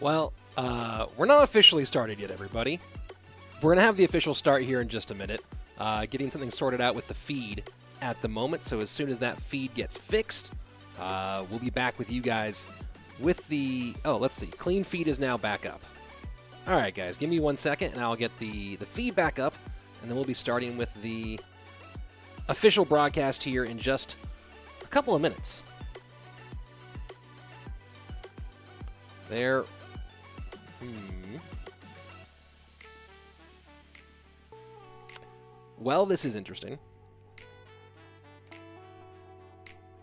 Well, we're not officially started yet, everybody. We're going to have the official start here in just a minute. Getting something sorted out with the feed at the moment, so as soon as that feed gets fixed, we'll be back with you guys with the... Oh, let's see. Clean feed is now back up. All right, guys, give me 1 second, and I'll get the feed back up, and then we'll be starting with the official broadcast here in just a couple of minutes. There... Well, this is interesting.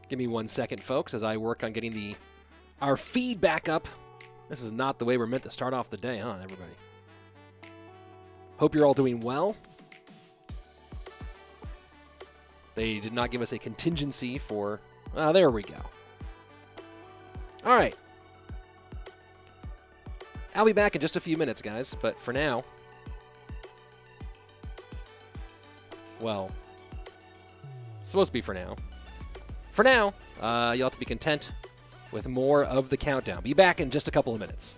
Give me 1 second, folks, as I work on getting our feed back up. This is not the way we're meant to start off the day, huh, everybody? Hope you're all doing well. They did not give us a contingency for... there we go. All right. I'll be back in just a few minutes, guys, but for now... Well, supposed to be for now. For now, you'll have to be content with more of the countdown. Be back in just a couple of minutes.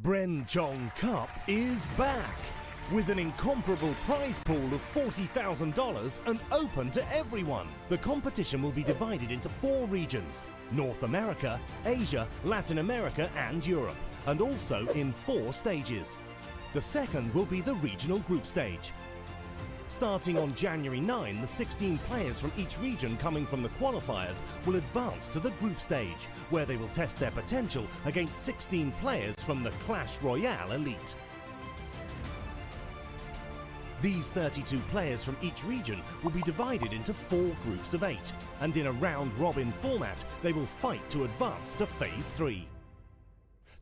Bren Chong Cup is back with an incomparable prize pool of $40,000 and open to everyone. The competition will be divided into 4 regions: North America, Asia, Latin America and Europe, and also in 4 stages. The second will be the regional group stage. Starting on January 9, the 16 players from each region coming from the qualifiers will advance to the group stage, where they will test their potential against 16 players from the Clash Royale Elite. These 32 players from each region will be divided into 4 groups of 8, and in a round-robin format, they will fight to advance to Phase 3.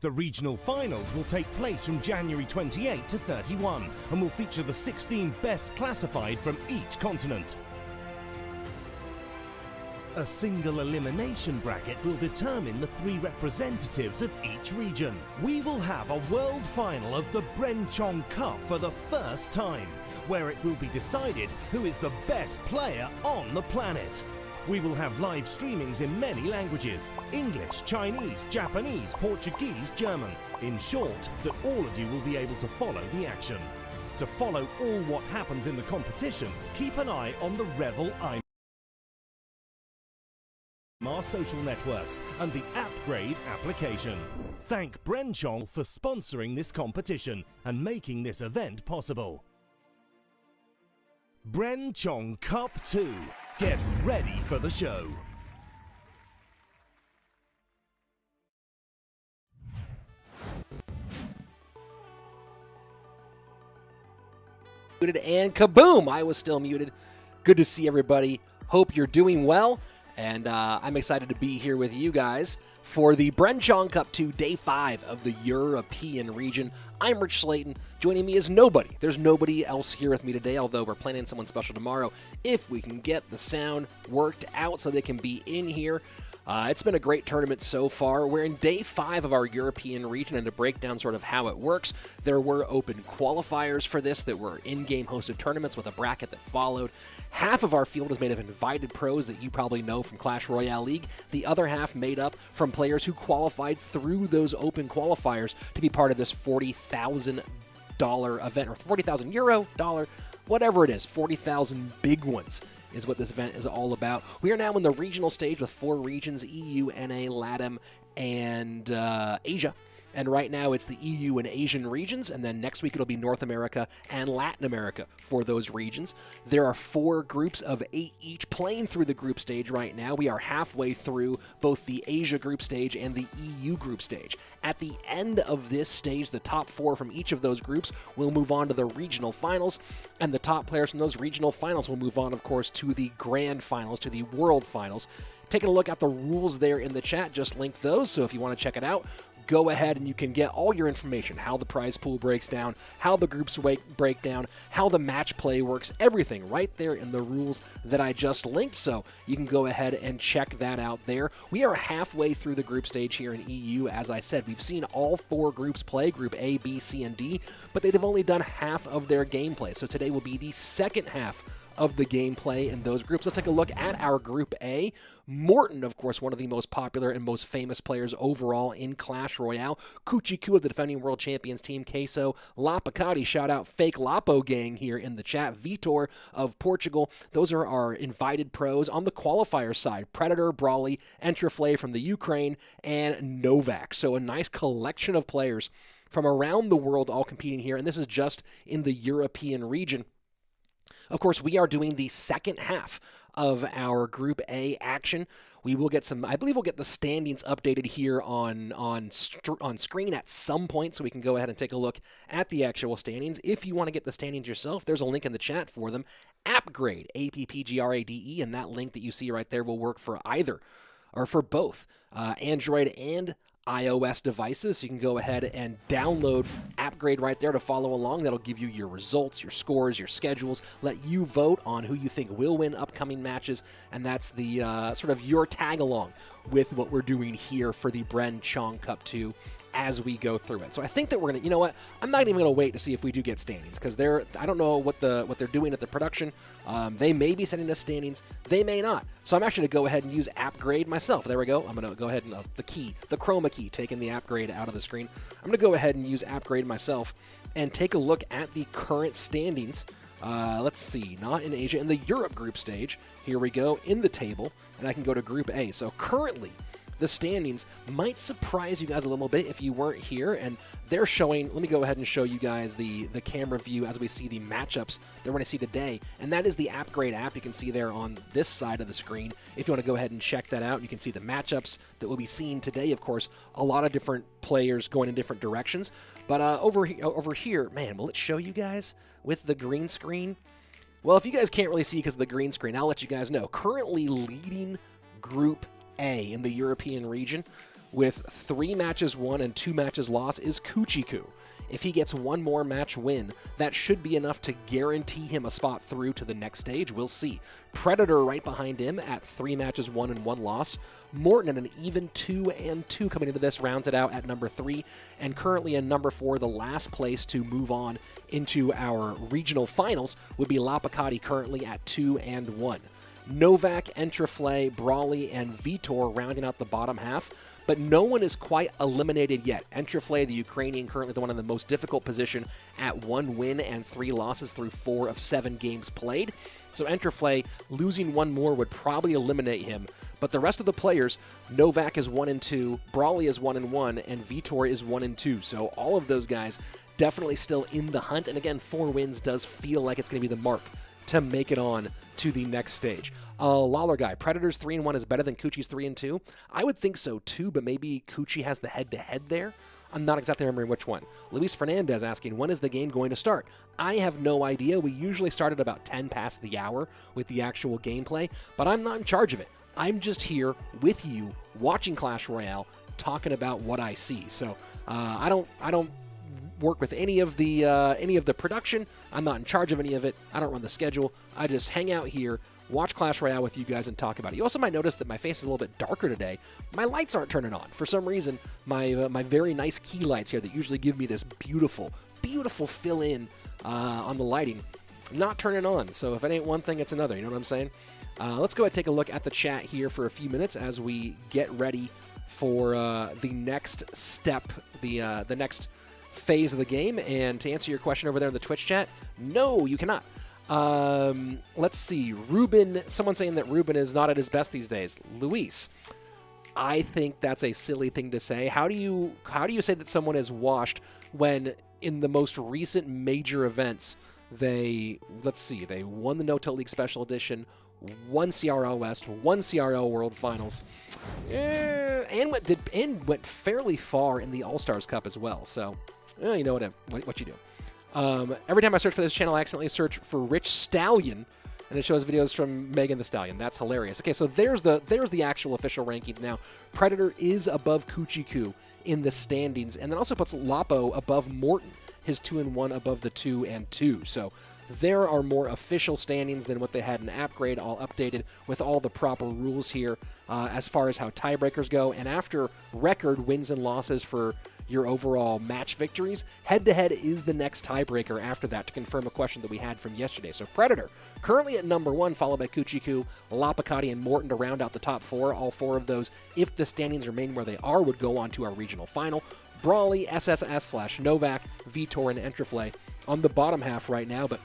The regional finals will take place from January 28 to 31 and will feature the 16 best classified from each continent. A single elimination bracket will determine the 3 representatives of each region. We will have a world final of the Bren Chong Cup for the first time, where it will be decided who is the best player on the planet. We will have live streamings in many languages: English, Chinese, Japanese, Portuguese, German. In short, that all of you will be able to follow the action. To follow all what happens in the competition, keep an eye on the Revel our social networks and the Upgrade application. Thank Bren Chong for sponsoring this competition and making this event possible. Bren Chong Cup 2. Get ready for the show. Muted, and kaboom, I was still muted. Good to see everybody. Hope you're doing well, and I'm excited to be here with you guys for the Bren Chong Cup 2, Day 5 of the European region. I'm Rich Slaton. Joining me is nobody. There's nobody else here with me today, although we're planning someone special tomorrow if we can get the sound worked out so they can be in here. It's been a great tournament so far. We're in Day 5 of our European region, and to break down sort of how it works, there were open qualifiers for this that were in-game hosted tournaments with a bracket that followed. Half of our field is made of invited pros that you probably know from Clash Royale League. The other half made up from players who qualified through those open qualifiers to be part of this $40,000 event, or 40,000 euro, dollar, whatever it is, 40,000 big ones is what this event is all about. We are now in the regional stage with 4 regions: EU, NA, LATAM, and Asia. And right now it's the EU and Asian regions, and then next week it'll be North America and Latin America for those regions. There are 4 groups of 8 each playing through the group stage right now. We are halfway through both the Asia group stage and the EU group stage. At the end of this stage, the top 4 from each of those groups will move on to the regional finals, and the top players from those regional finals will move on, of course, to the grand finals, to the world finals. Taking a look at the rules there in the chat, just link those, so if you want to check it out, go ahead and you can get all your information, how the prize pool breaks down, how the groups break down, how the match play works, everything right there in the rules that I just linked, so you can go ahead and check that out there. We are halfway through the group stage here in EU. As I said, we've seen all 4 groups play, Group A, B, C, and D, but they've only done half of their gameplay, so today will be the second half of the gameplay in those groups. Let's take a look at our Group A. Morton, of course, one of the most popular and most famous players overall in Clash Royale. Cuchii Cuu of the defending world champions team, Queso. Lapokati, shout out fake Lapo gang here in the chat. Vitor of Portugal. Those are our invited pros. On the qualifier side, Predator, Brawley, Entriflay from the Ukraine, and Novak. So a nice collection of players from around the world all competing here, and this is just in the European region. Of course, we are doing the second half of our Group A action. We will get some, I believe we'll get the standings updated here on screen at some point, so we can go ahead and take a look at the actual standings. If you want to get the standings yourself, there's a link in the chat for them. Appgrade, APPGRADE, and that link that you see right there will work for either, or for both, Android and iOS devices. So you can go ahead and download Appgrade right there to follow along. That'll give you your results, your scores, your schedules, let you vote on who you think will win upcoming matches, and that's the sort of your tag along with what we're doing here for the Bren Chong Cup 2 as we go through it. So I think that we're going to, you know what, I'm not even going to wait to see if we do get standings, because I don't know what they're doing at the production. They may be sending us standings, they may not. So I'm actually going to go ahead and use Appgrade myself. There we go. I'm going to go ahead and the chroma key, taking the Appgrade out of the screen. I'm going to go ahead and use Appgrade myself and take a look at the current standings. Let's see, not in Asia, in the Europe group stage. Here we go, in the table, and I can go to Group A. So currently, the standings might surprise you guys a little bit if you weren't here, and they're showing, let me go ahead and show you guys the camera view as we see the matchups that we're going to see today, and that is the Appgrade app. You can see there on this side of the screen. If you want to go ahead and check that out, you can see the matchups that we'll be seeing today. Of course, a lot of different players going in different directions, but over here, man, will it show you guys with the green screen? Well, if you guys can't really see because of the green screen, I'll let you guys know. Currently leading Group A in the European region with 3 matches won and 2 matches lost is Cuchii Cuu. If he gets one more match win, that should be enough to guarantee him a spot through to the next stage. We'll see. Predator right behind him at 3 matches won and 1 loss. Morton at an even 2-2 coming into this, rounds it out at number 3. And currently in number 4, the last place to move on into our regional finals would be Lapokati, currently at 2-1. Novak, Entriflay, Brawley, and Vitor rounding out the bottom half, but no one is quite eliminated yet. Entriflay, the Ukrainian, currently the one in the most difficult position at 1 win and 3 losses through 4 of 7 games played. So Enterflay losing 1 more would probably eliminate him. But the rest of the players, Novak is 1-2, Brawley is 1-1, and Vitor is 1-2. So all of those guys definitely still in the hunt. And again, 4 wins does feel like it's going to be the mark to make it on to the next stage. Lawler guy, Predator's 3-1 is better than Cuchii's 3-2. I would think so too, but maybe Cuchii has the head-to-head there. I'm not exactly remembering which one. Luis Fernandez asking, when is the game going to start? I have no idea. We usually start at about 10 past the hour with the actual gameplay, but I'm not in charge of it. I'm just here with you watching Clash Royale, talking about what I see. So I don't work with any of the production. I'm not in charge of any of it. I don't run the schedule. I just hang out here, watch Clash Royale with you guys, and talk about it. You also might notice that my face is a little bit darker today. My lights aren't turning on. For some reason, my very nice key lights here that usually give me this beautiful fill-in on the lighting, not turning on. So if it ain't one thing, it's another. You know what I'm saying? Let's go ahead and take a look at the chat here for a few minutes as we get ready for the next step, the next phase of the game. And to answer your question over there in the Twitch chat, no, you cannot. Let's see. Ruben, someone saying that Ruben is not at his best these days. Luis, I think that's a silly thing to say. How do you say that someone is washed when in the most recent major events they won the No-Tilt League Special Edition, won CRL West, won CRL World Finals, and went fairly far in the All-Stars Cup as well. So, you know what you do. Every time I search for this channel, I accidentally search for Rich Stallion, and it shows videos from Megan Thee Stallion. That's hilarious. Okay, so there's the actual official rankings now. Predator is above Cuchii Cuu in the standings, and then also puts Lapo above Morton, his 2-1 above the 2-2. So there are more official standings than what they had in Upgrade, all updated with all the proper rules here as far as how tiebreakers go. And after record wins and losses for your overall match victories, head-to-head is the next tiebreaker after that to confirm a question that we had from yesterday. So Predator currently at number 1, followed by Cuchii Cuu, Lapokati, and Morton to round out the top 4. All 4 of those, if the standings remain where they are, would go on to our regional final. Brawley, SSS/Novak, Vitor, and Entriflay on the bottom half right now, but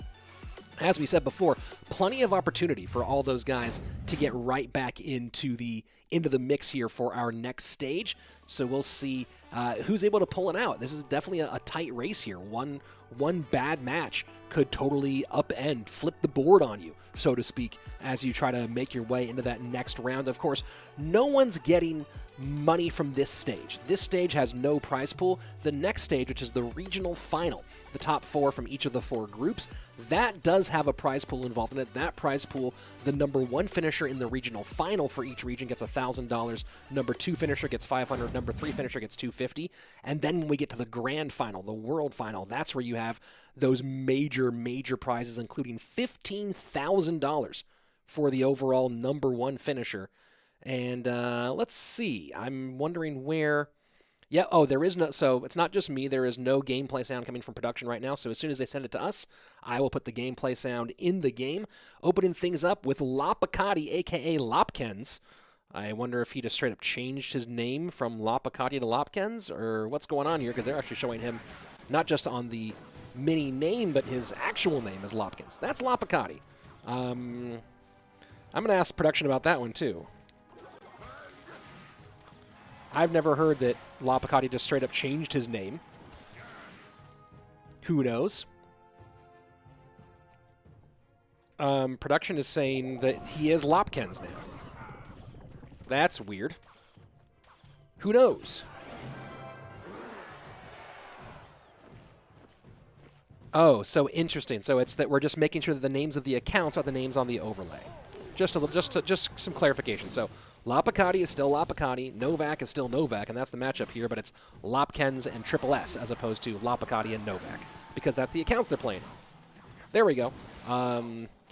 as we said before, plenty of opportunity for all those guys to get right back into the mix here for our next stage. So we'll see who's able to pull it out. This is definitely a tight race here. One bad match could totally upend, flip the board on you, so to speak, as you try to make your way into that next round. Of course, no one's getting money from this stage. This stage has no prize pool. The next stage, which is the regional final, the top 4 from each of the 4 groups, that does have a prize pool involved in it. That prize pool, the number 1 finisher in the regional final for each region gets $1,000. Number 2 finisher gets $500. Number 3 finisher gets $250. And then when we get to the grand final, the world final, that's where you have those major prizes, including $15,000 for the overall number 1 finisher. And let's see. I'm wondering where. Yeah, there is no. So it's not just me. There is no gameplay sound coming from production right now. So as soon as they send it to us, I will put the gameplay sound in the game. Opening things up with Lapokati, aka Lopkins. I wonder if he just straight up changed his name from Lapokati to Lopkins, or what's going on here, because they're actually showing him not just on the mini name, but his actual name is Lopkins. That's Lapokati. I'm going to ask production about that one, too. I've never heard that Lapokati just straight up changed his name. Who knows? Production is saying that he is Lopkins now. That's weird. Who knows? Oh, so interesting. So it's that we're just making sure that the names of the accounts are the names on the overlay. Just some clarification. So Lapokati is still Lapokati, Novak is still Novak, and that's the matchup here, but it's Lopkins and Triple S as opposed to Lapokati and Novak, because that's the accounts they're playing. There we go.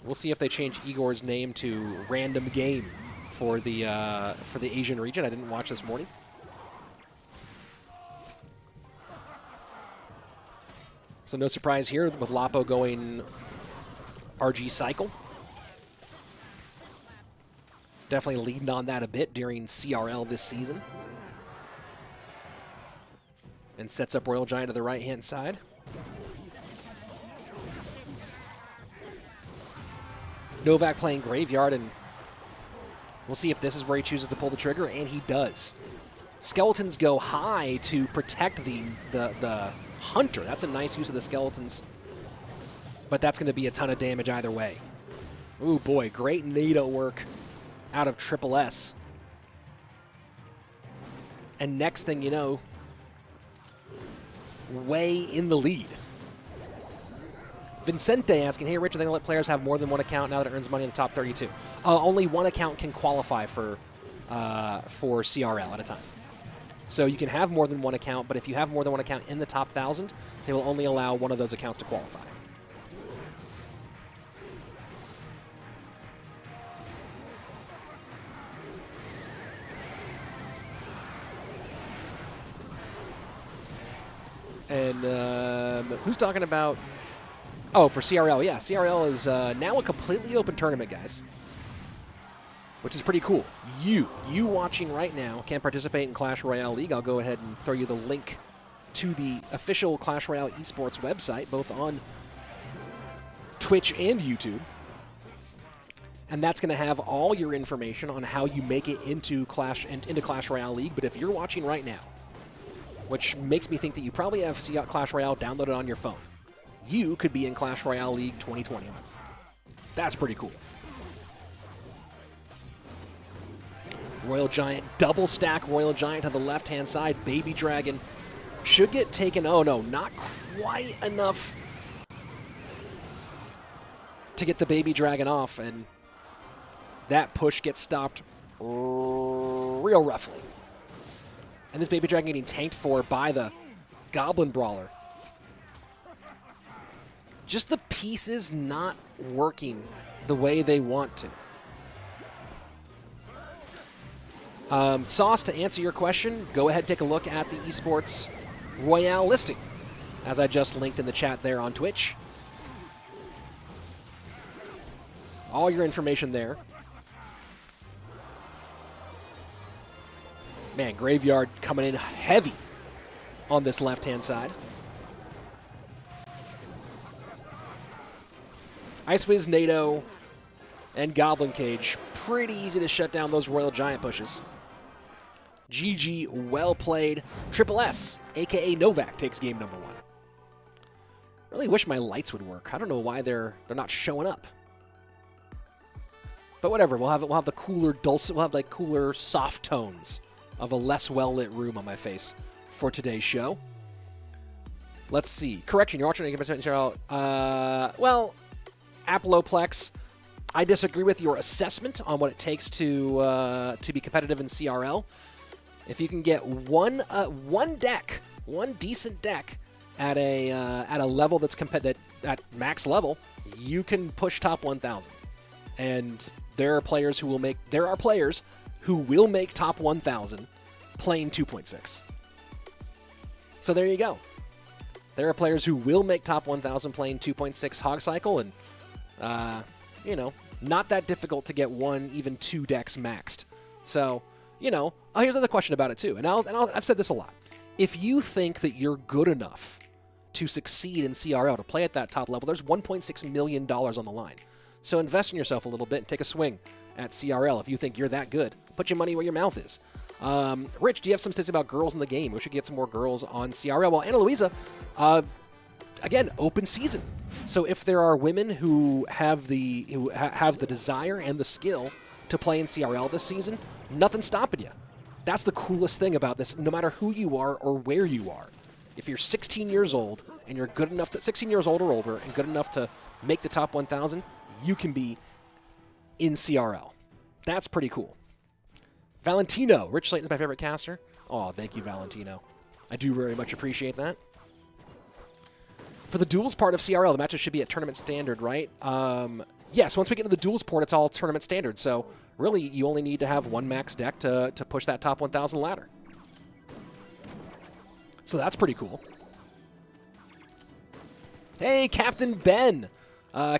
We'll see if they change Igor's name to Random Game for the Asian region. I didn't watch this morning. So no surprise here with Lapo going RG Cycle. Definitely leading on that a bit during CRL this season. And sets up Royal Giant to the right-hand side. Novak playing Graveyard, and we'll see if this is where he chooses to pull the trigger, and he does. Skeletons go high to protect the Hunter. That's a nice use of the Skeletons. But that's going to be a ton of damage either way. Ooh, boy, great NATO work out of Triple S. And next thing you know, way in the lead. Vincente asking, hey, Rich, are they going to let players have more than one account now that it earns money in the top 32? Only one account can qualify for CRL at a time. So you can have more than one account, but if you have more than one account in the top 1,000, they will only allow one of those accounts to qualify. And who's talking about... Oh, for CRL, yeah. CRL is now a completely open tournament, guys, which is pretty cool. You watching right now can participate in Clash Royale League. I'll go ahead and throw you the link to the official Clash Royale Esports website, both on Twitch and YouTube. And that's going to have all your information on how you make it into Clash Royale League. But if you're watching right now, which makes me think that you probably have Clash Royale downloaded on your phone, you could be in Clash Royale League 2021. That's pretty cool. Royal Giant, double stack Royal Giant to the left-hand side. Baby Dragon should get taken. Oh, no, not quite enough to get the Baby Dragon off, and that push gets stopped real roughly. And this Baby Dragon getting tanked for by the Goblin Brawler. Just the pieces not working the way they want to. Sauce, to answer your question, go ahead and take a look at the Esports Royale listing, as I just linked in the chat there on Twitch. All your information there. Man, Graveyard coming in heavy on this left-hand side. Ice Wiz, NATO, and Goblin Cage. Pretty easy to shut down those Royal Giant pushes. GG, well played. Triple S, a.k.a. Novak, takes game number 1. Really wish my lights would work. I don't know why they're not showing up. But whatever, we'll have the cooler dulcet, we'll have like cooler soft tones of a less well-lit room on my face for today's show. Let's see. Correction, you're watching well, Aploplex, I disagree with your assessment on what it takes to be competitive in CRL. If you can get one decent deck at a level that's at max level, you can push top 1,000. And there are players who will make top 1,000 playing 2.6. So there you go. There are players who will make top 1,000 playing 2.6 Hog Cycle, and not that difficult to get one, even two decks maxed. So, here's another question about it too, and I've said this a lot. If you think that you're good enough to succeed in CRL, to play at that top level, there's $1.6 million on the line. So invest in yourself a little bit and take a swing at CRL if you think you're that good. Put your money where your mouth is. Rich, do you have some statistics about girls in the game? We should get some more girls on CRL. Well, Ana Luisa, again, open season. So if there are women who have the desire and the skill to play in CRL this season, nothing's stopping you. That's the coolest thing about this, no matter who you are or where you are. If you're 16 years old and you're good enough 16 years old or over and good enough to make the top 1,000, you can be in CRL. That's pretty cool. Valentino, Rich Slaton is my favorite caster. Oh, thank you, Valentino. I do very much appreciate that. For the duels part of CRL, the matches should be at tournament standard, right? Yes, once we get into the duels port, it's all tournament standard. So really, you only need to have one max deck to push that top 1,000 ladder. So that's pretty cool. Hey, Captain Ben.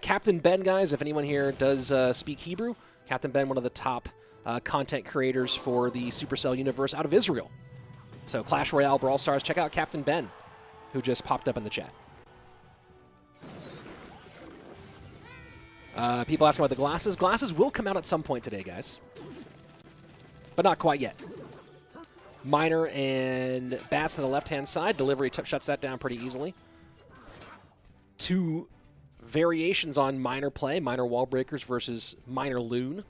Captain Ben, guys, if anyone here does speak Hebrew, Captain Ben, one of the top content creators for the Supercell universe out of Israel. So Clash Royale, Brawl Stars, check out Captain Ben, who just popped up in the chat. People asking about the glasses. Glasses will come out at some point today, guys. But not quite yet. Miner and Bats on the left-hand side. Delivery shuts that down pretty easily. Two variations on Miner play. Miner Wall Breakers versus Miner Loon.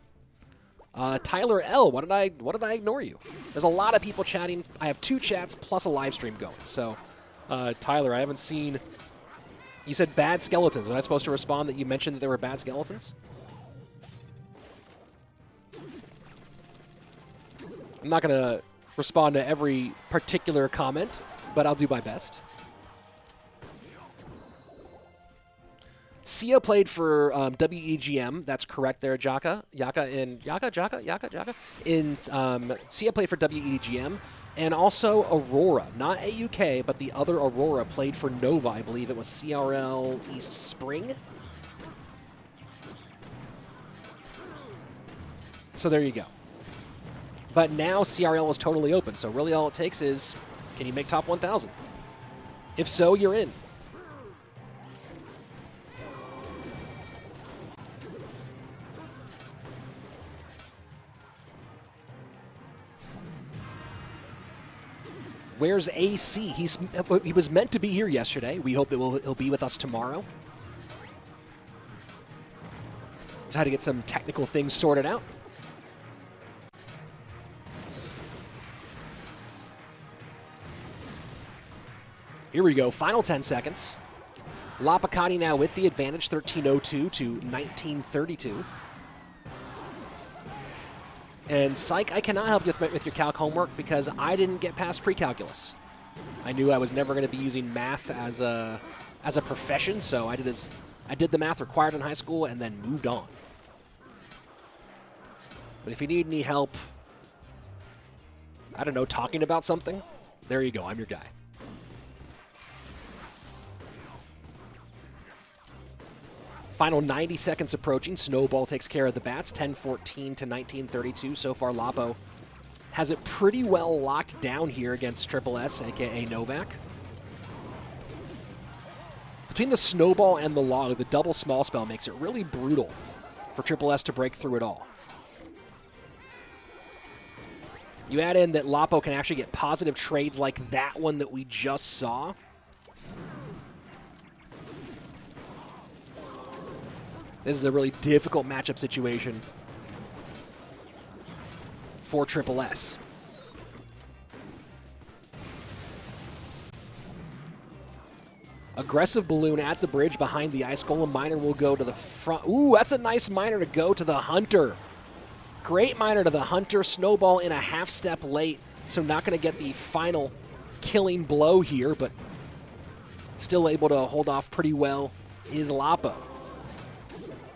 Tyler L, what did I ignore you? There's a lot of people chatting. I have two chats plus a live stream going. So Tyler, I haven't seen... You said bad skeletons. Was I supposed to respond that you mentioned that there were bad skeletons? I'm not going to respond to every particular comment, but I'll do my best. Sia played for WEGM. That's correct there, Jaka. Jaka. Sia played for WEGM. And also Aurora. Not AUK, but the other Aurora played for Nova. I believe it was CRL East Spring. So there you go. But now CRL is totally open. So really all it takes is, can you make top 1,000? If so, you're in. Where's AC? He was meant to be here yesterday. We hope that he'll be with us tomorrow. Just had to get some technical things sorted out. Here we go. Final 10 seconds. Lapokati now with the advantage, 13:02 to 19:32. And Psych, I cannot help you with your calc homework because I didn't get past pre-calculus. I knew I was never going to be using math as a profession, so I did the math required in high school and then moved on. But if you need any help, I don't know, talking about something, there you go. I'm your guy. Final 90 seconds approaching. Snowball takes care of the bats, 10-14 to 19-32. So far, Lapo has it pretty well locked down here against Triple S, a.k.a. Novak. Between the Snowball and the Log, the double small spell makes it really brutal for Triple S to break through it all. You add in that Lapo can actually get positive trades like that one that we just saw. This is a really difficult matchup situation for Triple S. Aggressive balloon at the bridge behind the Ice Golem. Miner will go to the front. Ooh, that's a nice miner to go to the Hunter. Great miner to the Hunter. Snowball in a half step late, so not going to get the final killing blow here, but still able to hold off pretty well is Lapo.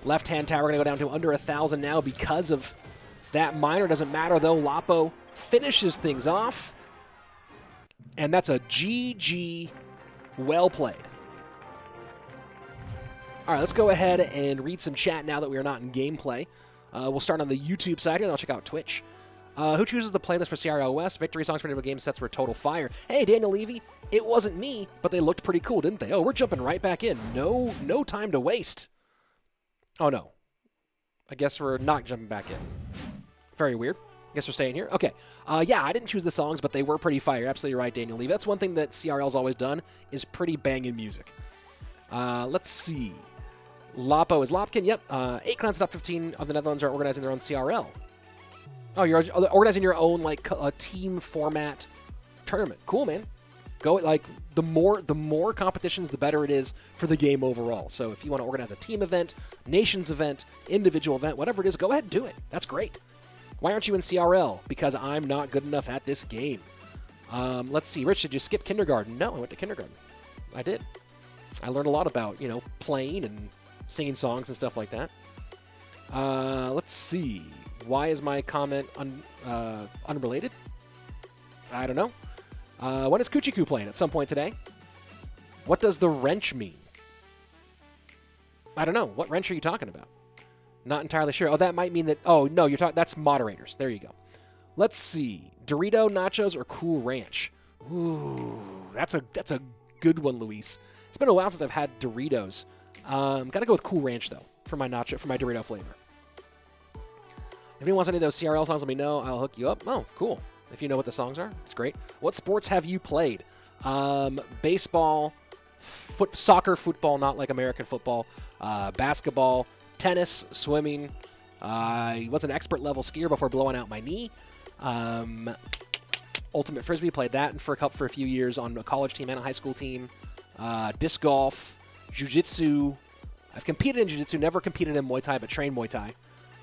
Left-hand tower going to go down to under 1,000 now because of that miner. Doesn't matter, though. Lapo finishes things off. And that's a GG. Well played. All right, let's go ahead and read some chat now that we are not in gameplay. We'll start on the YouTube side here, then I'll check out Twitch. Who chooses the playlist for CRL West? Victory songs for individual game sets were total fire. Hey, Daniel Levy, it wasn't me, but they looked pretty cool, didn't they? Oh, we're jumping right back in. No time to waste. Oh, no. I guess we're not jumping back in. Very weird. I guess we're staying here. Okay. Yeah, I didn't choose the songs, but they were pretty fire. Absolutely right, Daniel Levy. That's one thing that CRL's always done, is pretty banging music. Let's see. Lapo is Lopkin. Yep. 8 clans top 15 of the Netherlands are organizing their own CRL. Oh, you're organizing your own, like, team format tournament. Cool, man. Go, like, the more competitions, the better it is for the game overall. So if you want to organize a team event, nations event, individual event, whatever it is, go ahead and do it. That's great. Why aren't you in CRL? Because I'm not good enough at this game. Let's see. Rich, did you skip kindergarten? No, I went to kindergarten. I did. I learned a lot about, you know, playing and singing songs and stuff like that. Let's see. Why is my comment unrelated? I don't know. When is Cuchii Cuu playing? At some point today. What does the wrench mean? I don't know. What wrench are you talking about? Not entirely sure. Oh, that might mean that... Oh, no, you're talking... That's moderators. There you go. Let's see. Dorito, nachos, or Cool Ranch? Ooh, that's a good one, Luis. It's been a while since I've had Doritos. Gotta go with Cool Ranch, though, for my Dorito flavor. If anyone wants any of those CRL songs, let me know. I'll hook you up. Oh, cool. If you know what the songs are, it's great. What sports have you played? Baseball, soccer, football, not like American football, basketball, tennis, swimming. I was an expert level skier before blowing out my knee. Ultimate Frisbee, played that for a few years on a college team and a high school team. Disc golf, jiu-jitsu. I've competed in jiu-jitsu, never competed in Muay Thai, but trained Muay Thai,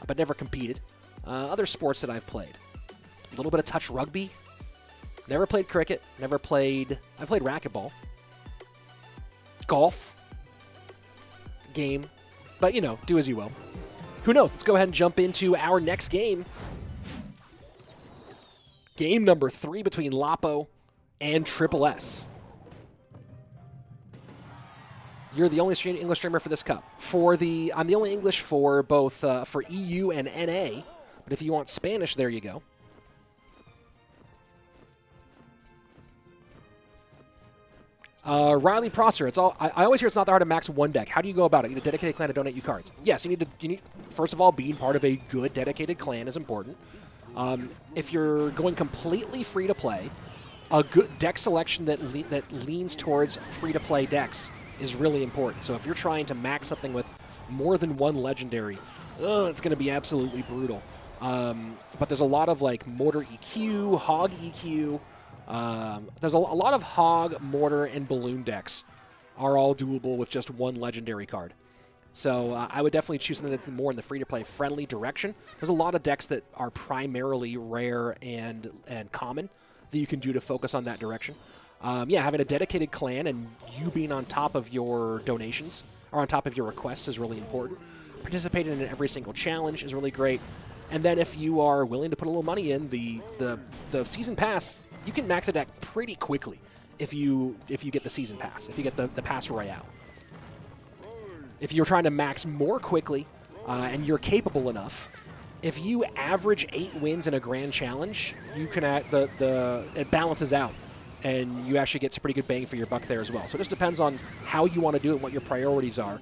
but never competed. Other sports that I've played. A little bit of touch rugby. Never played cricket. I played racquetball. Golf. Game. But, you know, do as you will. Who knows? Let's go ahead and jump into our next game. Game number 3 between Lapo and Triple S. You're the only English streamer for this cup. I'm the only English for both for EU and NA. But if you want Spanish, there you go. Riley Prosser, I always hear it's not that hard to max one deck. How do you go about it? You need a dedicated clan to donate you cards. Yes, you need first of all, being part of a good dedicated clan is important. If you're going completely free to play, a good deck selection that leans towards free to play decks is really important. So if you're trying to max something with more than one legendary, it's going to be absolutely brutal. But there's a lot of like Mortar EQ, Hog EQ. There's a lot of Hog, Mortar, and Balloon decks are all doable with just one legendary card. So I would definitely choose something that's more in the free-to-play friendly direction. There's a lot of decks that are primarily rare and common that you can do to focus on that direction. Yeah, having a dedicated clan and you being on top of your donations or on top of your requests is really important. Participating in every single challenge is really great. And then if you are willing to put a little money in, the season pass, you can max a deck pretty quickly if you get the season pass, if you get the pass royale. If you're trying to max more quickly and you're capable enough, if you average 8 wins in a grand challenge, you can it balances out, and you actually get some pretty good bang for your buck there as well. So it just depends on how you want to do it and what your priorities are.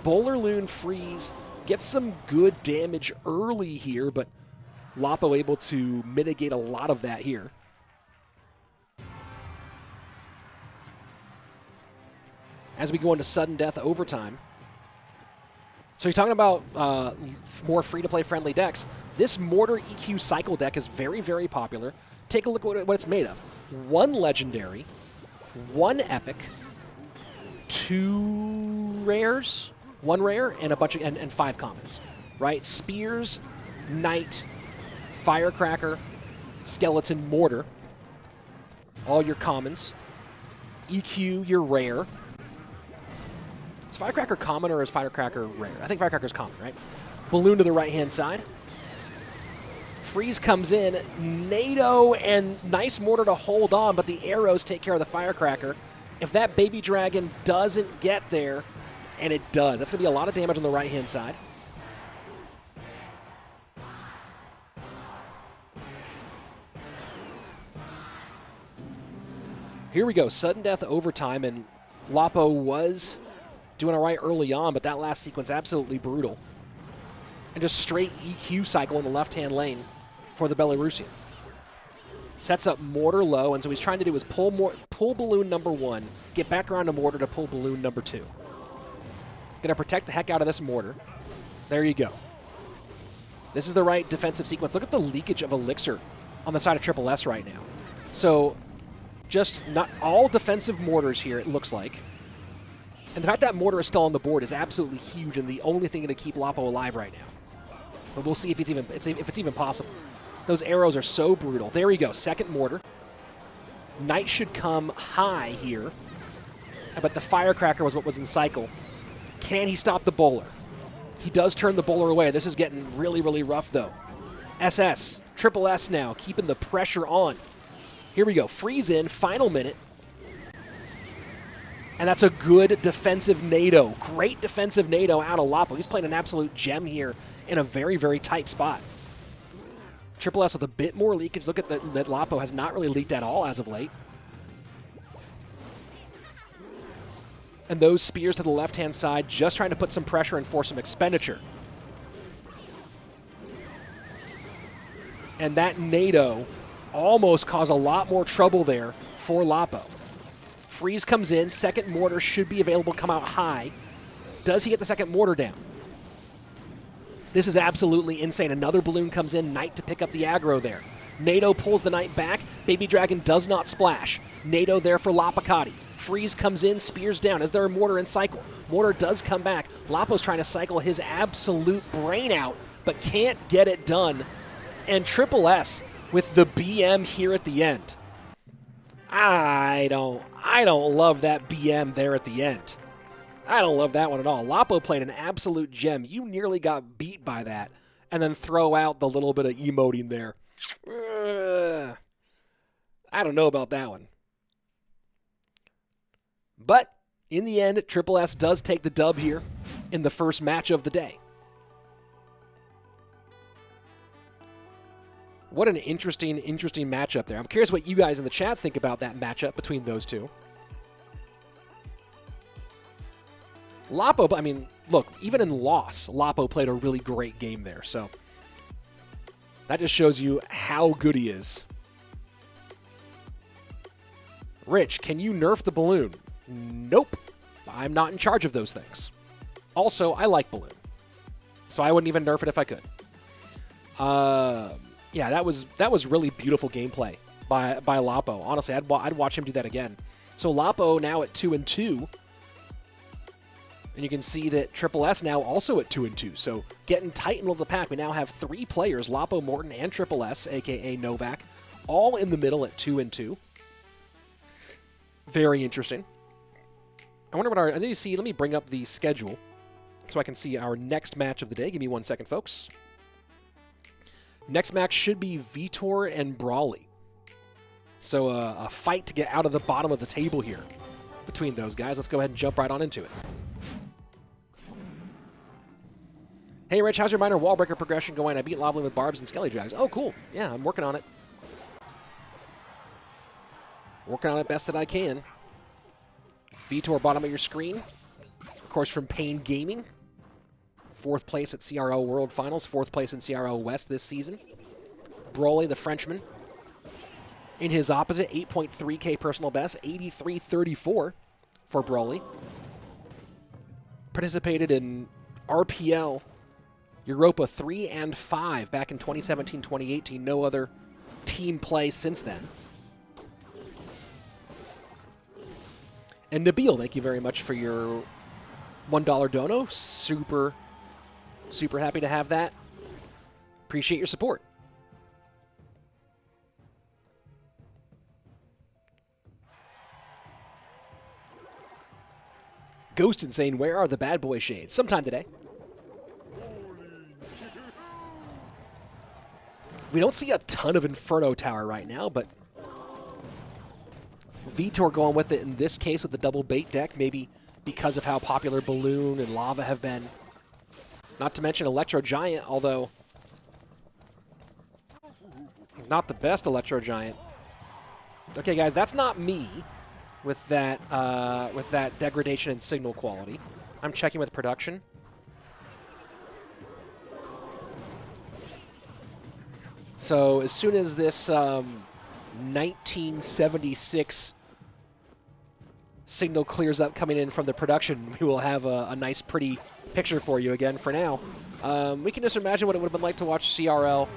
Bowler Loon Freeze gets some good damage early here, but Lapo able to mitigate a lot of that here. As we go into sudden death overtime. So you're talking about more free-to-play friendly decks. This Mortar EQ Cycle deck is very, very popular. Take a look at what it's made of. 1 Legendary, 1 Epic, 2 Rares, 1 Rare, and a bunch of and 5 Commons. Right? Spears, Knight, Firecracker, Skeleton, Mortar. All your Commons. EQ, your Rare. Is Firecracker common or is Firecracker rare? I think Firecracker's common, right? Balloon to the right-hand side. Freeze comes in. NATO and nice Mortar to hold on, but the arrows take care of the Firecracker. If that Baby Dragon doesn't get there, and it does, that's going to be a lot of damage on the right-hand side. Here we go, sudden death overtime, and Lapo was doing all right early on, but that last sequence absolutely brutal. And just straight EQ cycle in the left-hand lane for the Belarusian. Sets up Mortar low, and so what he's trying to do is pull balloon number 1, get back around to Mortar to pull balloon number 2. Gonna protect the heck out of this Mortar. There you go. This is the right defensive sequence. Look at the leakage of Elixir on the side of Triple S right now. So just not all defensive Mortars here, it looks like. And the fact that Mortar is still on the board is absolutely huge and the only thing to keep Lapo alive right now. But we'll see if it's even possible. Those arrows are so brutal. There we go, second Mortar. Knight should come high here, but the Firecracker was what was in cycle. Can he stop the bowler? He does turn the bowler away. This is getting really, really rough though. SS, Triple S now, keeping the pressure on. Here we go, freeze in, final minute. And that's a good defensive NATO. Great defensive NATO out of Lapo. He's playing an absolute gem here in a very, very tight spot. Triple S with a bit more leakage. Look at that Lapo has not really leaked at all as of late. And those spears to the left-hand side, just trying to put some pressure and force some expenditure. And that NATO almost caused a lot more trouble there for Lapo. Freeze comes in, second Mortar should be available to come out high. Does he get the second Mortar down? This is absolutely insane. Another balloon comes in, Knight to pick up the aggro there. NATO pulls the knight back. Baby Dragon does not splash. NATO there for Lapokati. Freeze comes in, spears down. Is there a Mortar in cycle? Mortar does come back. Lapo's trying to cycle his absolute brain out, but can't get it done. And Triple S with the BM here at the end. I don't love that BM there at the end. I don't love that one at all. Lapo played an absolute gem. You nearly got beat by that. And then throw out the little bit of emoting there. I don't know about that one. But in the end, Triple S does take the dub here in the first match of the day. What an interesting matchup there. I'm curious what you guys in the chat think about that matchup between those two. Lapo, I mean, look, even in loss, Lapo played a really great game there, so that just shows you how good he is. Rich, can you nerf the balloon? Nope. I'm not in charge of those things. Also, I like balloon, so I wouldn't even nerf it if I could. Yeah, that was really beautiful gameplay by Lapo. Honestly, I'd watch him do that again. So Lapo now at 2-2. And you can see that Triple S now also at 2-2. So getting tight in the middle of the pack. We now have 3 players, Lapo, Morton, and Triple S, a.k.a. Novak, all in the middle at 2-2. Very interesting. I wonder what I need to see. Let me bring up the schedule so I can see our next match of the day. Give me 1 second, folks. Next match should be Vitor and Brawley. So a fight to get out of the bottom of the table here between those guys. Let's go ahead and jump right on into it. Hey, Rich, how's your minor wall breaker progression going? I beat Loveland with Barbs and Skelly Drags. Oh, cool. Yeah, I'm working on it. Working on it best that I can. Vitor, bottom of your screen. Of course, from Pain Gaming. 4th place at CRO World Finals. 4th place in CRO West this season. Brawley, the Frenchman. In his opposite, 8.3K personal best. 83.34 for Brawley. Participated in RPL Europa 3 and 5 back in 2017-2018. No other team play since then. And Nabil, thank you very much for your $1 dono. Super happy to have that. Appreciate your support. Ghost Insane, where are the bad boy shades? Sometime today. We don't see a ton of Inferno Tower right now, but Vitor going with it in this case with the double bait deck, maybe because of how popular Balloon and Lava have been. Not to mention Electro Giant, although not the best Electro Giant. Okay, guys, that's not me with that degradation and signal quality. I'm checking with production. So as soon as this 1976 signal clears up coming in from the production, we will have a nice, pretty picture for you again. For now, we can just imagine what it would have been like to watch CRL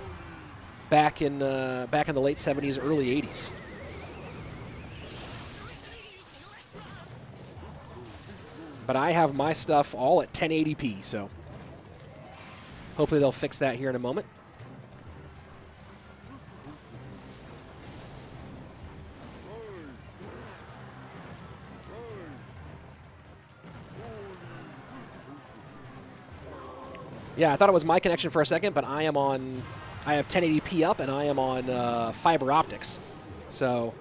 back in the late 70s, early 80s. But I have my stuff all at 1080p, so hopefully they'll fix that here in a moment. Yeah, I thought it was my connection for a second, but I have 1080p up and I am on fiber optics. So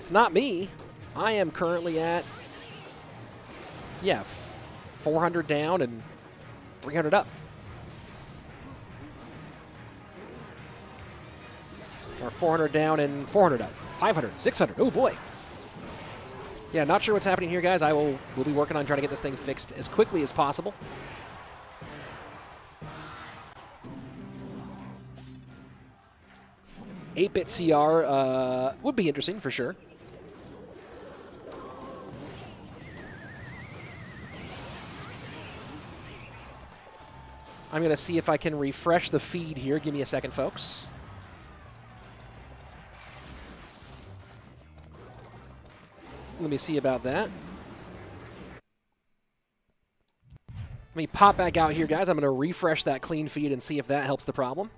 it's not me. I am currently at, 400 down and 300 up. Or 400 down and 400 up. 500, 600, oh boy. Yeah, not sure what's happening here, guys. We'll be working on trying to get this thing fixed as quickly as possible. Eight-bit CR would be interesting for sure. I'm going to see if I can refresh the feed here. Give me a second, folks. Let me see about that. Let me pop back out here, guys. I'm going to refresh that clean feed and see if that helps the problem.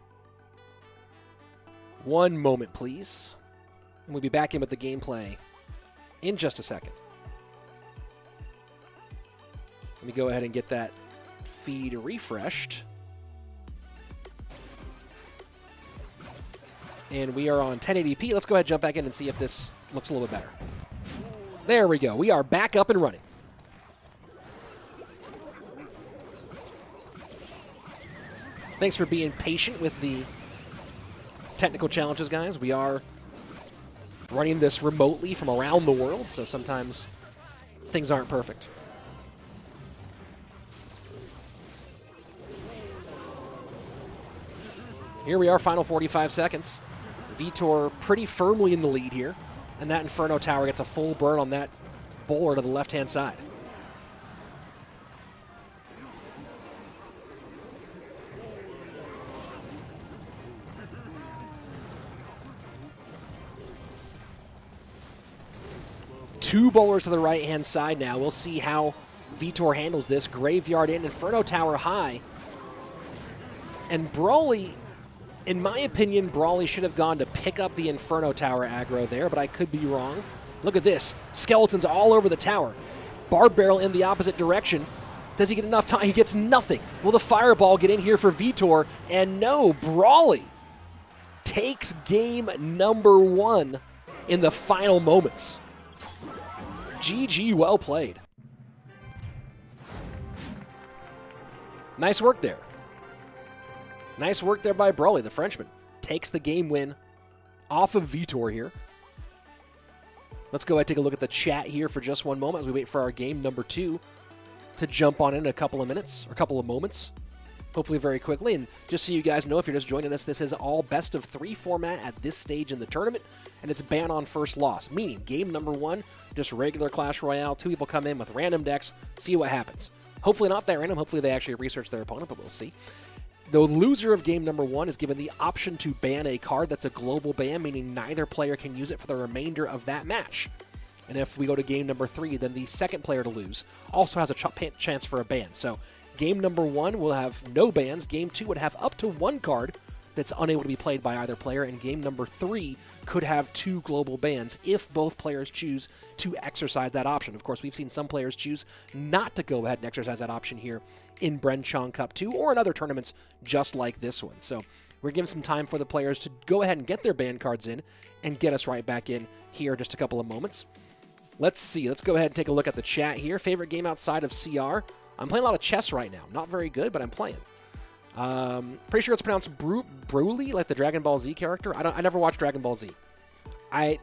One moment, please. And we'll be back in with the gameplay in just a second. Let me go ahead and get that feed refreshed. And we are on 1080p. Let's go ahead and jump back in and see if this looks a little bit better. There we go. We are back up and running. Thanks for being patient with the technical challenges, guys. We are running this remotely from around the world, so sometimes things aren't perfect. Here we are, final 45 seconds. Vitor pretty firmly in the lead here, and that Inferno Tower gets a full burn on that bowler to the left-hand side. Two bowlers to the right-hand side now. We'll see how Vitor handles this. Graveyard in, Inferno Tower high. And Brawley, in my opinion, Brawley should have gone to pick up the Inferno Tower aggro there, but I could be wrong. Look at this. Skeletons all over the tower. Barb Barrel in the opposite direction. Does he get enough time? He gets nothing. Will the Fireball get in here for Vitor? And no, Brawley takes game number 1 in the final moments. GG, well played. Nice work there. Nice work there by Brawley. The Frenchman takes the game win off of Vitor here. Let's go ahead and take a look at the chat here for just one moment as we wait for our game number 2 to jump on in a couple of minutes, or a couple of moments. Hopefully very quickly. And just so you guys know, if you're just joining us, this is all best of 3 format at this stage in the tournament, and it's ban on first loss, meaning game number 1, just regular Clash Royale. 2 people come in with random decks, see what happens. Hopefully not that random. Hopefully they actually research their opponent, but we'll see. The loser of game number 1 is given the option to ban a card that's a global ban, meaning neither player can use it for the remainder of that match. And if we go to game number 3, then the second player to lose also has a chance for a ban. So game number 1 will have no bans. Game 2 would have up to 1 card that's unable to be played by either player. And game number 3 could have 2 global bans if both players choose to exercise that option. Of course, we've seen some players choose not to go ahead and exercise that option here in Bren Chong Cup 2 or in other tournaments just like this one. So we're giving some time for the players to go ahead and get their ban cards in and get us right back in here in just a couple of moments. Let's see. Let's go ahead and take a look at the chat here. Favorite game outside of CR? I'm playing a lot of chess right now. Not very good, but I'm playing. Pretty sure it's pronounced Brawley, like the Dragon Ball Z character. I never watched Dragon Ball Z.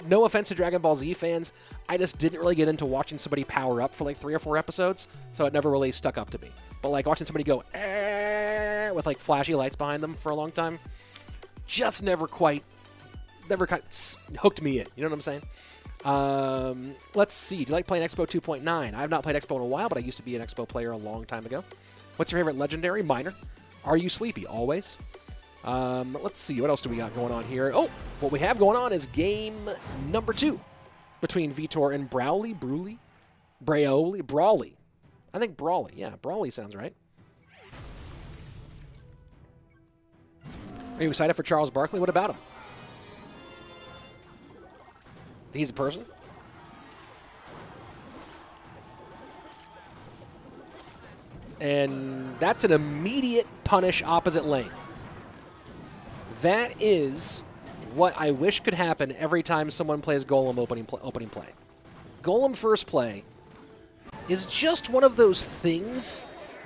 No offense to Dragon Ball Z fans, I just didn't really get into watching somebody power up for like 3 or 4 episodes, so it never really stuck up to me. But like watching somebody go with like flashy lights behind them for a long time, just never quite hooked me in. You know what I'm saying? Let's see. Do you like playing Expo 2.9? I have not played Expo in a while, but I used to be an Expo player a long time ago. What's your favorite legendary? Minor. Are you sleepy? Always. Let's see. What else do we got going on here? Oh, what we have going on is game number 2 between Vitor and Brawley. Brawley. I think Brawley. Yeah, Brawley sounds right. Are you excited for Charles Barkley? What about him? He's a person. And that's an immediate punish opposite lane. That is what I wish could happen every time someone plays Golem opening play. Golem first play is just one of those things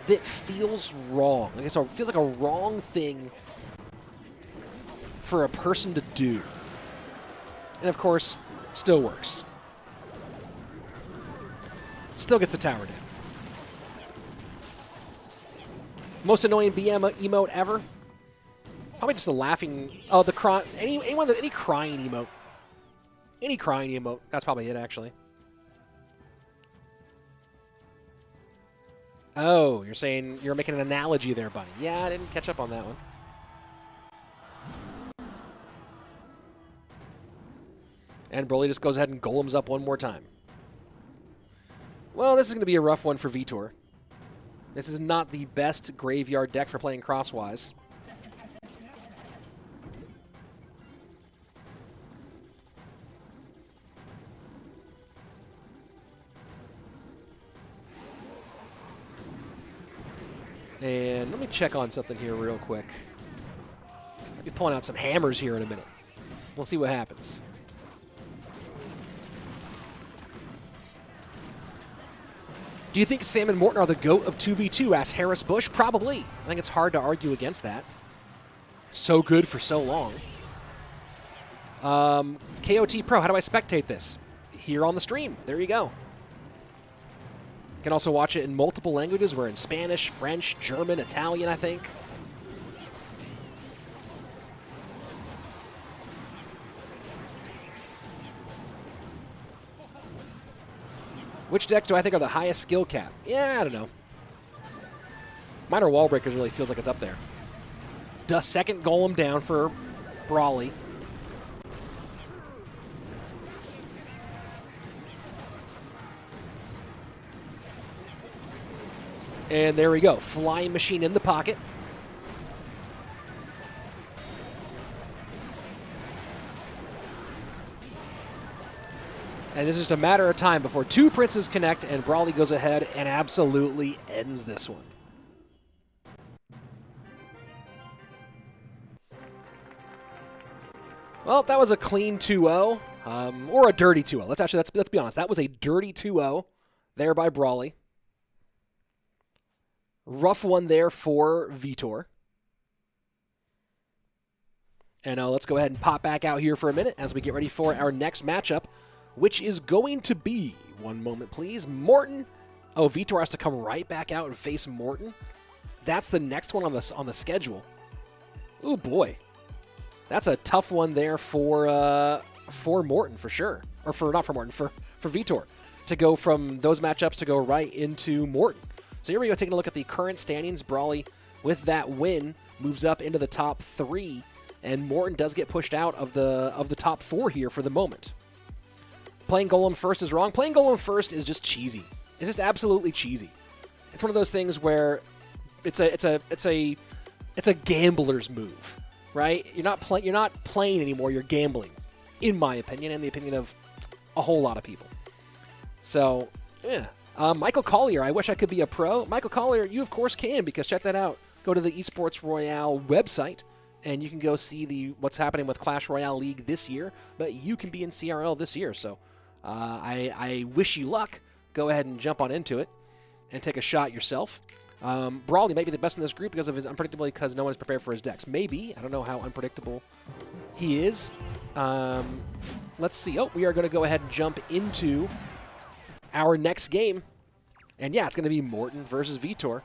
that feels wrong. Like it feels like a wrong thing for a person to do. And of course, still works. Still gets the tower down. Most annoying BM emote ever? Probably just the laughing. Oh, the cry. Any crying emote. Any crying emote. That's probably it, actually. Oh, you're saying you're making an analogy there, buddy. Yeah, I didn't catch up on that one. And Brawley just goes ahead and golems up one more time. Well, this is going to be a rough one for Vitor. This is not the best graveyard deck for playing crosswise. And let me check on something here real quick. I'll be pulling out some hammers here in a minute. We'll see what happens. Do you think Sam and Morton are the GOAT of 2v2? Asked Harris Bush. Probably. I think it's hard to argue against that. So good for so long. KOT Pro, how do I spectate this? Here on the stream. There you go. You can also watch it in multiple languages. We're in Spanish, French, German, Italian, I think. Which decks do I think are the highest skill cap? Yeah, I don't know. Minor Wall Breakers really feels like it's up there. Does second Golem down for Brawley. And there we go. Flying Machine in the pocket. And this is just a matter of time before two Princes connect and Brawley goes ahead and absolutely ends this one. Well, that was a clean 2-0, or a dirty 2-0. Let's be honest. That was a dirty 2-0 there by Brawley. Rough one there for Vitor. And let's go ahead and pop back out here for a minute as we get ready for our next matchup, which is going to be, one moment please, Morton. Oh, Vitor has to come right back out and face Morton. That's the next one on the schedule. Ooh, boy. That's a tough one there for Morton, for sure. Or not for Morton, for Vitor. To go from those matchups to go right into Morton. So here we go, taking a look at the current standings. Brawley, with that win, moves up into the top 3, and Morton does get pushed out of the top 4 here for the moment. Playing Golem first is wrong. Playing Golem first is just cheesy. It's just absolutely cheesy. It's one of those things where it's a gambler's move, right? You're not playing anymore. You're gambling, in my opinion, and the opinion of a whole lot of people. So yeah. Michael Collier, I wish I could be a pro. Michael Collier, you of course can, because check that out. Go to the Esports Royale website, and you can go see what's happening with Clash Royale League this year, but you can be in CRL this year. So I wish you luck. Go ahead and jump on into it and take a shot yourself. Brawley might be the best in this group because of his unpredictability, because no one is prepared for his decks. Maybe. I don't know how unpredictable he is. Let's see. Oh, we are going to go ahead and jump into our next game. And yeah, it's going to be Morton versus Vitor.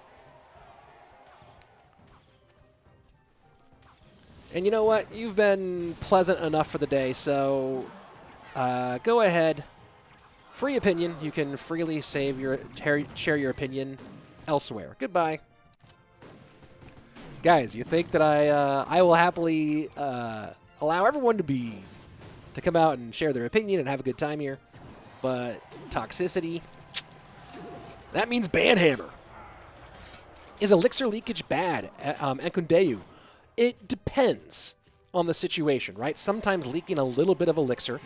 And you know what? You've been pleasant enough for the day, so go ahead. Free opinion. You can freely share your opinion elsewhere. Goodbye. Guys, you think that I will happily allow everyone to come out and share their opinion and have a good time here, but toxicity, that means banhammer. Is elixir leakage bad? Enkundeu. It depends on the situation, right? Sometimes leaking a little bit of elixir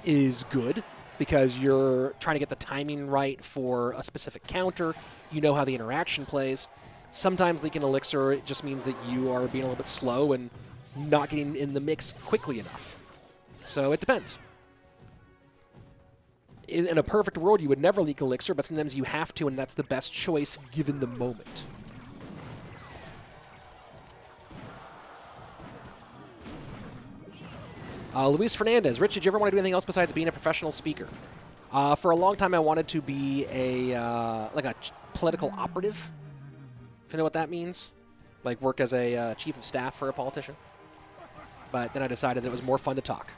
is good because you're trying to get the timing right for a specific counter. You know how the interaction plays. Sometimes leaking elixir, it just means that you are being a little bit slow and not getting in the mix quickly enough. So it depends. In a perfect world, you would never leak elixir, but sometimes you have to, and that's the best choice given the moment. Luis Fernandez. Rich, did you ever want to do anything else besides being a professional speaker? For a long time, I wanted to be a political operative, if you know what that means. Like work as a chief of staff for a politician. But then I decided that it was more fun to talk.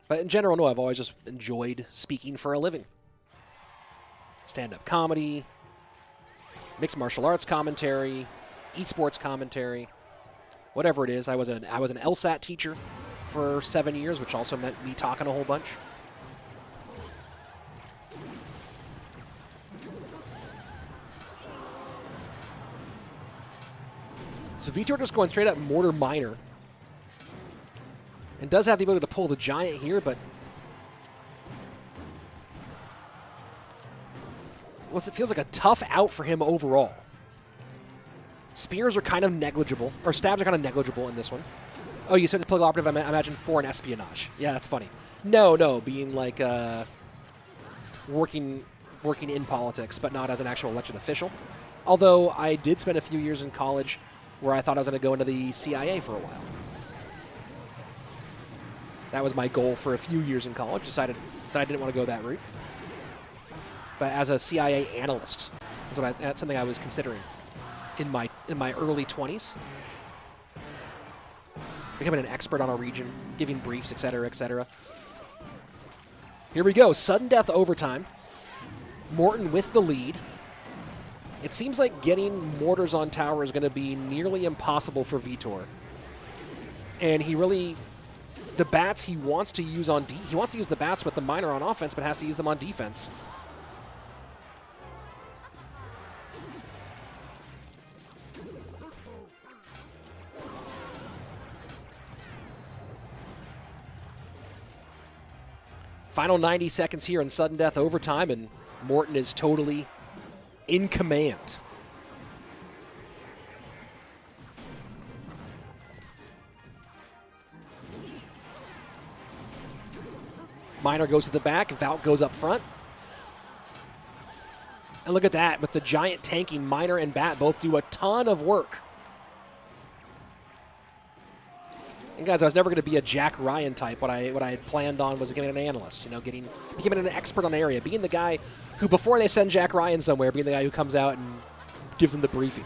But in general, no, I've always just enjoyed speaking for a living. Stand-up comedy, mixed martial arts commentary, esports commentary, whatever it is. I was an LSAT teacher for 7 years, which also meant me talking a whole bunch. So Vitor just going straight up Mortar Miner. And does have the ability to pull the Giant here, but... well, it feels like a tough out for him overall. Spears are kind of negligible, or stabs are kind of negligible in this one. Oh, you said the political operative, I imagine foreign espionage. Yeah, that's funny. No, being like working in politics, but not as an actual elected official. Although I did spend a few years in college where I thought I was going to go into the CIA for a while. That was my goal for a few years in college. Decided that I didn't want to go that route. But as a CIA analyst, that's something I was considering in my early 20s. Becoming an expert on a region, giving briefs, etc., etc. Here we go, sudden death overtime. Morton with the lead. It seems like getting mortars on tower is going to be nearly impossible for Vitor. And he really, the bats he wants to use on he wants to use the bats with the miner on offense, but has to use them on defense. Final 90 seconds here in sudden death overtime, and Morton is totally in command. Miner goes to the back, Valk goes up front. And look at that, with the Giant tanking, Miner and Bat both do a ton of work. And guys, I was never going to be a Jack Ryan type. What I had planned on was becoming an analyst, you know, becoming an expert on the area, being the guy who, before they send Jack Ryan somewhere, being the guy who comes out and gives them the briefing,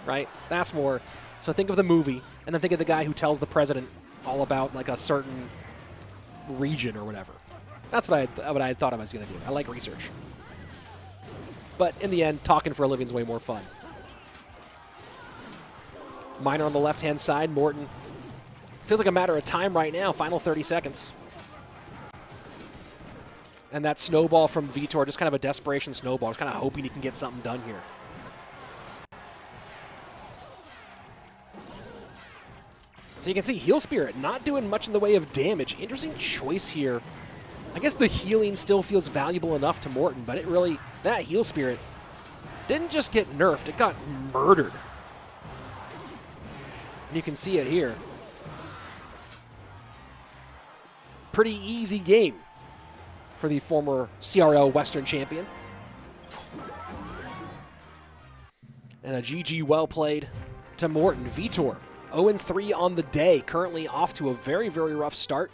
right? That's more. So think of the movie, and then think of the guy who tells the president all about like a certain region or whatever. That's what I thought I was going to do. I like research. But in the end, talking for a living is way more fun. Miner on the left-hand side, Morton. Feels like a matter of time right now, final 30 seconds. And that snowball from Vitor, just kind of a desperation snowball, just kind of hoping he can get something done here. So you can see Heal Spirit not doing much in the way of damage. Interesting choice here. I guess the healing still feels valuable enough to Morton, but it really, that Heal Spirit didn't just get nerfed, it got murdered. And you can see it here. Pretty easy game for the former CRL Western champion. And a GG well played to Morton. Vitor, 0-3 on the day, currently off to a very, very rough start.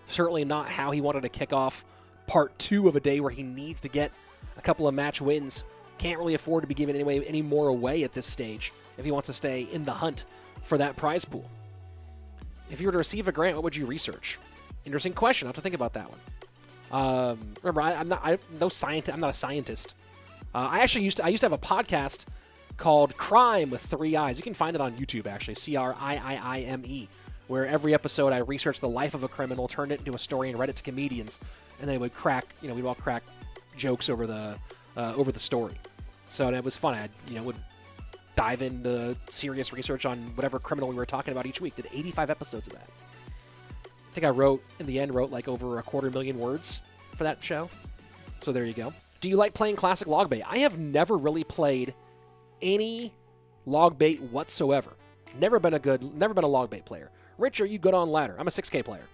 Certainly not how he wanted to kick off part 2 of a day where he needs to get a couple of match wins. Can't really afford to be giving any more away at this stage if he wants to stay in the hunt for that prize pool. If you were to receive a grant, what would you research? Interesting question. I'll have to think about that one. Remember, I'm not a scientist. I used to have a podcast called Crime with 3 Eyes. You can find it on YouTube, actually, CRIIIME, where every episode I researched the life of a criminal, turned it into a story, and read it to comedians, and they would crack, we'd all crack jokes over the story. So it was fun. I would dive into serious research on whatever criminal we were talking about each week. Did 85 episodes of that. I think I wrote like over 250,000 words for that show. So there you go. Do you like playing classic log bait? I have never really played any log bait whatsoever. Never been a log bait player. Rich, are you good on ladder? I'm a 6K player.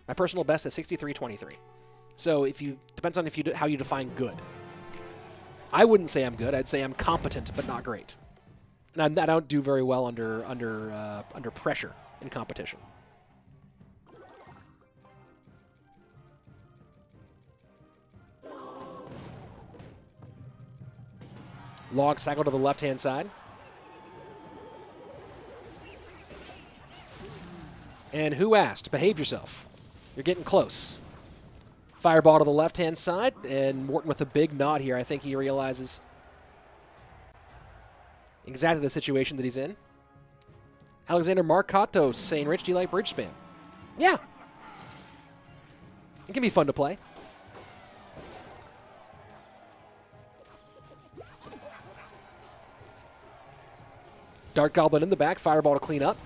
My personal best is 63.23. So depends on how you define good. I wouldn't say I'm good. I'd say I'm competent, but not great. And I don't do very well under pressure in competition. Log cycle to the left-hand side. And who asked? Behave yourself. You're getting close. Fireball to the left-hand side, and Morton with a big nod here. I think he realizes exactly the situation that he's in. Alexander Marcato saying, Rich, do you like bridge spam? Yeah. It can be fun to play. Dark Goblin in the back, Fireball to clean up.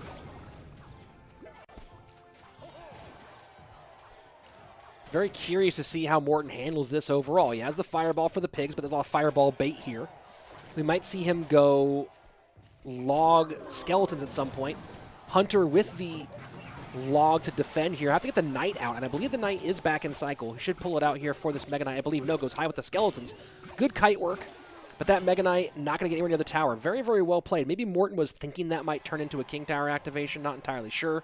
Very curious to see how Morton handles this overall. He has the Fireball for the pigs, but there's a lot of Fireball bait here. We might see him go log skeletons at some point. Hunter with the log to defend here. I have to get the Knight out, and I believe the Knight is back in cycle. He should pull it out here for this Mega Knight. I believe no, goes high with the skeletons. Good kite work, but that Mega Knight not going to get anywhere near the tower. Very, very well played. Maybe Morton was thinking that might turn into a King Tower activation, not entirely sure.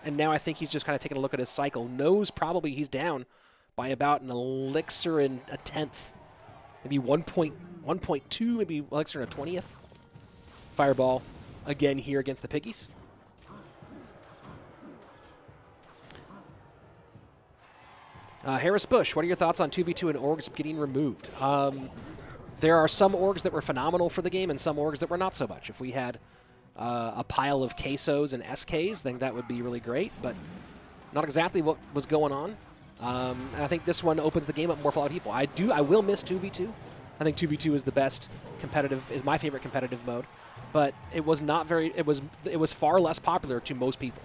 And now I think he's just kind of taking a look at his cycle. Knows probably he's down by about an elixir and a tenth. Maybe 1.2, maybe elixir and a 20th. Fireball again here against the Piggies. Harris Bush, what are your thoughts on 2v2 and orgs getting removed? There are some orgs that were phenomenal for the game and some orgs that were not so much. If we had a pile of quesos and SKs, then that would be really great, but not exactly what was going on. And I think this one opens the game up more for a lot of people. I will miss 2v2. I think 2v2 is the best competitive, is my favorite competitive mode, but it was not very, it was far less popular to most people.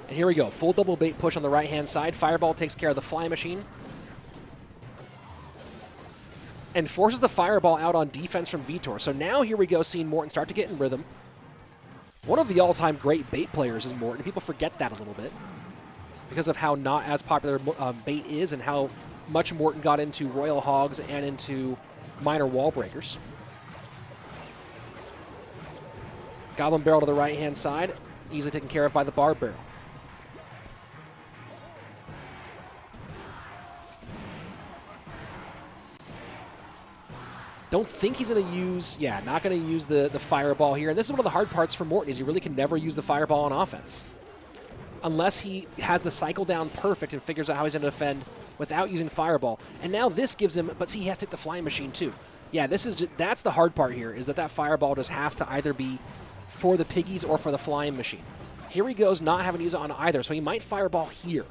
And here we go, full double bait push on the right-hand side. Fireball takes care of the fly machine. And forces the Fireball out on defense from Vitor. So now here we go, seeing Morton start to get in rhythm. One of the all-time great bait players is Morton. People forget that a little bit because of how not as popular bait is and how much Morton got into Royal Hogs and into minor wall breakers. Goblin Barrel to the right-hand side, easily taken care of by the Barb Barrel. Don't think he's going to use, yeah, not going to use the Fireball here. And this is one of the hard parts for Morton, is you really can never use the Fireball on offense. Unless he has the cycle down perfect and figures out how he's going to defend without using Fireball. And now this gives him, but see, he has to hit the flying machine too. Yeah, that's the hard part here, is that Fireball just has to either be for the Piggies or for the flying machine. Here he goes, not having to use it on either, so he might Fireball here.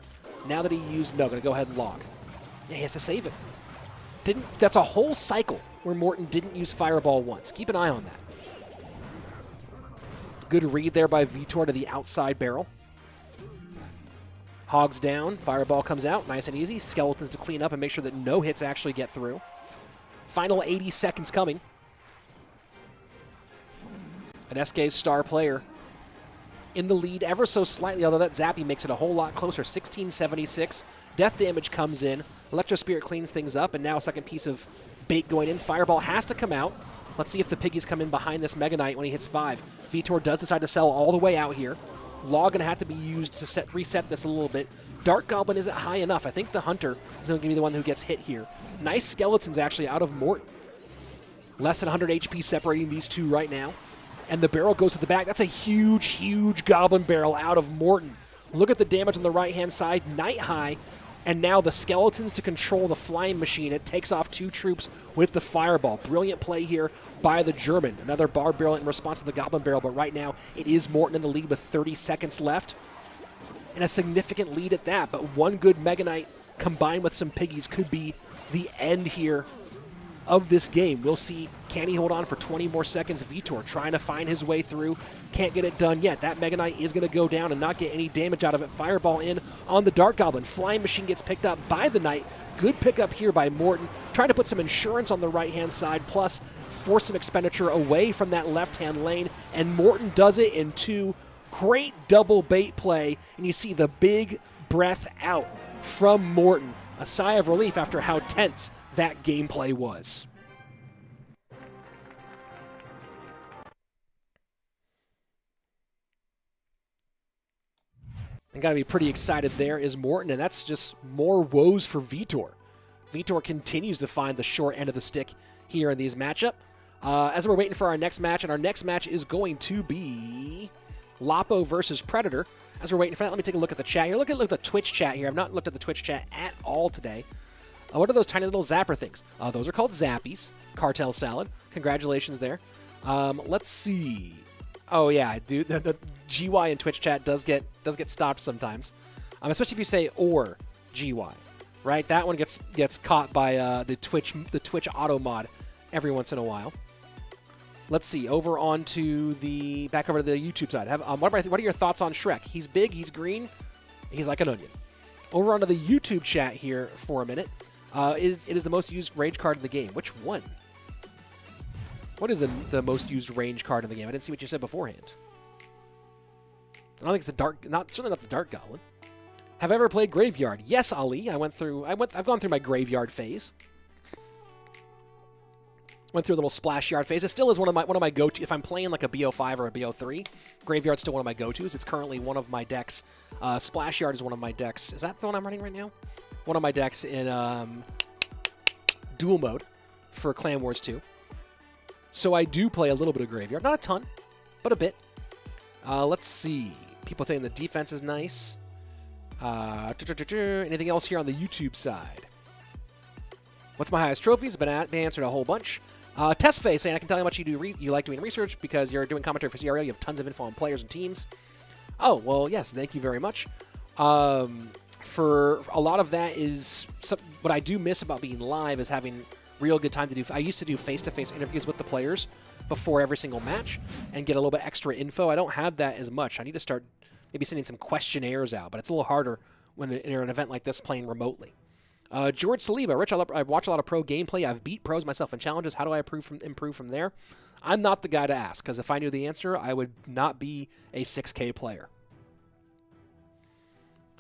Now that he used, no, going to go ahead and log. Yeah, he has to save it. That's a whole cycle where Morton didn't use Fireball once. Keep an eye on that. Good read there by Vitor to the outside barrel. Hogs down, Fireball comes out, nice and easy. Skeletons to clean up and make sure that no hits actually get through. Final 80 seconds coming. An SK's star player in the lead ever so slightly, although that Zappy makes it a whole lot closer. 1676. Death damage comes in. Electro Spirit cleans things up, and now a second piece of bait going in. Fireball has to come out. Let's see if the Piggies come in behind this Mega Knight when he hits 5. Vitor does decide to sell all the way out here. Log going to have to be used to reset this a little bit. Dark Goblin isn't high enough. I think the Hunter is going to be the one who gets hit here. Nice skeletons actually out of Morton. Less than 100 HP separating these two right now. And the barrel goes to the back. That's a huge, huge Goblin Barrel out of Morton. Look at the damage on the right-hand side. Night high. And now the skeletons to control the flying machine. It takes off 2 troops with the Fireball. Brilliant play here by the German. Another Barb Barrel in response to the Goblin Barrel, but right now it is Morton in the lead with 30 seconds left. And a significant lead at that, but one good Mega Knight combined with some Piggies could be the end here of this game. We'll see, can he hold on for 20 more seconds? Vitor trying to find his way through. Can't get it done yet. That Mega Knight is going to go down and not get any damage out of it. Fireball in on the Dark Goblin. Flying Machine gets picked up by the Knight. Good pickup here by Morton. Trying to put some insurance on the right-hand side, plus force some expenditure away from that left-hand lane. And Morton does it in 2. Great double bait play. And you see the big breath out from Morton. A sigh of relief after how tense that gameplay was. And got to be pretty excited there is Morton, and that's just more woes for Vitor. Vitor continues to find the short end of the stick here in these matchup. As we're waiting for our next match, and our next match is going to be Lapo versus Predator. As we're waiting for that, let me take a look at the chat here. Look at the Twitch chat here. I've not looked at the Twitch chat at all today. What are those tiny little zapper things? Those are called Zappies. Cartel Salad. Congratulations there. Let's see. Oh yeah, dude. The GY in Twitch chat does get stopped sometimes, especially if you say or GY, right? That one gets caught by the Twitch auto mod every once in a while. Let's see. Back over to the YouTube side. What are your thoughts on Shrek? He's big. He's green. He's like an onion. Over onto the YouTube chat here for a minute. It is the most used range card in the game. Which one? What is the most used range card in the game? I didn't see what you said beforehand. I don't think it's certainly not the Dark Goblin. Have I ever played Graveyard? Yes, Ali. I've gone through my Graveyard phase. Went through a little Splash Yard phase. It still is one of my go-to. If I'm playing like a BO5 or a BO3, Graveyard's still one of my go-tos. It's currently one of my decks. Splash Yard is one of my decks. Is that the one I'm running right now? One of my decks in dual mode for Clan Wars 2. So I do play a little bit of Graveyard. Not a ton, but a bit. Let's see. People saying the defense is nice. Anything else here on the YouTube side? What's my highest trophies? Been answered a whole bunch. Test Face saying, I can tell you how much you like doing research because you're doing commentary for CRL. You have tons of info on players and teams. Oh, well, yes, thank you very much. For a lot of that is what I do miss about being live is having real good time to do. I used to do face-to-face interviews with the players before every single match and get a little bit extra info. I don't have that as much. I need to start maybe sending some questionnaires out, but it's a little harder when you're an event like this playing remotely. George Saliba, Rich, I watch a lot of pro gameplay. I've beat pros myself in challenges. How do I improve from there? I'm not the guy to ask, because if I knew the answer, I would not be a 6K player.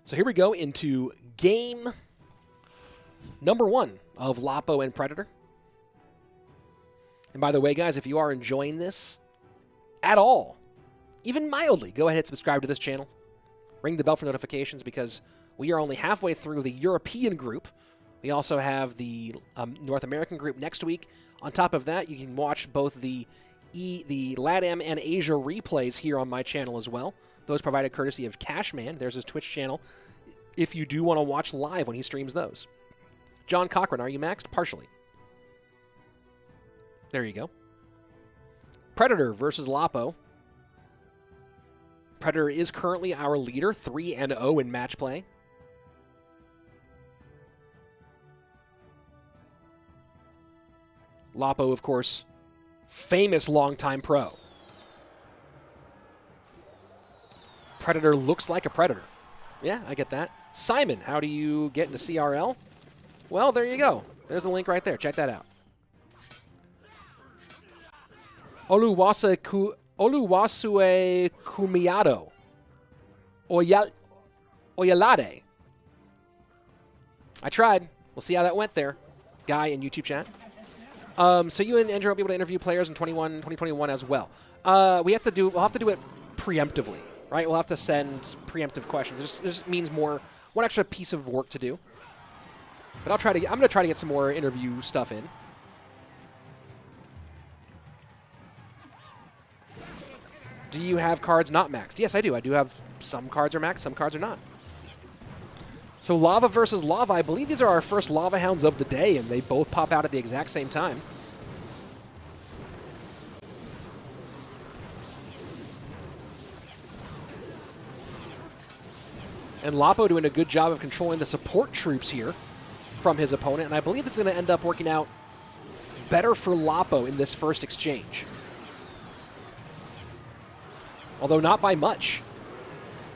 So here we go into game number 1 of Lapo and Predator. And by the way, guys, if you are enjoying this at all, even mildly, go ahead and subscribe to this channel. Ring the bell for notifications because we are only halfway through the European group. We also have the North American group next week. On top of that, you can watch both the LATAM and Asia replays here on my channel as well. Those provided courtesy of Cashman. There's his Twitch channel if you do want to watch live when he streams those. John Cochran, are you maxed? Partially. There you go. Predator versus Lapo. Predator is currently our leader, 3-0 in match play. Lapo, of course, famous longtime pro. Predator looks like a Predator. Yeah, I get that. Simon, how do you get into CRL? Well, there you go. There's a link right there. Check that out. Oluwasue Kumiado. Oyalade. I tried. We'll see how that went there. Guy in YouTube chat. So you and Andrew will be able to interview players in 2021 as well. We'll have to do it preemptively, right? We'll have to send preemptive questions. It just means one extra piece of work to do. But I'm going to try to get some more interview stuff in. Do you have cards not maxed? Yes, I do. I do have some cards are maxed, some cards are not. So Lava versus Lava. I believe these are our first Lava Hounds of the day, and they both pop out at the exact same time. And Lapo doing a good job of controlling the support troops here from his opponent, and I believe this is going to end up working out better for Lapo in this first exchange. Although not by much.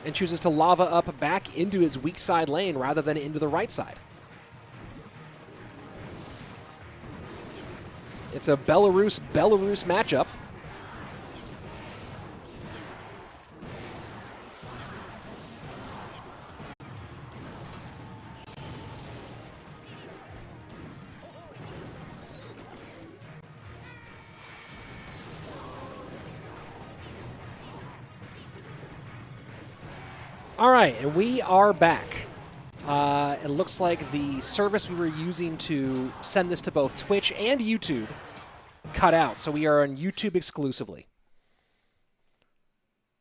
And chooses to lava up back into his weak side lane rather than into the right side. It's a Belarus matchup. All right, and we are back. It looks like the service we were using to send this to both Twitch and YouTube cut out, so we are on YouTube exclusively.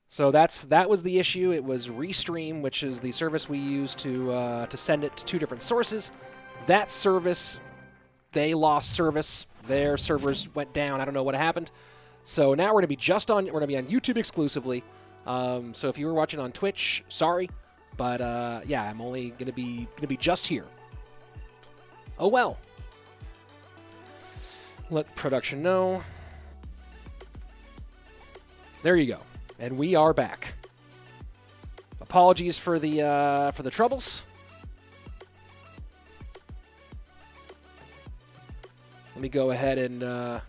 So that was the issue. It was Restream, which is the service we use to send it to 2 different sources. That service, they lost service. Their servers went down. I don't know what happened. So now we're going to be on YouTube exclusively. So if you were watching on Twitch, sorry, but yeah, I'm only gonna be just here. Oh well. Let production know. There you go. And we are back. Apologies for the troubles. Let me go ahead and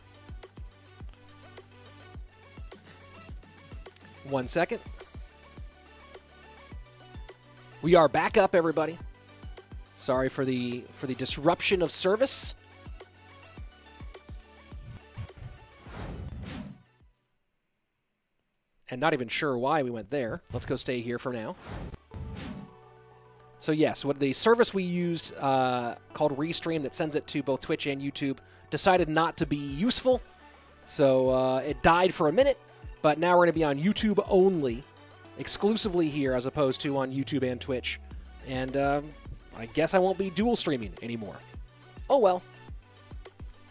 1 second. We are back up, everybody. Sorry for the disruption of service. And not even sure why we went there. Let's go stay here for now. So yes, what the service we used called Restream that sends it to both Twitch and YouTube decided not to be useful. So it died for a minute, but now we're going to be on YouTube only, exclusively here as opposed to on YouTube and Twitch. And I guess I won't be dual streaming anymore. Oh well.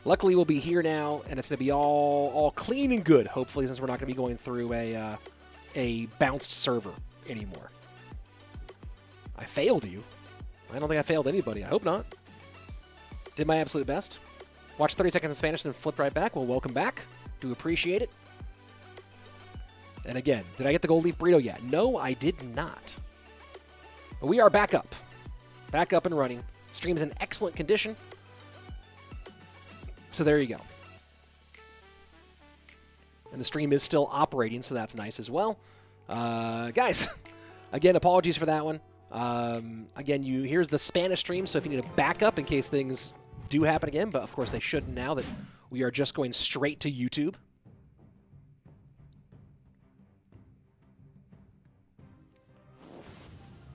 Luckily, we'll be here now, and it's going to be all clean and good, hopefully, since we're not going to be going through a bounced server anymore. I failed you. I don't think I failed anybody. I hope not. Did my absolute best. Watch 30 seconds in Spanish and then flipped right back. Well, welcome back. Do appreciate it. And again, did I get the gold leaf burrito yet? No, I did not. But we are back up. Back up and running. Stream's in excellent condition. So there you go. And the stream is still operating, so that's nice as well. Guys, again, apologies for that one. Again, here's the Spanish stream, so if you need a backup in case things do happen again, but of course they shouldn't now that we are just going straight to YouTube.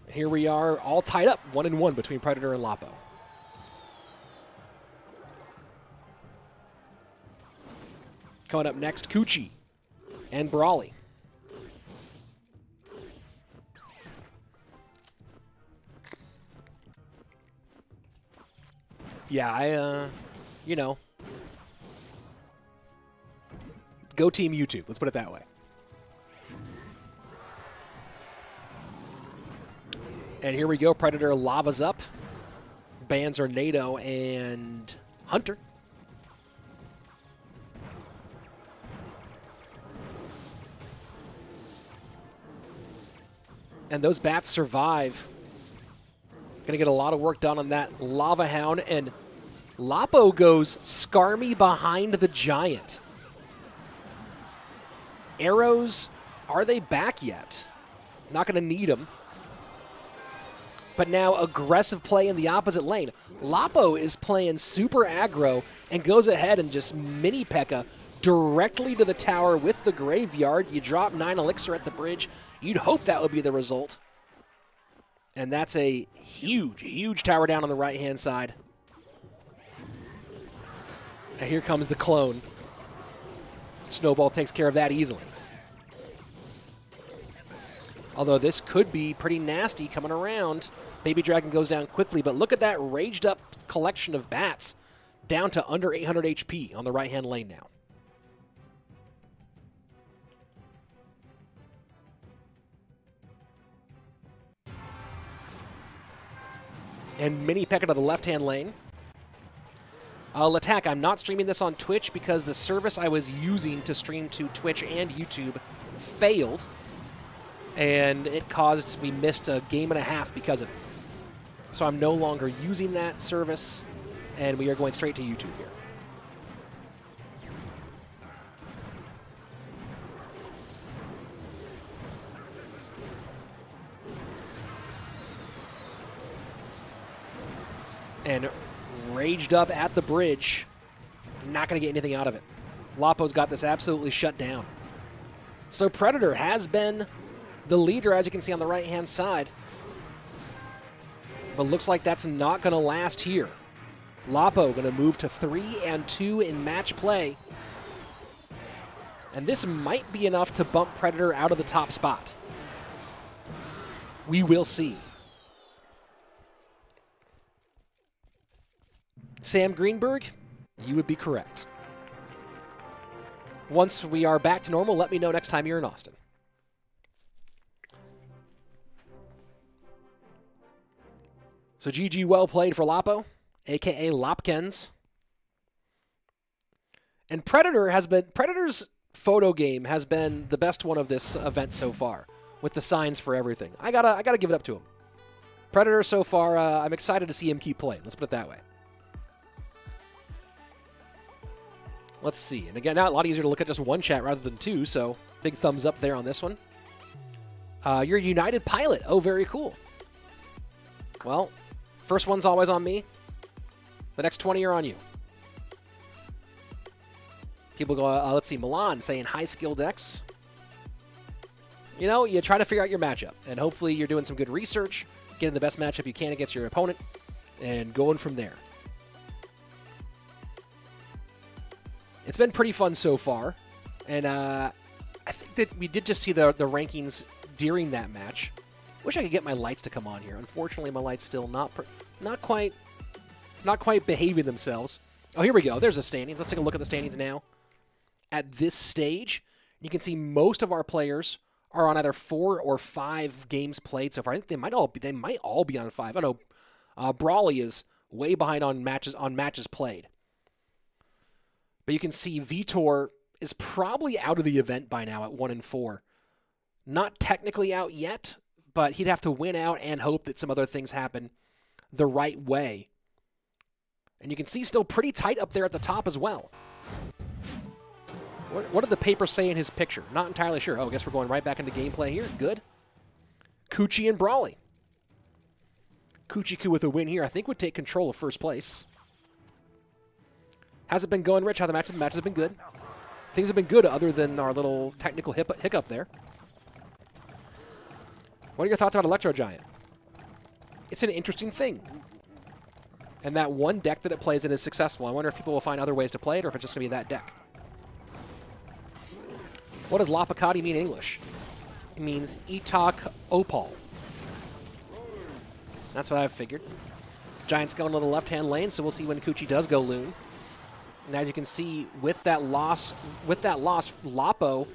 Here we are, all tied up, 1-1 between Predator and Lapo. Coming up next, Cuchii and Brawley. Yeah, you know, go Team YouTube. Let's put it that way. And here we go. Predator lavas up. Bans are NATO and Hunter. And those bats survive. Going to get a lot of work done on that Lava Hound. And Lapo goes Skarmy behind the Giant. Arrows, are they back yet? Not going to need them. But now aggressive play in the opposite lane. Lapo is playing super aggro and goes ahead and just mini P.E.K.K.A directly to the tower with the Graveyard. You drop 9 elixir at the bridge. You'd hope that would be the result. And that's a huge, huge tower down on the right-hand side. And here comes the clone. Snowball takes care of that easily. Although this could be pretty nasty coming around. Baby Dragon goes down quickly, but look at that raged up collection of bats down to under 800 HP on the right-hand lane now. And mini P.E.K.K.A to the left-hand lane. I'll attack. I'm not streaming this on Twitch because the service I was using to stream to Twitch and YouTube failed. And it caused we missed a game and a half because of it. So I'm no longer using that service, and we are going straight to YouTube here. And raged up at the bridge. Not going to get anything out of it. Lapo's got this absolutely shut down. So Predator has been the leader, as you can see on the right-hand side. But looks like that's not going to last here. Lapo going to move to 3-2 in match play. And this might be enough to bump Predator out of the top spot. We will see. Sam Greenberg, you would be correct. Once we are back to normal, let me know next time you're in Austin. So GG, well played for Lapo. a.k.a. Lopkins. And Predator's photo game has been the best one of this event so far, with the signs for everything. I gotta give it up to him. Predator so far, I'm excited to see him keep playing. Let's put it that way. Let's see. And again, now a lot easier to look at just one chat rather than two, so big thumbs up there on this one. You're United Pilot. Oh, very cool. Well, first one's always on me. The next 20 are on you. People go, let's see, Milan saying high skill decks. You know, you try to figure out your matchup, and hopefully you're doing some good research, getting the best matchup you can against your opponent, and going from there. It's been pretty fun so far, and I think that we did just see the rankings during that match. Wish I could get my lights to come on here. Unfortunately, my lights still not quite behaving themselves. Oh, here we go. There's the standings. Let's take a look at the standings now. At this stage, you can see most of our players are on either 4 or 5 games played so far. I think they might all be on 5. I know Brawley is way behind on matches played. But you can see Vitor is probably out of the event by now at 1-4. Not technically out yet, but he'd have to win out and hope that some other things happen the right way. And you can see still pretty tight up there at the top as well. What did the paper say in his picture? Not entirely sure. Oh, I guess we're going right back into gameplay here. Good. Cuchii and Brawley. Cuchii Cuu with a win here, I think would take control of first place. How's it been going, Rich? How the matches? The matches have been good. Things have been good other than our little technical hiccup there. What are your thoughts about Electro Giant? It's an interesting thing. And that one deck that it plays in is successful. I wonder if people will find other ways to play it or if it's just going to be that deck. What does Lapokati mean in English? It means Itak Opal. That's what I've figured. Giant's going to the left-hand lane, so we'll see when Cuchii does go loon. And as you can see, with that loss, Lapo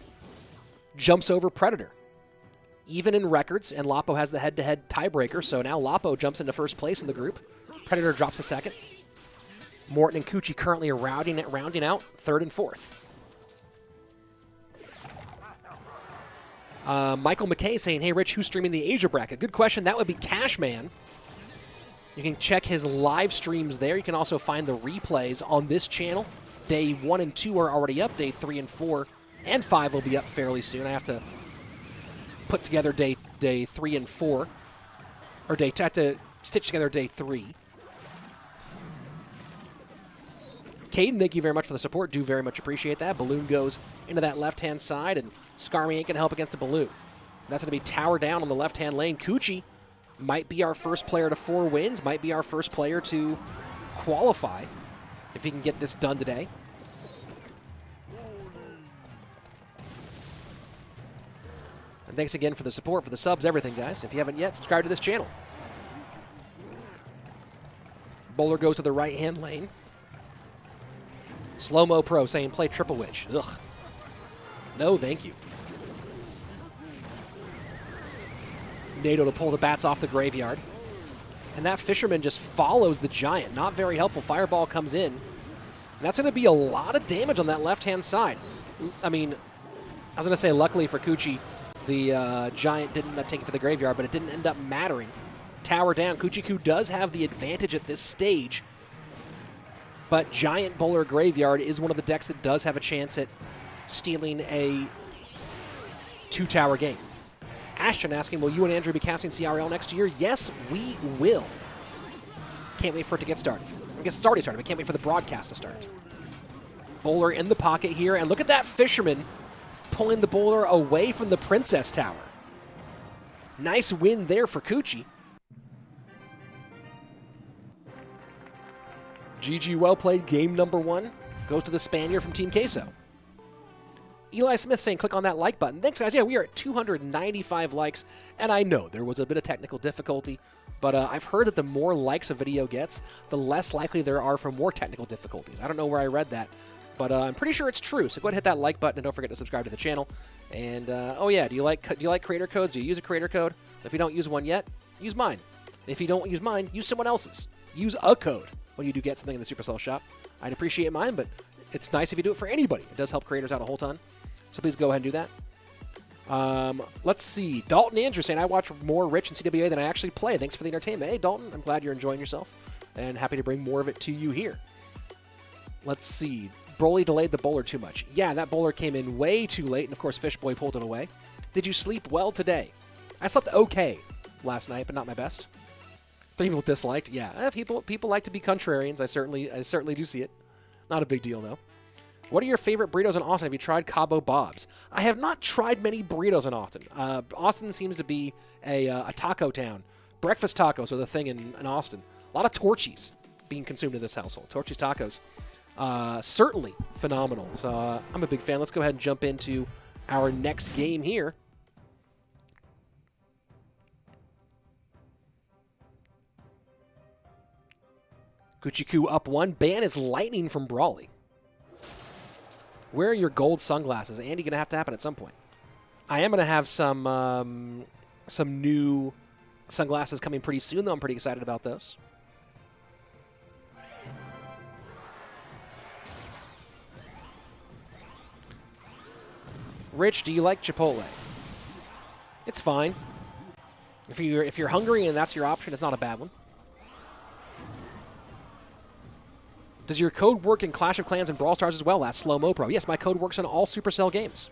jumps over Predator. Even in records, and Lapo has the head-to-head tiebreaker, so now Lapo jumps into first place in the group. Predator drops to second. Morton and Cuchii currently rounding out third and fourth. Michael McKay saying, hey, Rich, who's streaming the Asia bracket? Good question. That would be Cashman. You can check his live streams there. You can also find the replays on this channel. Day 1 and 2 are already up. Day 3 and 4 and 5 will be up fairly soon. I have to put together day 3 and 4. Or I have to stitch together day 3. Caden, thank you very much for the support. Do very much appreciate that. Balloon goes into that left-hand side, and Skarmy ain't going to help against a balloon. That's going to be tower down on the left-hand lane. Cuchii might be our first player to 4 wins, might be our first player to qualify if he can get this done today. And thanks again for the support, for the subs, everything, guys. If you haven't yet, subscribe to this channel. Bowler goes to the right-hand lane. Slow-Mo Pro saying play Triple Witch. Ugh. No, thank you. NATO to pull the bats off the graveyard. And that Fisherman just follows the Giant. Not very helpful. Fireball comes in. And that's going to be a lot of damage on that left-hand side. I mean, I was going to say luckily for Cuchii, the Giant didn't end up taking for the graveyard, but it didn't end up mattering. Tower down. Cuchii Cuu does have the advantage at this stage. But Giant Bowler Graveyard is one of the decks that does have a chance at stealing a 2-tower game. Ashton asking, will you and Andrew be casting CRL next year? Yes, we will. Can't wait for it to get started. I guess it's already started, but can't wait for the broadcast to start. Bowler in the pocket here, and look at that Fisherman pulling the Bowler away from the Princess Tower. Nice win there for Cuchii. GG, well played. Game number 1 goes to the Spaniard from Team Queso. Eli Smith saying click on that like button. Thanks, guys. Yeah, we are at 295 likes, and I know there was a bit of technical difficulty, but I've heard that the more likes a video gets, the less likely there are for more technical difficulties. I don't know where I read that, but I'm pretty sure it's true. So go ahead and hit that like button, and don't forget to subscribe to the channel. And oh yeah, do you like creator codes? Do you use a creator code? If you don't use one yet, use mine. If you don't use mine, use someone else's. Use a code. when you do get something in the Supercell shop. I'd appreciate mine, but it's nice if you do it for anybody. It does help creators out a whole ton. So please go ahead and do that. Let's see. Dalton Andrew saying, I watch more Rich and CWA than I actually play. Thanks for the entertainment. Hey, Dalton, I'm glad you're enjoying yourself and happy to bring more of it to you here. Let's see. Brawley delayed the bowler too much. Yeah, that bowler came in way too late, and of course Fishboy pulled it away. Did you sleep well today? I slept okay last night, but not my best. 3 people disliked. Yeah, people like to be contrarians. I certainly do see it. Not a big deal, though. What are your favorite burritos in Austin? Have you tried Cabo Bob's? I have not tried many burritos in Austin. Austin seems to be a taco town. Breakfast tacos are the thing in Austin. A lot of Torchies being consumed in this household. Torchies tacos. Certainly phenomenal. So I'm a big fan. Let's go ahead and jump into our next game here. Cuchii Cuu up 1. Ban is lightning from Brawley. Where are your gold sunglasses? Andy, going to have to happen at some point. I am going to have some new sunglasses coming pretty soon, though. I'm pretty excited about those. Rich, do you like Chipotle? It's fine. If you're hungry and that's your option, it's not a bad one. Does your code work in Clash of Clans and Brawl Stars as well? That's Slow Mo Pro. Yes, my code works in all Supercell games.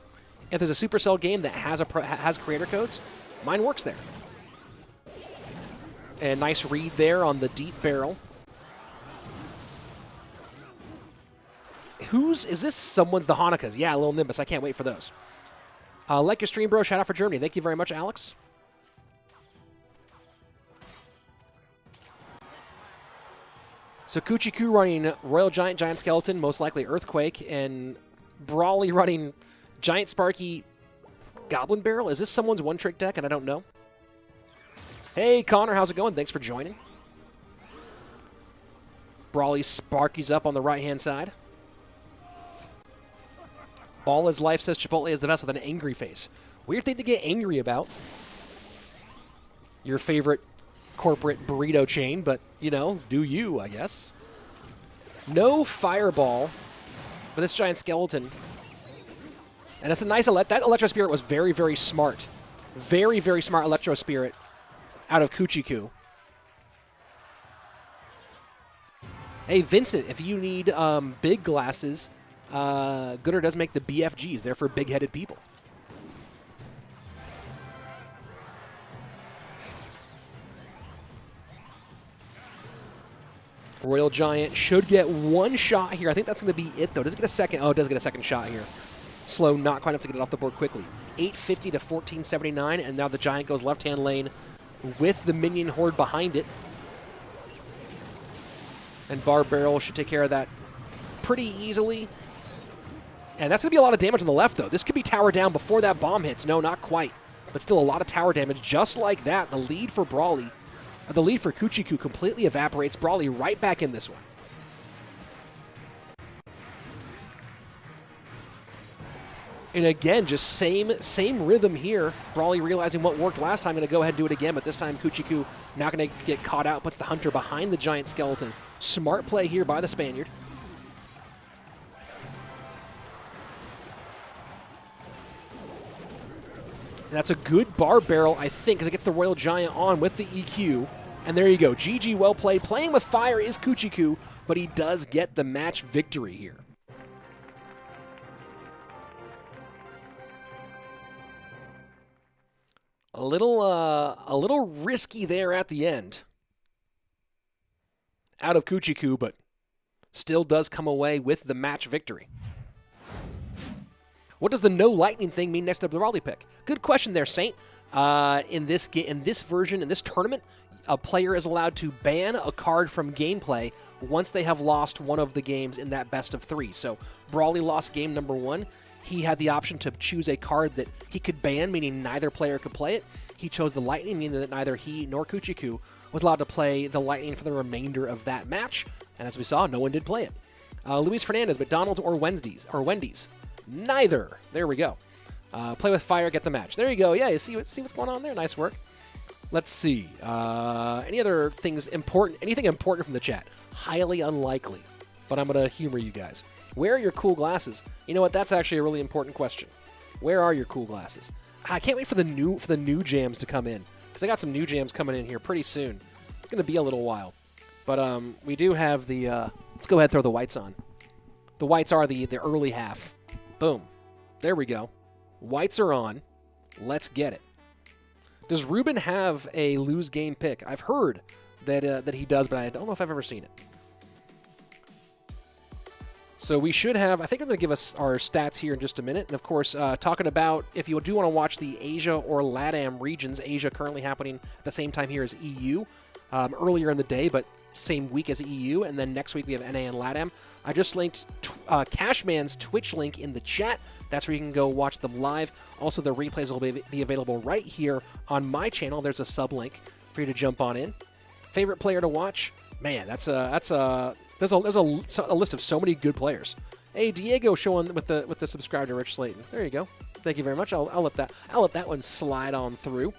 If there's a Supercell game that has creator codes, mine works there. And nice read there on the deep barrel. Is this someone's the Hanukkahs? Yeah, a little Nimbus. I can't wait for those. Like your stream, bro. Shout out for Germany. Thank you very much, Alex. So Cuchii Cuu running Royal Giant, Giant Skeleton, most likely Earthquake, and Brawley running Giant Sparky, Goblin Barrel. Is this someone's one-trick deck and I don't know? Hey, Connor, how's it going? Thanks for joining. Brawley Sparky's up on the right-hand side. All His Life says Chipotle is the best with an angry face. Weird thing to get angry about. Your favorite corporate burrito chain, but, you know, do you, I guess. No Fireball for this Giant Skeleton. And it's a nice, that Electro Spirit was very, very smart. Very, very smart Electro Spirit out of Cuchii Cuu. Hey, Vincent, if you need big glasses, Gooder does make the BFGs. They're for big-headed people. Royal Giant should get one shot here. I think that's going to be it, though. Does it get a second? Oh, it does get a second shot here. Slow, not quite enough to get it off the board quickly. 850 to 1479, and now the Giant goes left-hand lane with the minion horde behind it. And Bar Barrel should take care of that pretty easily. And that's going to be a lot of damage on the left, though. This could be tower down before that bomb hits. No, not quite. But still a lot of tower damage. Just like that, the lead for Brawley, the lead for Cuchii Cuu completely evaporates. Brawley right back in this one. And again, just same rhythm here. Brawley realizing what worked last time, going to go ahead and do it again, but this time Cuchii Cuu not going to get caught out, puts the Hunter behind the Giant Skeleton. Smart play here by the Spaniard. And that's a good Bar Barrel, I think, because it gets the Royal Giant on with the EQ. And there you go. GG, well played. Playing with fire is Cuchii Cuu, but he does get the match victory here. A little risky there at the end out of Cuchii Cuu, but still does come away with the match victory. What does the no lightning thing mean next to the Brawley pick? Good question there, Saint. In this version, in this tournament, a player is allowed to ban a card from gameplay once they have lost one of the games in that best of 3. So Brawley lost game number 1. He had the option to choose a card that he could ban, meaning neither player could play it. He chose the Lightning, meaning that neither he nor Cuchii Cuu was allowed to play the Lightning for the remainder of that match. And as we saw, no one did play it. Luis Fernandez, McDonald's or Wendy's? Neither. There we go. Play with fire, get the match. There you go. Yeah, you see what's going on there? Nice work. Let's see. Any other things important? Anything important from the chat? Highly unlikely, but I'm going to humor you guys. Where are your cool glasses? You know what? That's actually a really important question. Where are your cool glasses? I can't wait for the new jams to come in, because I got some new jams coming in here pretty soon. It's going to be a little while. But we do have the... let's go ahead and throw the whites on. The whites are the early half. Boom. There we go. Whites are on. Let's get it. Does Ruben have a lose game pick? I've heard that he does, but I don't know if I've ever seen it. So we should have, I think I'm going to give us our stats here in just a minute. And of course, talking about if you do want to watch the Asia or LATAM regions, Asia currently happening at the same time here as EU, earlier in the day, but same week as EU. And then next week we have NA and LATAM. I just linked Cashman's Twitch link in the chat. That's where you can go watch them live. Also, the replays will be available right here on my channel. There's a sub link for you to jump on in. Favorite player to watch? Man, there's a list of so many good players. Hey, Diego showing with the subscribe to Rich Slaton. There you go. Thank you very much. I'll let that one slide on through.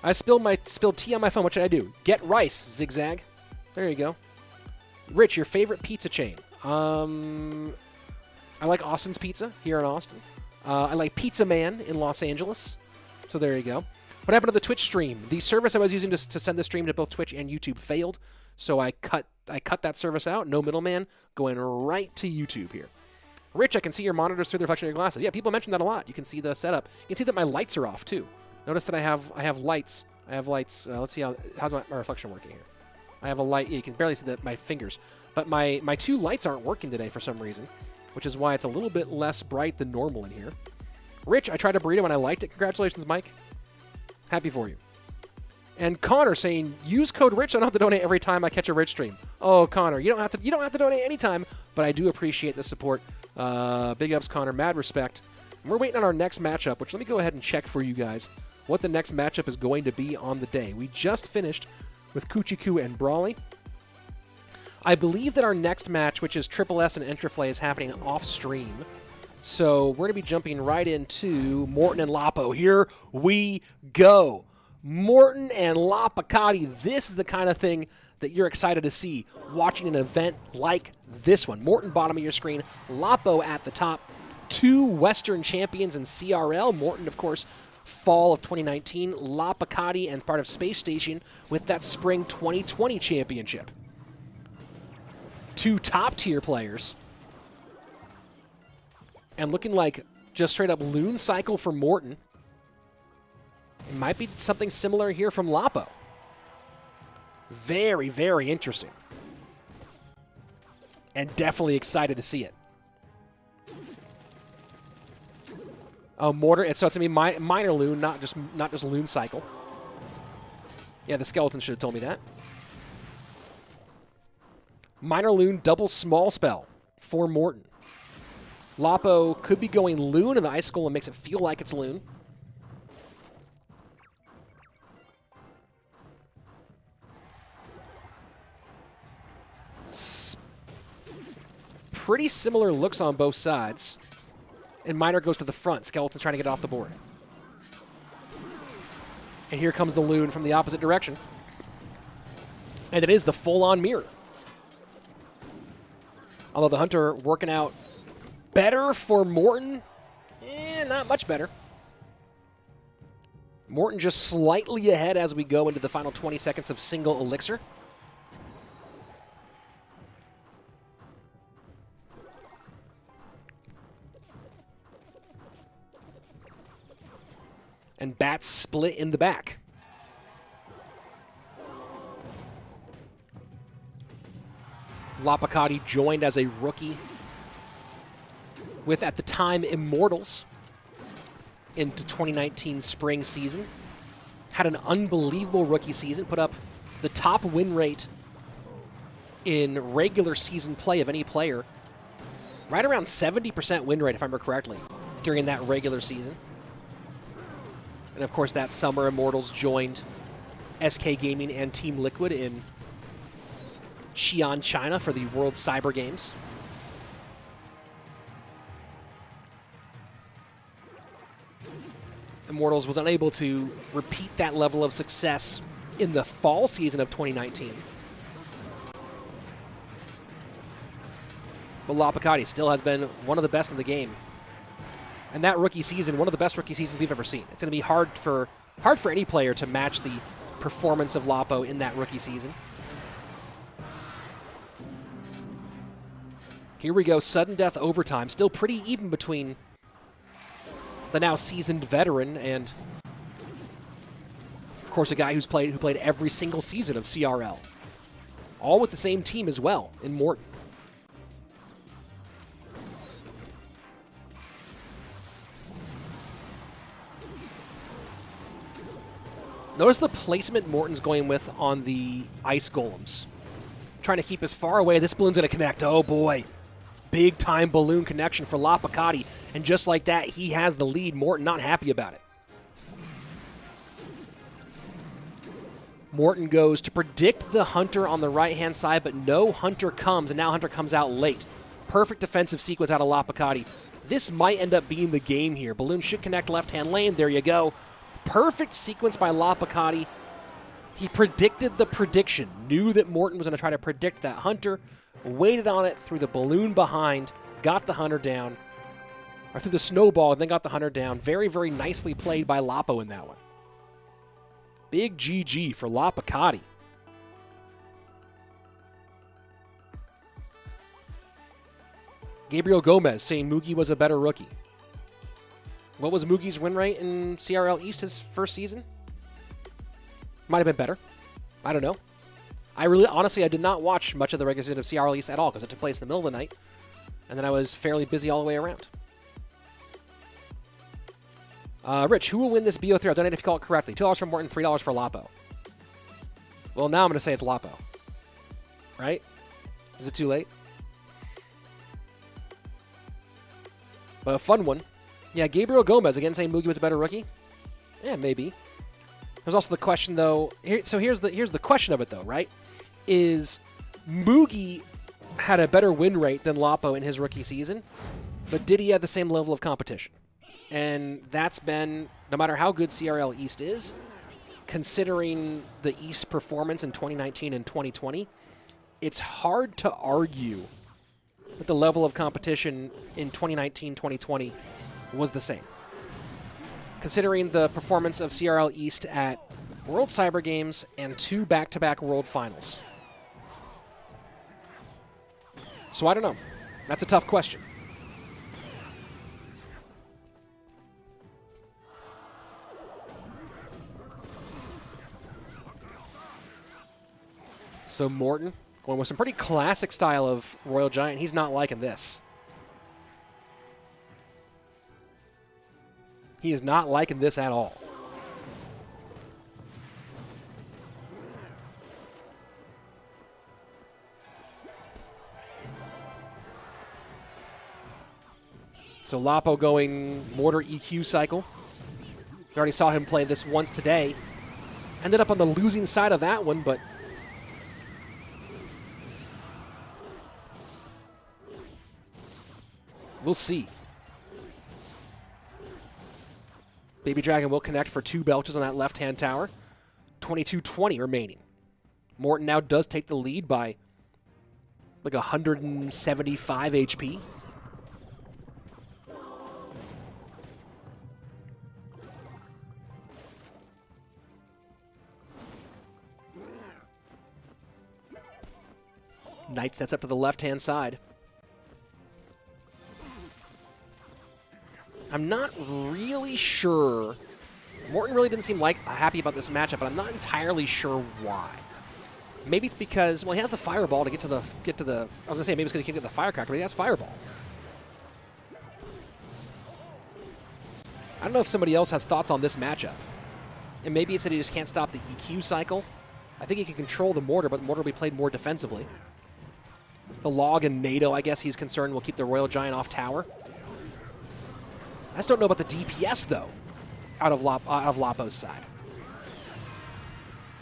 I spilled tea on my phone. What should I do? Get rice, zigzag. There you go. Rich, your favorite pizza chain? I like Austin's Pizza here in Austin. I like Pizza Man in Los Angeles. So there you go. What happened to the Twitch stream? The service I was using to send the stream to both Twitch and YouTube failed, so I cut that service out. No middleman, going right to YouTube here. Rich, I can see your monitors through the reflection of your glasses. Yeah, people mention that a lot. You can see the setup. You can see that my lights are off too. Notice that I have lights. I have lights. Let's see how's my reflection working here. I have a light. Yeah, you can barely see my fingers, but my two lights aren't working today for some reason, which is why it's a little bit less bright than normal in here. Rich, I tried a burrito and I liked it. Congratulations, Mike. Happy for you. And Connor saying, use code Rich. I don't have to donate every time I catch a Rich stream. Oh, Connor, you don't have to donate anytime, but I do appreciate the support. Big ups, Connor. Mad respect. And we're waiting on our next matchup, which let me go ahead and check for you guys what the next matchup is going to be on the day. We just finished with Cuchii Cuu and Brawley. I believe that our next match, which is Triple S and Entriflay, is happening off stream. So we're going to be jumping right into Morton and Lapo. Here we go. Morton and Lapokati. This is the kind of thing that you're excited to see watching an event like this one. Morton, bottom of your screen. Lapo at the top. Two Western champions in CRL. Morton, of course, fall of 2019. Lapokati and part of Space Station with that spring 2020 championship. Two top-tier players. And looking like just straight-up Loon Cycle for Morton. It might be something similar here from Lapo. Very, very interesting. And definitely excited to see it. Oh, Mortar. So it's going to be minor Loon, not just Loon Cycle. Yeah, the skeleton should have told me that. Minor Loon, double small spell for Morton. Lapo could be going Loon, and the Ice Golem makes it feel like it's Loon. Pretty similar looks on both sides. And Minor goes to the front. Skeleton's trying to get off the board. And here comes the Loon from the opposite direction. And it is the full-on mirror. Although the Hunter working out better for Morton. Not much better. Morton just slightly ahead as we go into the final 20 seconds of single Elixir. And bats split in the back. Lapokati joined as a rookie with, at the time, Immortals into 2019 spring season. Had an unbelievable rookie season, put up the top win rate in regular season play of any player. Right around 70% win rate, if I remember correctly, during that regular season. And of course, that summer, Immortals joined SK Gaming and Team Liquid in Xi'an, China for the World Cyber Games. Immortals was unable to repeat that level of success in the fall season of 2019. But Lapokati still has been one of the best in the game. And that rookie season, one of the best rookie seasons we've ever seen. It's going to be hard for any player to match the performance of Lapo in that rookie season. Here we go, sudden death overtime. Still pretty even between the now seasoned veteran and, of course, a guy who played every single season of CRL. All with the same team as well in Morton. Notice the placement Morton's going with on the ice golems. Trying to keep as far away. This balloon's going to connect. Oh, boy. Big time balloon connection for Lapokati. And just like that, he has the lead. Morton not happy about it. Morton goes to predict the Hunter on the right-hand side, but no Hunter comes, and now Hunter comes out late. Perfect defensive sequence out of Lapokati. This might end up being the game here. Balloon should connect left-hand lane. There you go. Perfect sequence by Lapokati. He predicted the prediction, knew that Morton was going to try to predict that Hunter, waited on it through the balloon behind, got the Hunter down, or through the snowball, and then got the Hunter down. Very, very nicely played by Lapo in that one. Big GG for Lapokati. Gabriel Gomez saying Mugi was a better rookie. What was Mugi's win rate in CRL East his first season? Might have been better. I don't know. Honestly, I did not watch much of the regular season of CRL East at all because it took place in the middle of the night, and then I was fairly busy all the way around. Rich, who will win this BO3? I'll donate if you call it correctly. $2 for Morton, $3 for Lapo. Well, now I'm going to say it's Lapo. Right? Is it too late? But a fun one. Yeah, Gabriel Gomez, again saying Mugi was a better rookie. Yeah, maybe. There's also the question, though. Here's the question of it, though, right? Is Mugi had a better win rate than Lapo in his rookie season, but did he have the same level of competition? And that's been, no matter how good CRL East is, considering the East performance in 2019 and 2020, it's hard to argue that the level of competition in 2019-2020 was the same. Considering the performance of CRL East at World Cyber Games and 2 back-to-back World Finals. So I don't know. That's a tough question. So Morton going with some pretty classic style of Royal Giant. He's not liking this. He is not liking this at all. So Lapo going Mortar EQ cycle. We already saw him play this once today. Ended up on the losing side of that one, but we'll see. Baby Dragon will connect for 2 belches on that left-hand tower. 22-20 remaining. Morton now does take the lead by like 175 HP. Knight sets up to the left-hand side. I'm not really sure. Morton really didn't seem happy about this matchup, but I'm not entirely sure why. Maybe it's because, well, he has the fireball to get to the. I was gonna say maybe it's because he can't get the firecracker, but he has fireball. I don't know if somebody else has thoughts on this matchup, and maybe it's that he just can't stop the EQ cycle. I think he can control the mortar, but mortar will be played more defensively. The log and NATO, I guess he's concerned, will keep the Royal Giant off tower. I just don't know about the DPS, though, out of Lapo's side.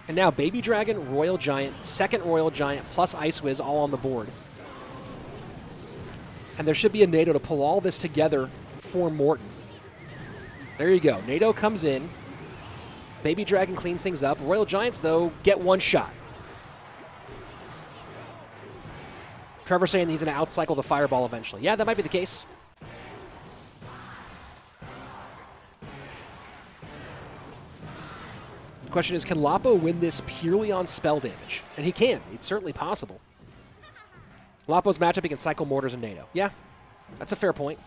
And now Baby Dragon, Royal Giant, second Royal Giant, plus Ice Wiz all on the board. And there should be a NATO to pull all this together for Morton. There you go. NATO comes in. Baby Dragon cleans things up. Royal Giants, though, get one shot. Trevor saying he's going to outcycle the Fireball eventually. Yeah, that might be the case. The question is, can Lapo win this purely on spell damage? And he can. It's certainly possible. Lapo's matchup, he can cycle Mortars and NATO. Yeah, that's a fair point.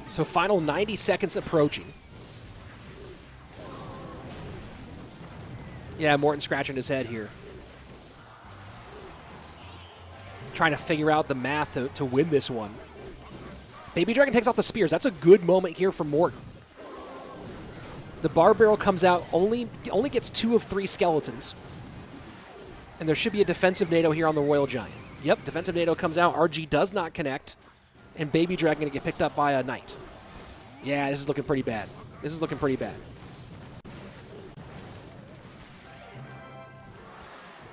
So final 90 seconds approaching. Yeah, Morton scratching his head here. Trying to figure out the math to win this one. Baby Dragon takes off the spears. That's a good moment here for Morton. The Bar Barrel comes out, only gets 2 of 3 skeletons. And there should be a defensive NATO here on the Royal Giant. Yep, defensive NATO comes out. RG does not connect. And Baby Dragon going to get picked up by a Knight. Yeah, this is looking pretty bad. This is looking pretty bad.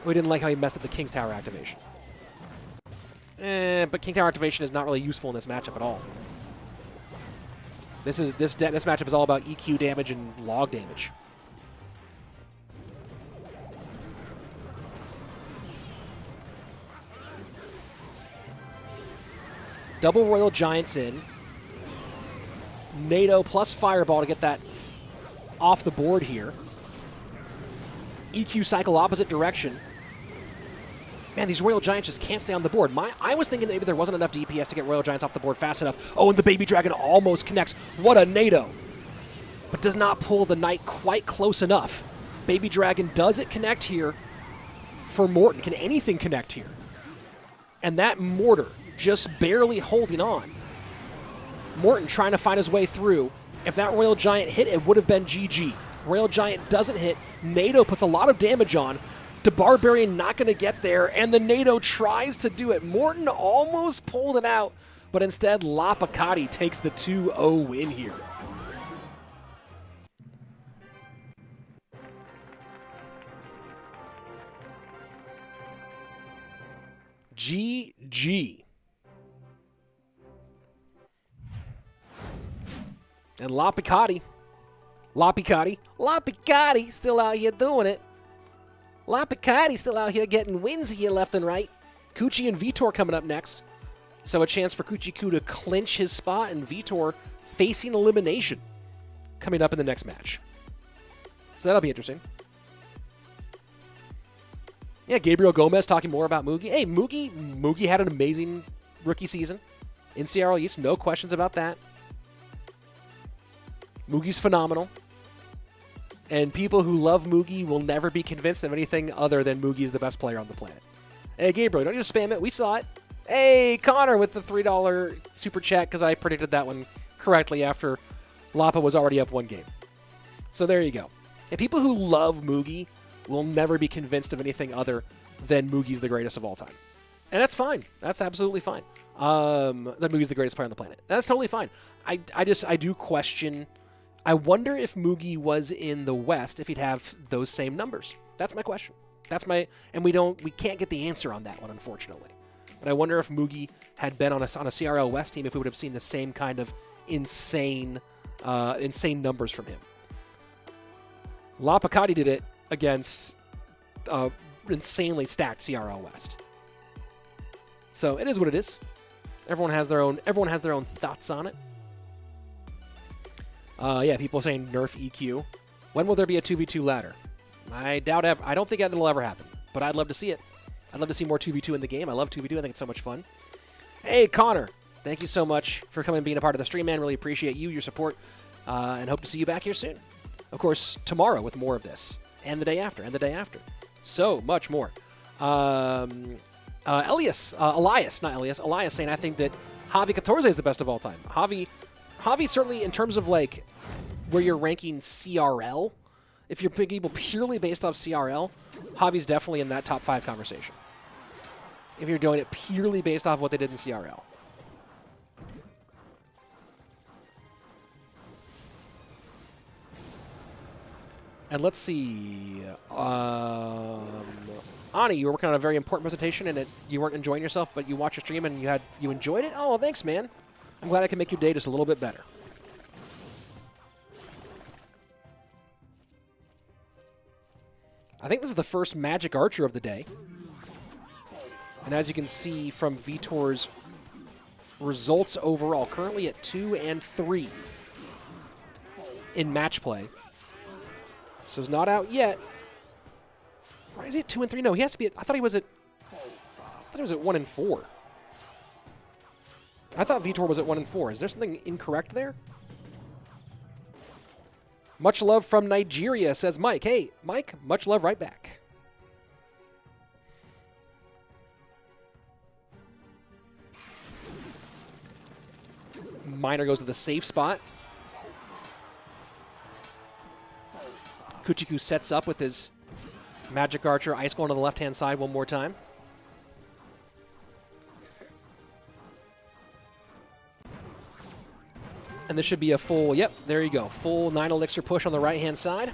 We didn't like how he messed up the King's Tower activation. But King Tower activation is not really useful in this matchup at all. This matchup is all about EQ damage and log damage. Double Royal Giants in. NATO plus Fireball to get that off the board here. EQ cycle opposite direction. Man, these Royal Giants just can't stay on the board. I was thinking that maybe there wasn't enough DPS to get Royal Giants off the board fast enough. Oh, and the Baby Dragon almost connects. What a NATO. But does not pull the Knight quite close enough. Baby Dragon, does it connect here for Morton? Can anything connect here? And that Mortar just barely holding on. Morton trying to find his way through. If that Royal Giant hit, it would have been GG. Royal Giant doesn't hit. NATO puts a lot of damage on. The Barbarian not going to get there, and the NATO tries to do it. Morton almost pulled it out, but instead Lapokati takes the 2-0 win here. GG. And Lapokati still out here doing it. Lapokati still out here getting wins here left and right. Cuchii and Vitor coming up next. So a chance for Cuchii Cuu to clinch his spot, and Vitor facing elimination coming up in the next match. So that'll be interesting. Yeah, Gabriel Gomez talking more about Mugi. Hey, Mugi had an amazing rookie season in CRL East. No questions about that. Mugi's phenomenal. And people who love Mugi will never be convinced of anything other than Mugi is the best player on the planet. Hey, Gabriel, don't need to spam it. We saw it. Hey, Connor with the $3 super chat because I predicted that one correctly after Lapo was already up 1 game. So there you go. And people who love Mugi will never be convinced of anything other than Mugi's the greatest of all time. And that's fine. That's absolutely fine. That Mugi's the greatest player on the planet. That's totally fine. I do question... I wonder if Mugi was in the West, if he'd have those same numbers. That's my question. And we can't get the answer on that one, unfortunately. But I wonder if Mugi had been on a CRL West team, if we would have seen the same kind of insane numbers from him. Lapokati did it against insanely stacked CRL West. So it is what it is. Everyone has their own thoughts on it. Yeah, people saying nerf EQ. When will there be a 2v2 ladder? I doubt ever. I don't think that'll ever happen, but I'd love to see it. I'd love to see more 2v2 in the game. I love 2v2. I think it's so much fun. Hey, Connor, thank you so much for coming and being a part of the stream, man. Really appreciate you, your support, and hope to see you back here soon. Of course, tomorrow with more of this, and the day after, and the day after. So much more. Elias saying, I think that Javi 14 is the best of all time. Javi certainly, in terms of like where you're ranking CRL, if you're picking people purely based off CRL, Javi's definitely in that top 5 conversation. If you're doing it purely based off what they did in CRL. And let's see. Ani, you were working on a very important presentation, and you weren't enjoying yourself, but you watched your stream and you enjoyed it? Oh, thanks, man. I'm glad I can make your day just a little bit better. I think this is the first Magic Archer of the day. And as you can see from Vitor's results overall, currently at 2 and 3 in match play. So he's not out yet. Why is he at 2 and 3? No, he has to be at, I thought he was at 1 and 4. I thought Vitor was at 1 and 4. Is there something incorrect there? Much love from Nigeria, says Mike. Hey, Mike, much love right back. Miner goes to the safe spot. Cuchii Cuu sets up with his Magic Archer. Ice going to the left-hand side one more time. And this should be a full, yep, there you go. Full 9 elixir push on the right-hand side.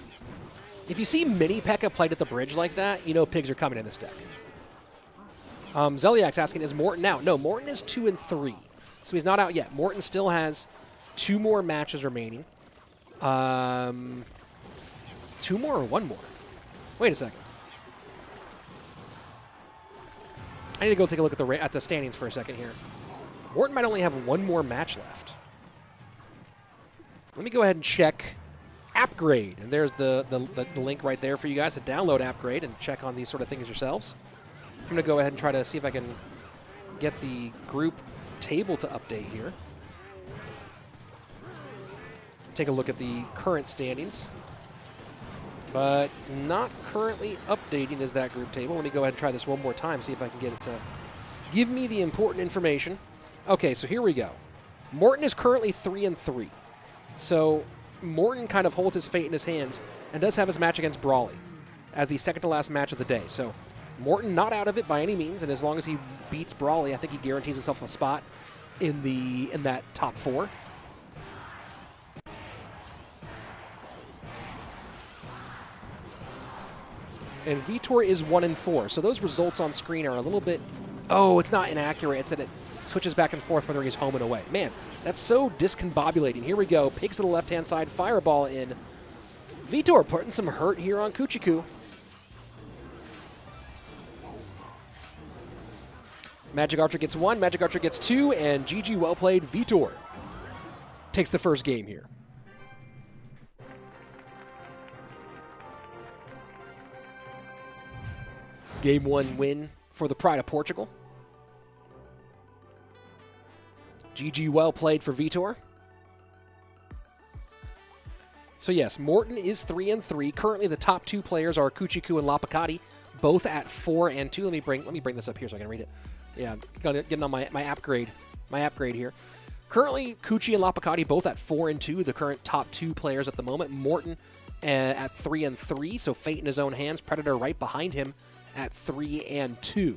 If you see mini P.E.K.K.A played at the bridge like that, you know pigs are coming in this deck. Zeliak's asking, is Morton out? No, Morton is 2 and 3. So he's not out yet. Morton still has 2 more matches remaining. 2 more or 1 more? Wait a second. I need to go take a look at the standings for a second here. Morton might only have 1 more match left. Let me go ahead and check Appgrade. And there's the link right there for you guys to download Appgrade and check on these sort of things yourselves. I'm going to go ahead and try to see if I can get the group table to update here. Take a look at the current standings. But not currently updating is that group table. Let me go ahead and try this one more time, see if I can get it to give me the important information. Okay, so here we go. Morton is currently 3 and 3. So Morton kind of holds his fate in his hands and does have his match against Brawley as the second to last match of the day. So Morton not out of it by any means, and as long as he beats Brawley, I think he guarantees himself a spot in that top 4. And Vitor is 1 and 4. So those results on screen are a little bit, oh, it's not inaccurate. It's that it switches back and forth whether he's home and away. Man, that's so discombobulating. Here we go. Pigs to the left-hand side. Fireball in. Vitor putting some hurt here on Cuchii Cuu. Magic Archer gets 1. Magic Archer gets 2. And GG, well played. Vitor takes the first game here. Game 1 win for the Pride of Portugal. GG, well played for Vitor. So yes, Morton is 3 and 3. Currently, the top 2 players are Cuchii Cuu and Lapokati, both at 4 and 2. Let me bring this up here so I can read it. Yeah, getting on my Appgrade here. Currently, Cuchii and Lapokati both at 4 and 2. The current top 2 players at the moment. Morton at 3 and 3. So fate in his own hands. Predator right behind him at 3 and 2.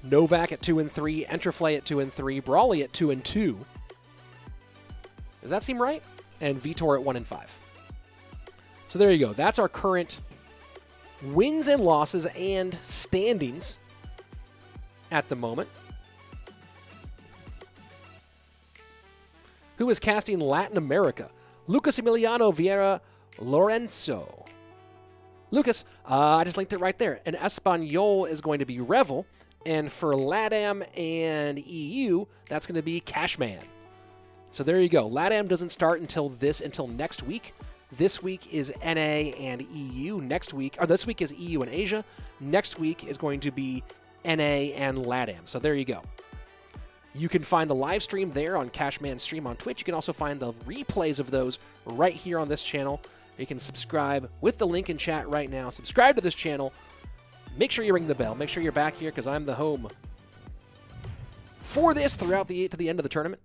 Novak at 2 and 3, Entriflay at 2 and 3, Brawley at 2 and 2. Does that seem right? And Vitor at 1 and 5. So there you go. That's our current wins and losses and standings at the moment. Who is casting Latin America? Lucas Emiliano Vieira Lorenzo. Lucas, I just linked it right there. And Espanol is going to be Revel. And for LATAM and EU, that's going to be Cashman. So there you go. LATAM doesn't start until next week. This week is NA and EU. This week is EU and Asia. Next week is going to be NA and LATAM. So there you go. You can find the live stream there on Cashman's stream on Twitch. You can also find the replays of those right here on this channel. You can subscribe with the link in chat right now. Subscribe to this channel. Make sure you ring the bell. Make sure you're back here because I'm the home for this throughout to the end of the tournament.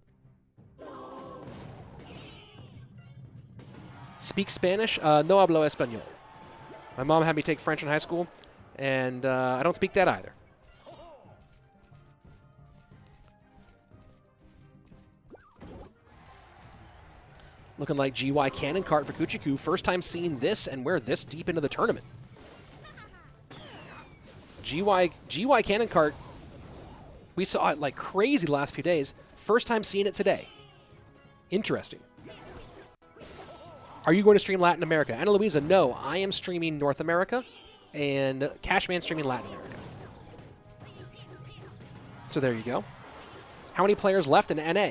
Speak Spanish? No hablo español. My mom had me take French in high school, and I don't speak that either. Looking like GY Cannon Cart for Cuchii Cuu. First time seeing this, and we're this deep into the tournament. GY Cannon Cart, we saw it like crazy the last few days. First time seeing it today. Interesting. Are you going to stream Latin America? Ana Luisa, no. I am streaming North America, and Cashman streaming Latin America. So there you go. How many players left in NA?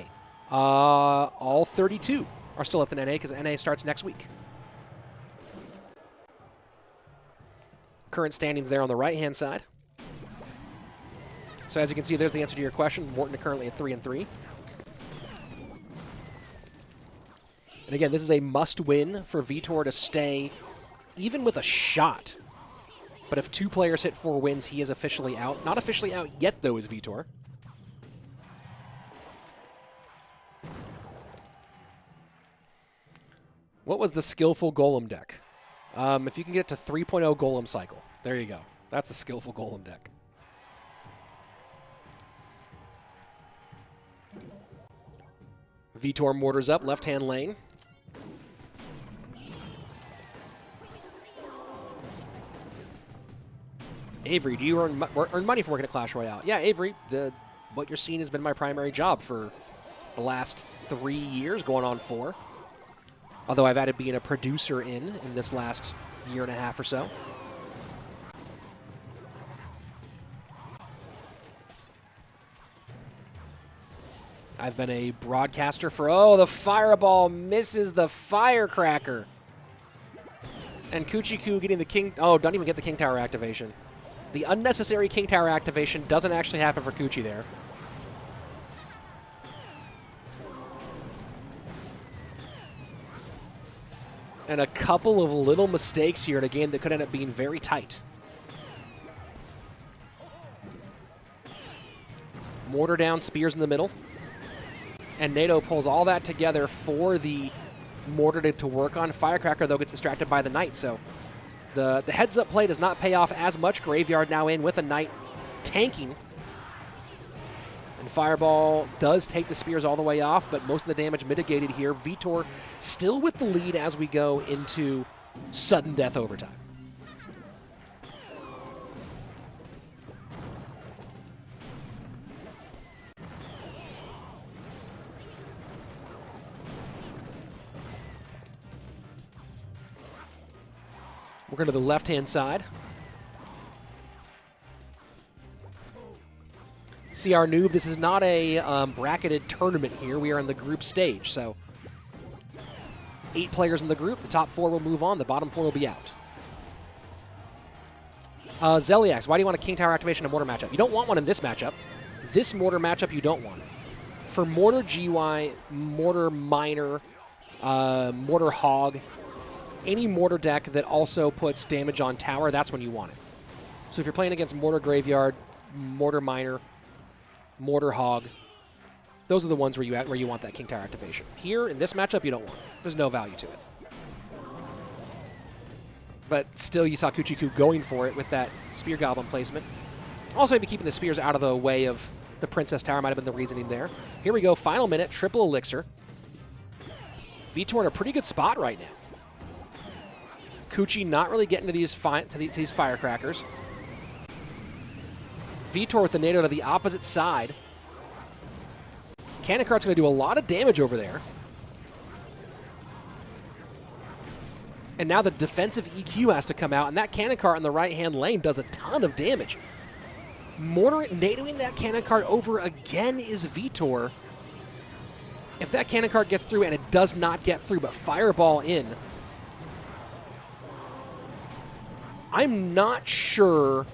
All 32 are still left in NA because NA starts next week. Current standings there on the right-hand side. So as you can see, there's the answer to your question. Morton currently at 3-3. And again, this is a must-win for Vitor to stay, even with a shot. But if 2 players hit 4 wins, he is officially out. Not officially out yet, though, is Vitor. What was the skillful golem deck? If you can get to 3.0 golem cycle. There you go. That's the skillful golem deck. Vitor mortars up, left-hand lane. Avery, do you earn money for working at Clash Royale? Yeah, Avery, what you're seeing has been my primary job for the last 3 years, going on 4. Although I've added being a producer in this last year and a half or so. I've been a broadcaster for, oh, the fireball misses the firecracker. And Cuchii Cuu getting the king, oh, don't even get the king tower activation. The unnecessary king tower activation doesn't actually happen for Cuchii there. And a couple of little mistakes here in a game that could end up being very tight. Mortar down, spears in the middle. And NATO pulls all that together for the mortar to work on. Firecracker, though, gets distracted by the knight. So the heads-up play does not pay off as much. Graveyard now in with a knight tanking. And Fireball does take the spears all the way off, but most of the damage mitigated here. Vitor still with the lead as we go into sudden death overtime. We're going to the left-hand side. CR Noob, this is not a bracketed tournament here. We are in the group stage, so 8 players in the group. The top 4 will move on. The bottom 4 will be out. Zeliax, why do you want a King Tower activation in a Mortar matchup? You don't want one in this matchup. This Mortar matchup, you don't want it. For Mortar GY, Mortar Miner, Mortar Hog, any Mortar deck that also puts damage on tower, that's when you want it. So if you're playing against Mortar Graveyard, Mortar Miner, Mortar Hog, those are the ones where you want that King Tower activation. Here, in this matchup, you don't want it. There's no value to it. But still, you saw Cuchii Cuu going for it with that Spear Goblin placement. Also, maybe keeping the spears out of the way of the Princess Tower might have been the reasoning there. Here we go, final minute, triple elixir. Vitor in a pretty good spot right now. Cuchii not really getting to these firecrackers. Vitor with the NATO to the opposite side. Cannon Cart's going to do a lot of damage over there. And now the defensive EQ has to come out, and that Cannon Cart in the right-hand lane does a ton of damage. Mortar NATOing that Cannon Cart over again is Vitor. If that Cannon Cart gets through, and it does not get through, but Fireball in, I'm not sure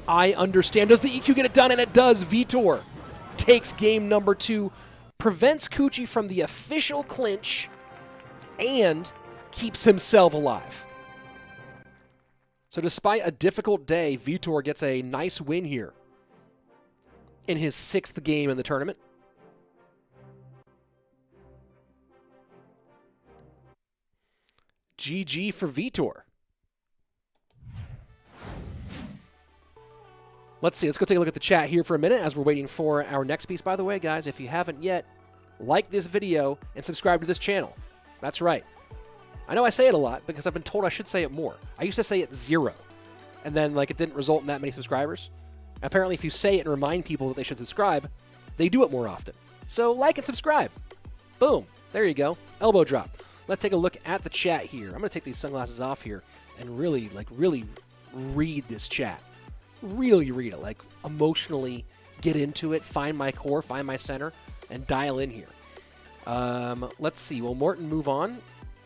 I understand. Does the EQ get it done? And it does. Vitor takes game number 2, prevents Cuchii from the official clinch, and keeps himself alive. So despite a difficult day, Vitor gets a nice win here in his 6th game in the tournament. GG for Vitor. Let's see. Let's go take a look at the chat here for a minute as we're waiting for our next piece. By the way, guys, if you haven't yet, like this video and subscribe to this channel. That's right. I know I say it a lot because I've been told I should say it more. I used to say it 0, and then like it didn't result in that many subscribers. Apparently, if you say it and remind people that they should subscribe, they do it more often. So like and subscribe. Boom. There you go. Elbow drop. Let's take a look at the chat here. I'm going to take these sunglasses off here and really read this chat. Really read it. Like, emotionally get into it, find my core, find my center, and dial in here. Let's see. Will Morton move on?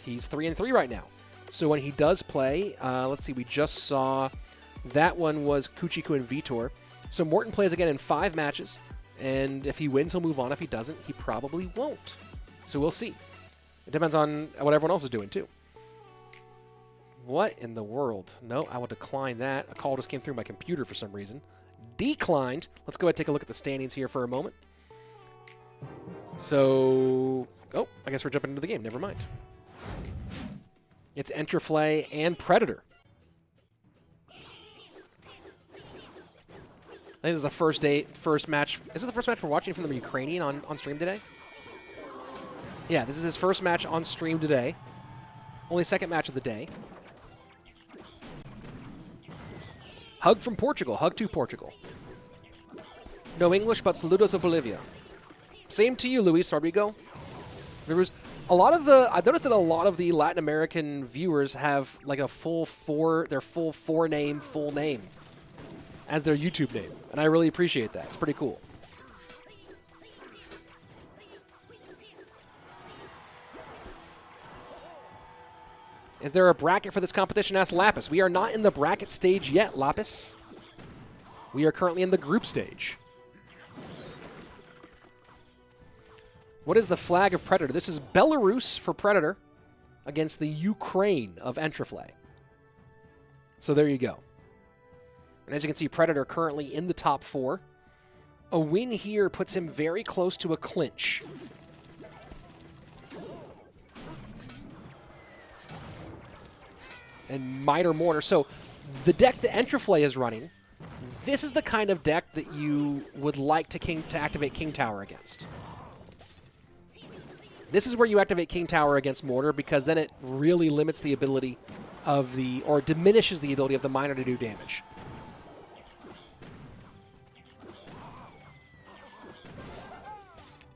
He's 3-3 right now. So when he does play, let's see. We just saw that one was Cuchii Cuu and Vitor. So Morton plays again in 5 matches, and if he wins, he'll move on. If he doesn't, he probably won't. So we'll see. It depends on what everyone else is doing, too. What in the world? No, I will decline that. A call just came through my computer for some reason. Declined. Let's go ahead and take a look at the standings here for a moment. So, oh, I guess we're jumping into the game. Never mind. It's Enterflay and Predator. I think this is the first match. Is it the first match we're watching from the Ukrainian on stream today? Yeah, this is his first match on stream today. Only second match of the day. Hug from Portugal. Hug to Portugal. No English, but saludos of Bolivia. Same to you, Luis Rodrigo. There was a lot of the. I noticed that a lot of the Latin American viewers have like a full name as their YouTube name, and I really appreciate that. It's pretty cool. Is there a bracket for this competition? Asked Lapis. We are not in the bracket stage yet, Lapis. We are currently in the group stage. What is the flag of Predator? This is Belarus for Predator against the Ukraine of Entriflay. So there you go. And as you can see, Predator currently in the top 4. A win here puts him very close to a clinch. And Miter Mortar. So the deck that Entriflay is running, this is the kind of deck that you would like to activate King Tower against. This is where you activate King Tower against Mortar, because then it really limits the ability of or diminishes the ability of the Miner to do damage.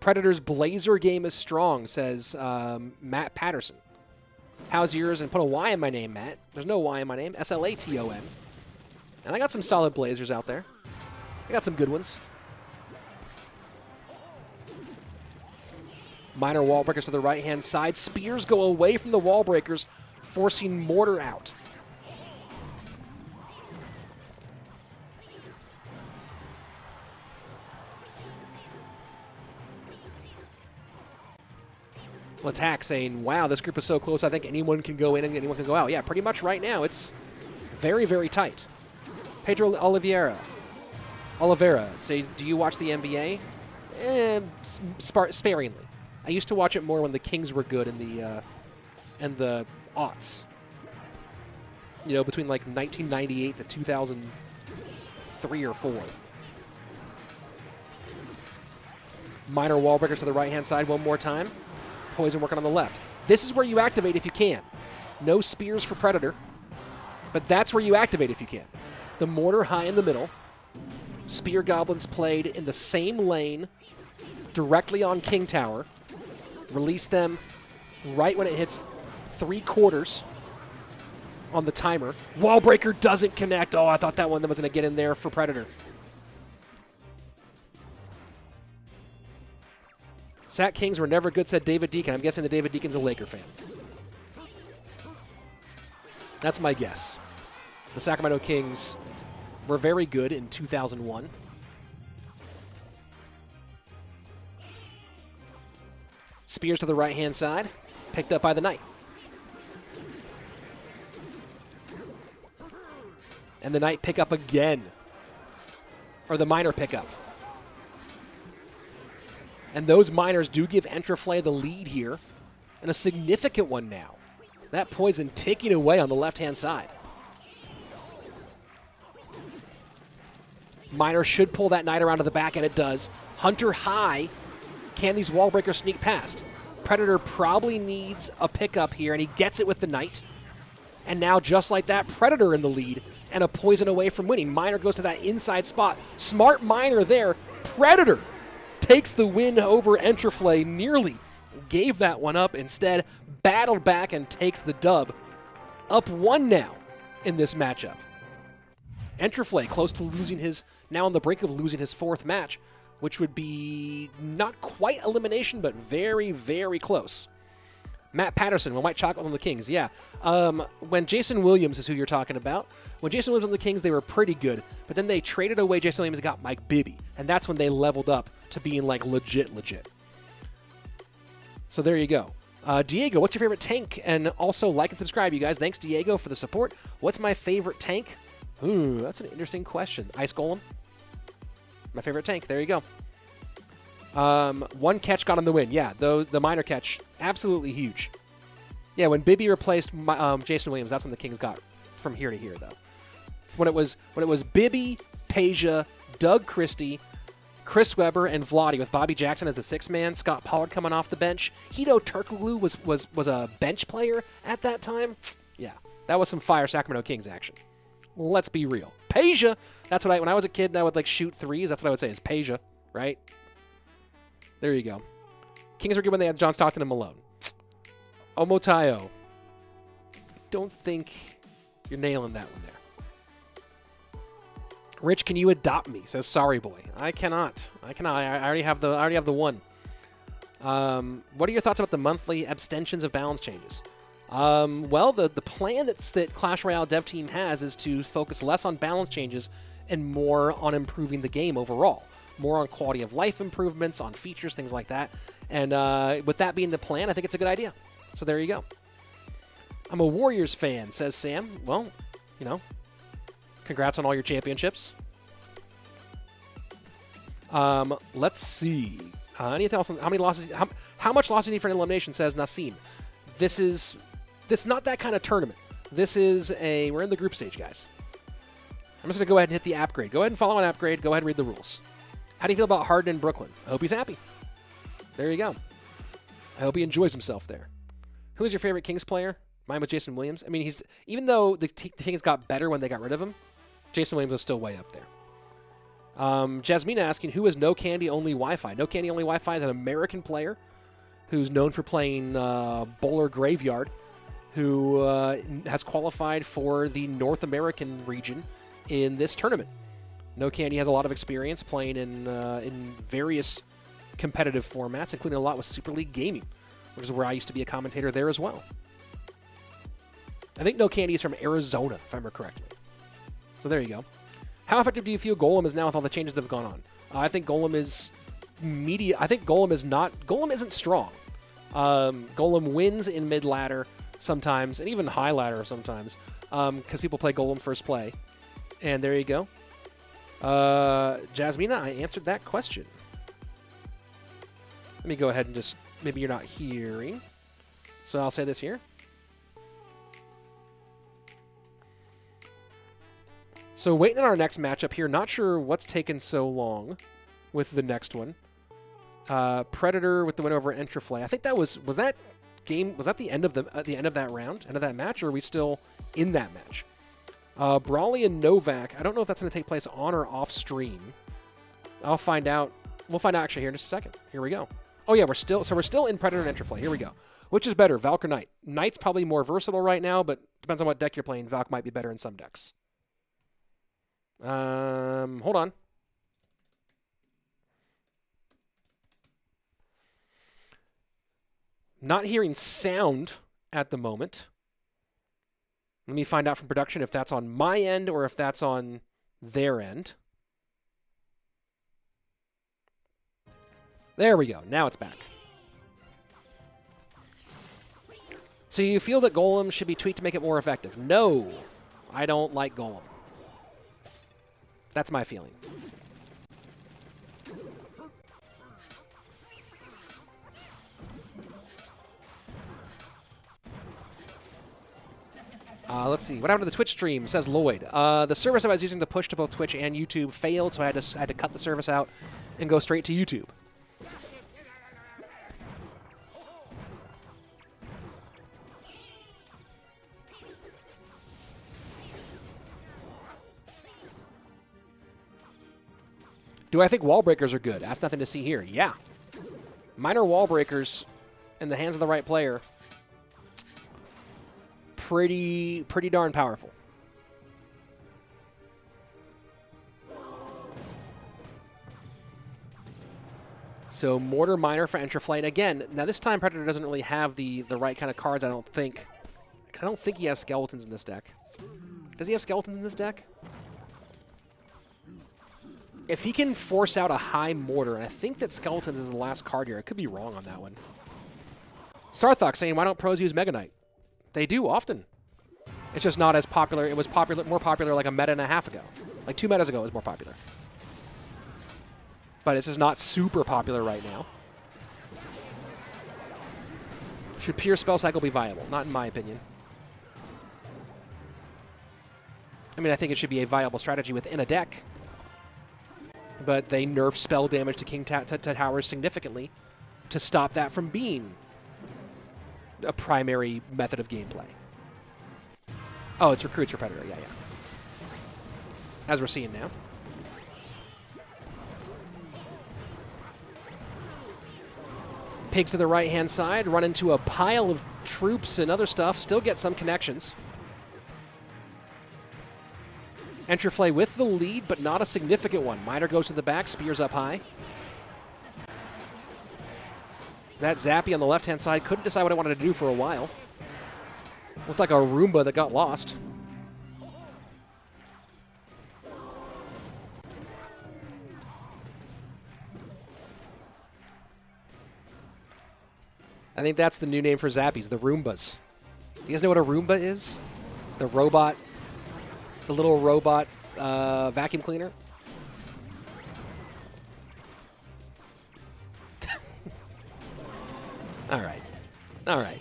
Predator's Blazer game is strong, says Matt Patterson. How's yours? And put a Y in my name, Matt. There's no Y in my name. Slaton. And I got some solid Blazers out there. I got some good ones. Minor wall breakers to the right-hand side. Spears go away from the wall breakers, forcing Mortar out. Attack saying, wow, this group is so close, I think anyone can go in and anyone can go out. Yeah, pretty much right now, it's very, very tight. Pedro Oliveira, say, do you watch the NBA? Sparingly. I used to watch it more when the Kings were good in the aughts. You know, between like 1998 to 2003 or 4. Minor wall breakers to the right-hand side one more time. Poison working on the left. This is where you activate if you can. No spears for Predator, but that's where you activate if you can. The Mortar high in the middle. Spear Goblins played in the same lane, directly on King Tower. Release them right when it hits 3/4 on the timer. Wall breaker doesn't connect. Oh, I thought that one was going to get in there for Predator. Sat Kings were never good, said David Deacon. I'm guessing that David Deacon's a Laker fan. That's my guess. The Sacramento Kings were very good in 2001. Spears to the right-hand side, picked up by the Knight. And the Knight pick up again. Or the Miner pick up. And those Miners do give Entriflay the lead here, and a significant one now. That poison ticking away on the left-hand side. Miner should pull that Knight around to the back, and it does. Hunter high. Can these wall breakers sneak past? Predator probably needs a pickup here, and he gets it with the Knight. And now, just like that, Predator in the lead and a poison away from winning. Miner goes to that inside spot. Smart Miner there. Predator takes the win over Entriflay. Nearly gave that one up. Instead, battled back and takes the dub. Up 1 now in this matchup. Enterflay close to losing his, now on the brink of losing his 4th match, which would be not quite elimination, but very, very close. Matt Patterson, when White Chocolate was on the Kings, yeah. When Jason Williams is who you're talking about, when Jason Williams was on the Kings, they were pretty good, but then they traded away Jason Williams and got Mike Bibby, and that's when they leveled up to being like legit. So there you go. Diego, what's your favorite tank? And also like and subscribe, you guys. Thanks, Diego, for the support. What's my favorite tank? Ooh, that's an interesting question. Ice Golem. My favorite tank. There you go. 1 catch got him the win. Yeah, the minor catch, absolutely huge. Yeah, when Bibby replaced Jason Williams, that's when the Kings got from here to here, though. When it was Bibby, Peja, Doug Christie, Chris Webber, and Vladi with Bobby Jackson as the 6th man, Scott Pollard coming off the bench. Hito Turkoglu was a bench player at that time. Yeah, that was some fire Sacramento Kings action. Let's be real. Peja, that's what when I was a kid and I would like shoot threes, that's what I would say is Peja, right? There you go. Kings were good when they had John Stockton and Malone. Omotayo. Don't think you're nailing that one there. Rich, can you adopt me? Says Sorry Boy. I cannot. I already have the one. What are your thoughts about the monthly abstentions of balance changes? Well, the plan that Clash Royale dev team has is to focus less on balance changes and more on improving the game overall. More on quality of life improvements, on features, things like that. And with that being the plan, I think it's a good idea. So there you go. I'm a Warriors fan, says Sam. Well, you know, congrats on all your championships. Let's see. Anything else? How many losses? How much loss do you need for an elimination? Says Nassim. This is not that kind of tournament. This is we're in the group stage, guys. I'm just going to go ahead and hit the app grade. Go ahead and follow an app grade. Go ahead and read the rules. How do you feel about Harden in Brooklyn? I hope he's happy. There you go. I hope he enjoys himself there. Who is your favorite Kings player? Mine was Jason Williams. I mean, even though the Kings got better when they got rid of him, Jason Williams was still way up there. Jasmina asking, who is No Candy Only Wi-Fi? No Candy Only Wi-Fi is an American player who's known for playing Bowler Graveyard, who has qualified for the North American region in this tournament. No Candy has a lot of experience playing in various competitive formats, including a lot with Super League Gaming, which is where I used to be a commentator there as well. I think No Candy is from Arizona, if I remember correctly. So there you go. How effective do you feel Golem is now with all the changes that have gone on? I think Golem is media. I think Golem is not. Golem isn't strong. Golem wins in mid ladder sometimes, and even high ladder sometimes, because people play Golem first play. And there you go. Jasmina, I answered that question. Let me go ahead and just, maybe you're not hearing. So I'll say this here. So waiting on our next matchup here. Not sure what's taken so long with the next one. Predator with the win over Entriflay. I think that was that the end of that round, end of that match, or are we still in that match? Brawley and Novak. I don't know if that's going to take place on or off stream. I'll find out. We'll find out actually here in just a second. Here we go. Oh yeah, we're still in Predator and Enterflay. Here we go. Which is better, Valk or Knight? Knight's probably more versatile right now, but depends on what deck you're playing. Valk might be better in some decks. Hold on. Not hearing sound at the moment. Let me find out from production if that's on my end or if that's on their end. There we go. Now it's back. So you feel that Golem should be tweaked to make it more effective? No, I don't like Golem. That's my feeling. Let's see. What happened to the Twitch stream, says Lloyd. The service I was using to push to both Twitch and YouTube failed, so I had to cut the service out and go straight to YouTube. Do I think wall breakers are good? That's nothing to see here. Yeah. Minor wall breakers in the hands of the right player, pretty darn powerful. So Mortar Miner for Entriflay. And again, now this time Predator doesn't really have the right kind of cards, I don't think. Because I don't think he has skeletons in this deck. Does he have skeletons in this deck? If he can force out a high Mortar, and I think that skeletons is the last card here. I could be wrong on that one. Sarthok saying, why don't pros use Mega Knight? They do often. It's just not as popular. It was more popular like a meta and a half ago. Like 2 metas ago it was more popular. But it's just not super popular right now. Should pure spell cycle be viable? Not in my opinion. I mean, I think it should be a viable strategy within a deck. But they nerf spell damage to King Towers significantly to stop that from being a primary method of gameplay. Oh, it's Recruits for Predator. Yeah. As we're seeing now. Pigs to the right-hand side, run into a pile of troops and other stuff, still get some connections. Entriflay with the lead, but not a significant one. Miner goes to the back, spears up high. That Zappy on the left-hand side couldn't decide what it wanted to do for a while. Looked like a Roomba that got lost. I think that's the new name for Zappies, the Roombas. You guys know what a Roomba is? The robot, the little robot vacuum cleaner? All right.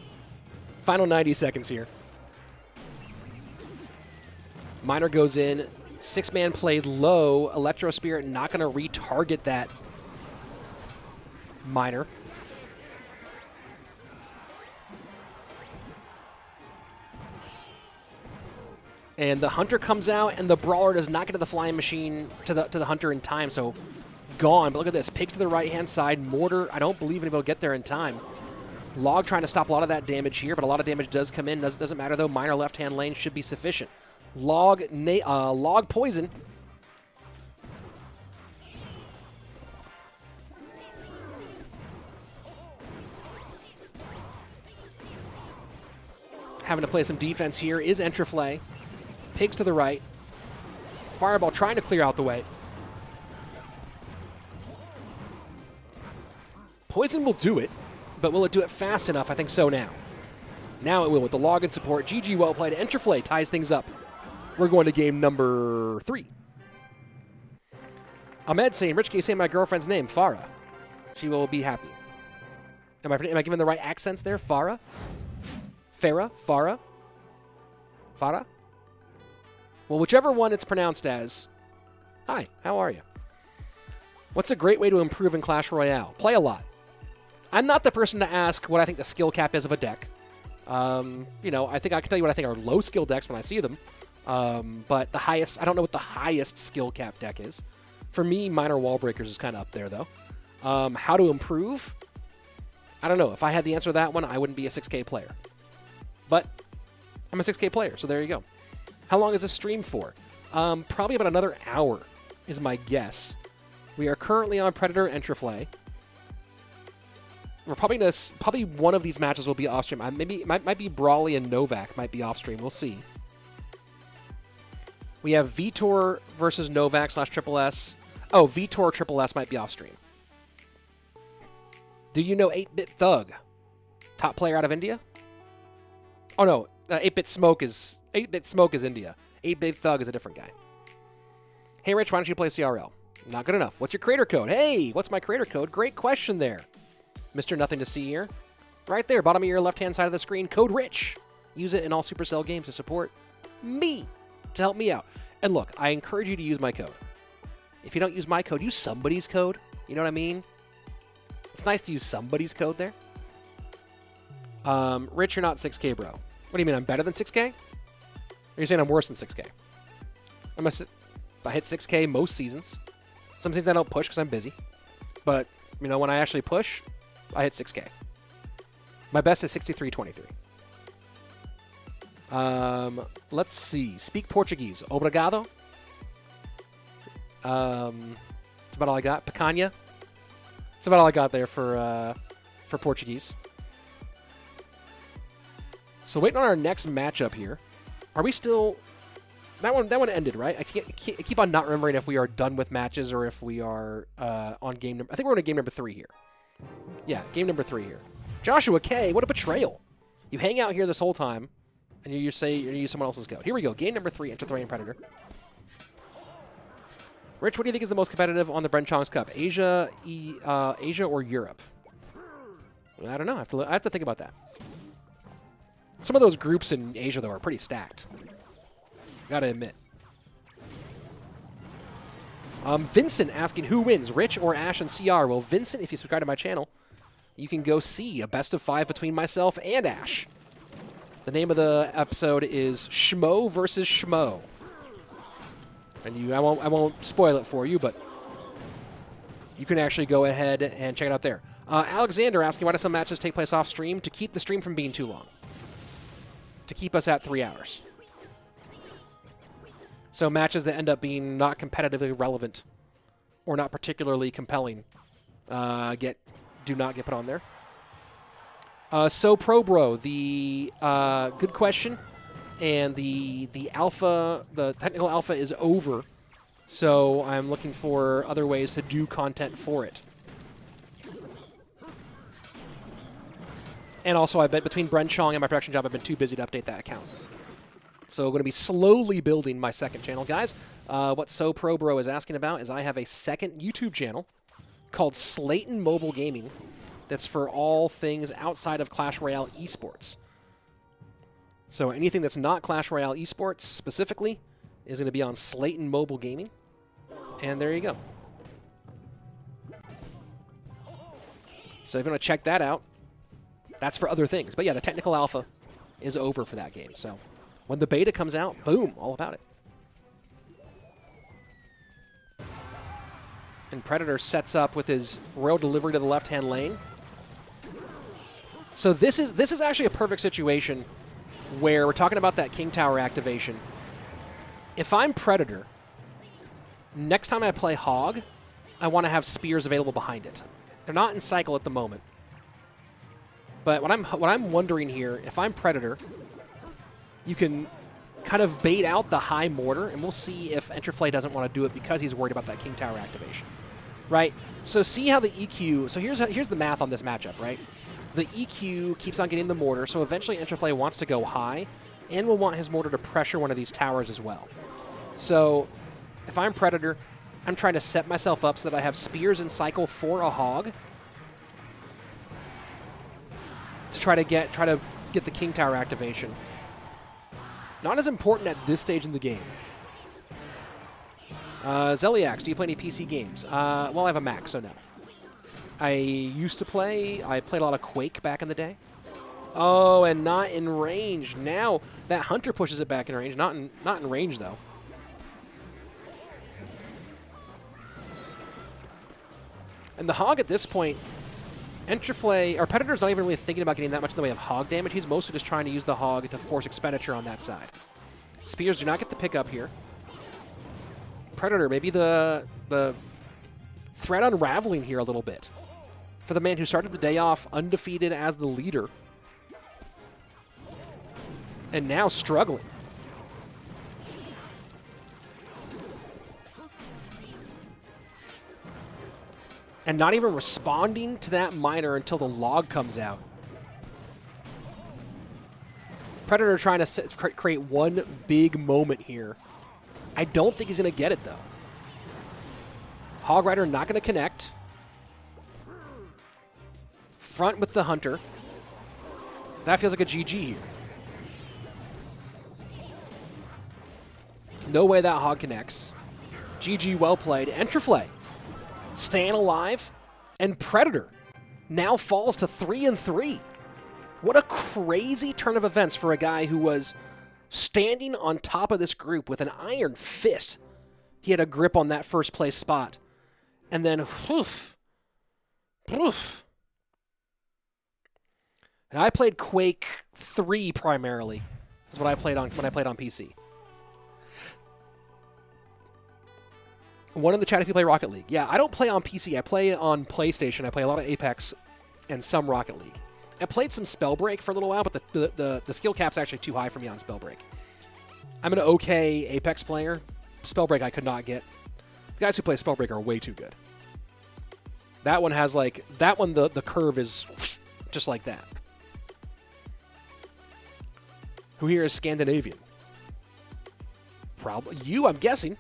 Final 90 seconds here. Miner goes in. 6-man played low. Electro Spirit not going to retarget that Miner. And the Hunter comes out, and the Brawler does not get to the Flying Machine to the Hunter in time, so gone. But look at this. Pigs to the right-hand side. Mortar, I don't believe anybody will get there in time. Log trying to stop a lot of that damage here, but a lot of damage does come in. Doesn't matter, though. Minor left-hand lane should be sufficient. Log Poison. Having to play some defense here is Entriflay. Pigs to the right. Fireball trying to clear out the way. Poison will do it, but will it do it fast enough? I think so now. Now it will with the log and support. GG, well played. Enterflay ties things up. We're going to game number 3. Ahmed saying, Rich, can you say my girlfriend's name? Farah. She will be happy. Am I giving the right accents there? Farah? Farah? Farah? Farah? Well, whichever one it's pronounced as. Hi, how are you? What's a great way to improve in Clash Royale? Play a lot. I'm not the person to ask what I think the skill cap is of a deck. You know, I think I can tell you what I think are low skill decks when I see them. But the highest, I don't know what the highest skill cap deck is. For me, Minor Wall Breakers is kind of up there, though. How to improve? I don't know. If I had the answer to that one, I wouldn't be a 6K player. But I'm a 6K player, so there you go. How long is this stream for? Probably about another hour is my guess. We are currently on Predator Entriflay. We're probably one of these matches will be off stream. Maybe it might be Brawley and Novak might be off stream. We'll see. We have Vitor versus Novak / Triple S. Oh, Vitor Triple S might be off stream. Do you know 8-Bit Thug? Top player out of India? Oh no, 8-Bit Smoke is India. 8-Bit Thug is a different guy. Hey Rich, why don't you play CRL? Not good enough. What's your creator code? Hey, what's my creator code? Great question there. Mr. Nothing to See here. Right there, bottom of your left-hand side of the screen, code RICH. Use it in all Supercell games to support me, to help me out. And look, I encourage you to use my code. If you don't use my code, use somebody's code. You know what I mean? It's nice to use somebody's code there. Rich, you're not 6K, bro. What do you mean, I'm better than 6K? Or are you saying I'm worse than 6K? I hit 6K most seasons. Sometimes I don't push because I'm busy. But, you know, when I actually push, I hit 6K. My best is 63.23. Let's see. Speak Portuguese. Obrigado. That's about all I got. Picanha. That's about all I got there for Portuguese. So waiting on our next matchup here. Are we still... That one ended, right? I keep on not remembering if we are done with matches or if we are on game number... I think we're on game number 3 here. Yeah, game number 3 here. Joshua K, what a betrayal. You hang out here this whole time, and you say you're going to use someone else's code. Here we go. Game number 3, Enterflay and Predator. Rich, what do you think is the most competitive on the Bren Chong Cup? Asia, Asia or Europe? I don't know. I have to think about that. Some of those groups in Asia, though, are pretty stacked. Gotta admit. Vincent asking who wins, Rich or Ash and CR. Well, Vincent, if you subscribe to my channel, you can go see a best of 5 between myself and Ash. The name of the episode is Schmo versus Schmo. And I won't spoil it for you, but you can actually go ahead and check it out there. Alexander asking why do some matches take place off stream? To keep the stream from being too long. To keep us at 3 hours. So matches that end up being not competitively relevant or not particularly compelling do not get put on there. So Pro Bro, the good question, and the technical alpha is over. So I'm looking for other ways to do content for it. And also, I bet between Bren Chong and my production job, I've been too busy to update that account. So I'm going to be slowly building my second channel. Guys, what So Pro Bro is asking about is I have a second YouTube channel called Slaton Mobile Gaming that's for all things outside of Clash Royale Esports. So anything that's not Clash Royale Esports specifically is going to be on Slaton Mobile Gaming. And there you go. So if you want to check that out, that's for other things. But yeah, the technical alpha is over for that game. So when the beta comes out, boom, all about it. And Predator sets up with his royal delivery to the left-hand lane. So this is actually a perfect situation where we're talking about that King Tower activation. If I'm Predator, next time I play Hog, I want to have spears available behind it. They're not in cycle at the moment. But what I'm wondering here, if I'm Predator, you can kind of bait out the high mortar, and we'll see if Entriflay doesn't want to do it because he's worried about that King Tower activation, right? So see how the EQ, so here's the math on this matchup, right? The EQ keeps on getting the mortar, so eventually Entriflay wants to go high and will want his mortar to pressure one of these towers as well. So if I'm Predator, I'm trying to set myself up so that I have spears in cycle for a Hog to try to get the King Tower activation. Not as important at this stage in the game. Zeliax, do you play any PC games? Well, I have a Mac, so no. I used to play. I played a lot of Quake back in the day. Oh, and not in range. Now that Hunter pushes it back in range. Not in range, though. And the Hog at this point, Entriflay, or Predator's not even really thinking about getting that much in the way of Hog damage. He's mostly just trying to use the Hog to force expenditure on that side. Spears do not get the pickup here. Predator, maybe the threat unraveling here a little bit for the man who started the day off undefeated as the leader and now struggling. And not even responding to that miner until the log comes out. Predator trying to create one big moment here. I don't think he's going to get it, though. Hog Rider not going to connect. Front with the Hunter. That feels like a GG here. No way that Hog connects. GG, well played. Entriflay staying alive. And Predator now falls to 3-3. What a crazy turn of events for a guy who was standing on top of this group with an iron fist. He had a grip on that first place spot. And then, whoof, poof. And I played Quake 3 primarily. That's what I played on when I played on PC. One in the chat if you play Rocket League. Yeah, I don't play on PC. I play on PlayStation. I play a lot of Apex and some Rocket League. I played some Spellbreak for a little while, but the skill cap's actually too high for me on Spellbreak. I'm an okay Apex player. Spellbreak I could not get. The guys who play Spellbreak are way too good. That one has like... That one, the curve is just like that. Who here is Scandinavian? Probably you, I'm guessing.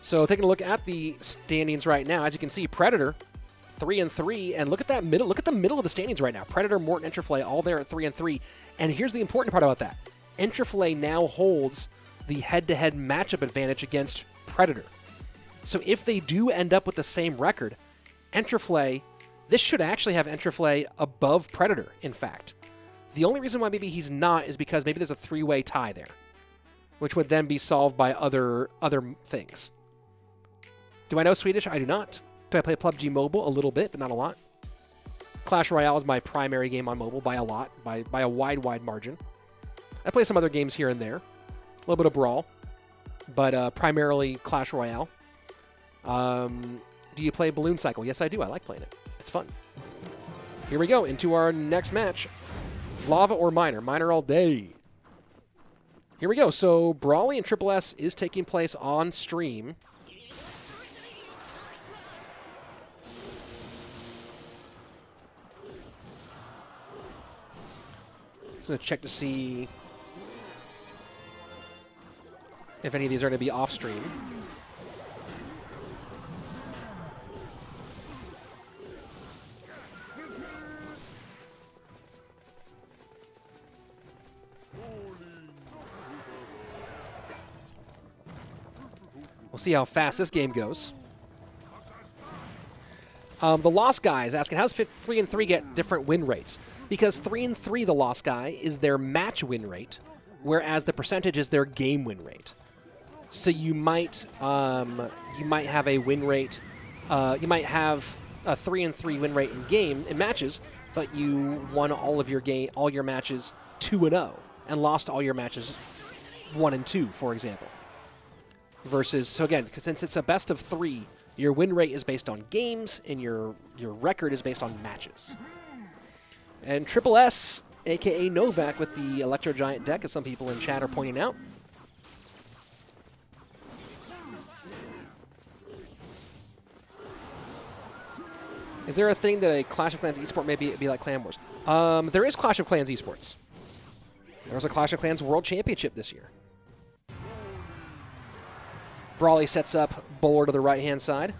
So taking a look at the standings right now, as you can see, Predator 3-3, and look at that middle. Look at the middle of the standings right now. Predator, Morton, Entriflay, all there at 3-3. And here's the important part about that: Entriflay now holds the head-to-head matchup advantage against Predator. So if they do end up with the same record, Entriflay, this should actually have Entriflay above Predator. In fact, the only reason why maybe he's not is because maybe there's a three-way tie there, which would then be solved by other things. Do I know Swedish? I do not. Do I play PUBG Mobile? A little bit, but not a lot. Clash Royale is my primary game on mobile by a lot, by a wide margin. I play some other games here and there. A little bit of Brawl, but primarily Clash Royale. Do you play Balloon Cycle? Yes, I do. I like playing it. It's fun. Here we go into our next match. Lava or Miner? Miner all day. Here we go. So Brawley and Triple S is taking place on stream. Just going to check to see if any of these are going to be off stream. We'll see how fast this game goes. The Lost Guy is asking, how does 3-3 get different win rates? Because 3-3, the Lost Guy, is their match win rate, whereas the percentage is their game win rate. So you might have a win rate, you might have a 3-3 win rate in matches, but you won all your matches 2-0 and lost all your matches 1-2, for example. Versus, so again, since it's a best of 3, your win rate is based on games, and your record is based on matches. And Triple S, a.k.a. Novak, with the Electro Giant deck, as some people in chat are pointing out. Is there a thing that a Clash of Clans eSport may be like Clan Wars? There is Clash of Clans eSports. There was a Clash of Clans World Championship this year. Brawley sets up Bowler to the right-hand side.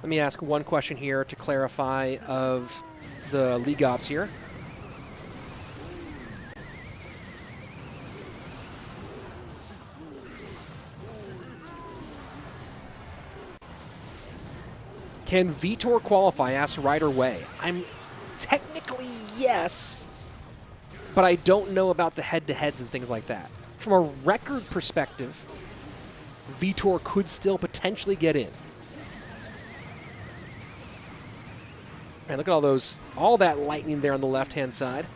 Let me ask one question here to clarify of the League Ops here. Can Vitor qualify? Asks Ryder Way. I'm technically yes, but I don't know about the head-to-heads and things like that. From a record perspective, Vitor could still potentially get in. Man, look at all that lightning there on the left-hand side.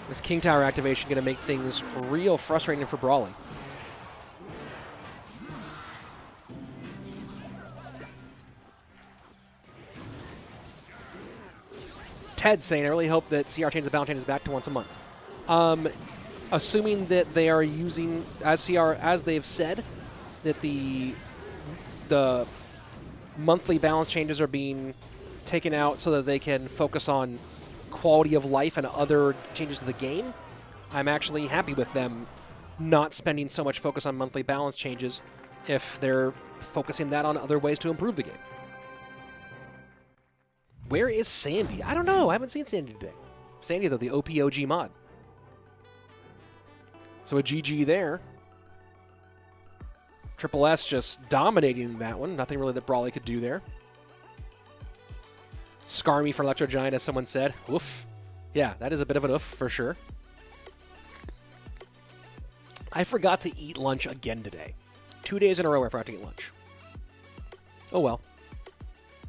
This King Tower activation going to make things real frustrating for Brawley. Ted saying, I really hope that CR changes the balance changes back to once a month. Assuming that they are using, as they've said, that the monthly balance changes are being taken out so that they can focus on quality of life and other changes to the game, I'm actually happy with them not spending so much focus on monthly balance changes if they're focusing that on other ways to improve the game. Where is Sandy? I don't know. I haven't seen Sandy today. Sandy, though, the OPOG mod. So a GG there. Triple S just dominating that one. Nothing really that Brawley could do there. Scarmy for Electro Giant, as someone said. Oof. Yeah, that is a bit of an oof for sure. I forgot to eat lunch again today. 2 days in a row I forgot to eat lunch. Oh well.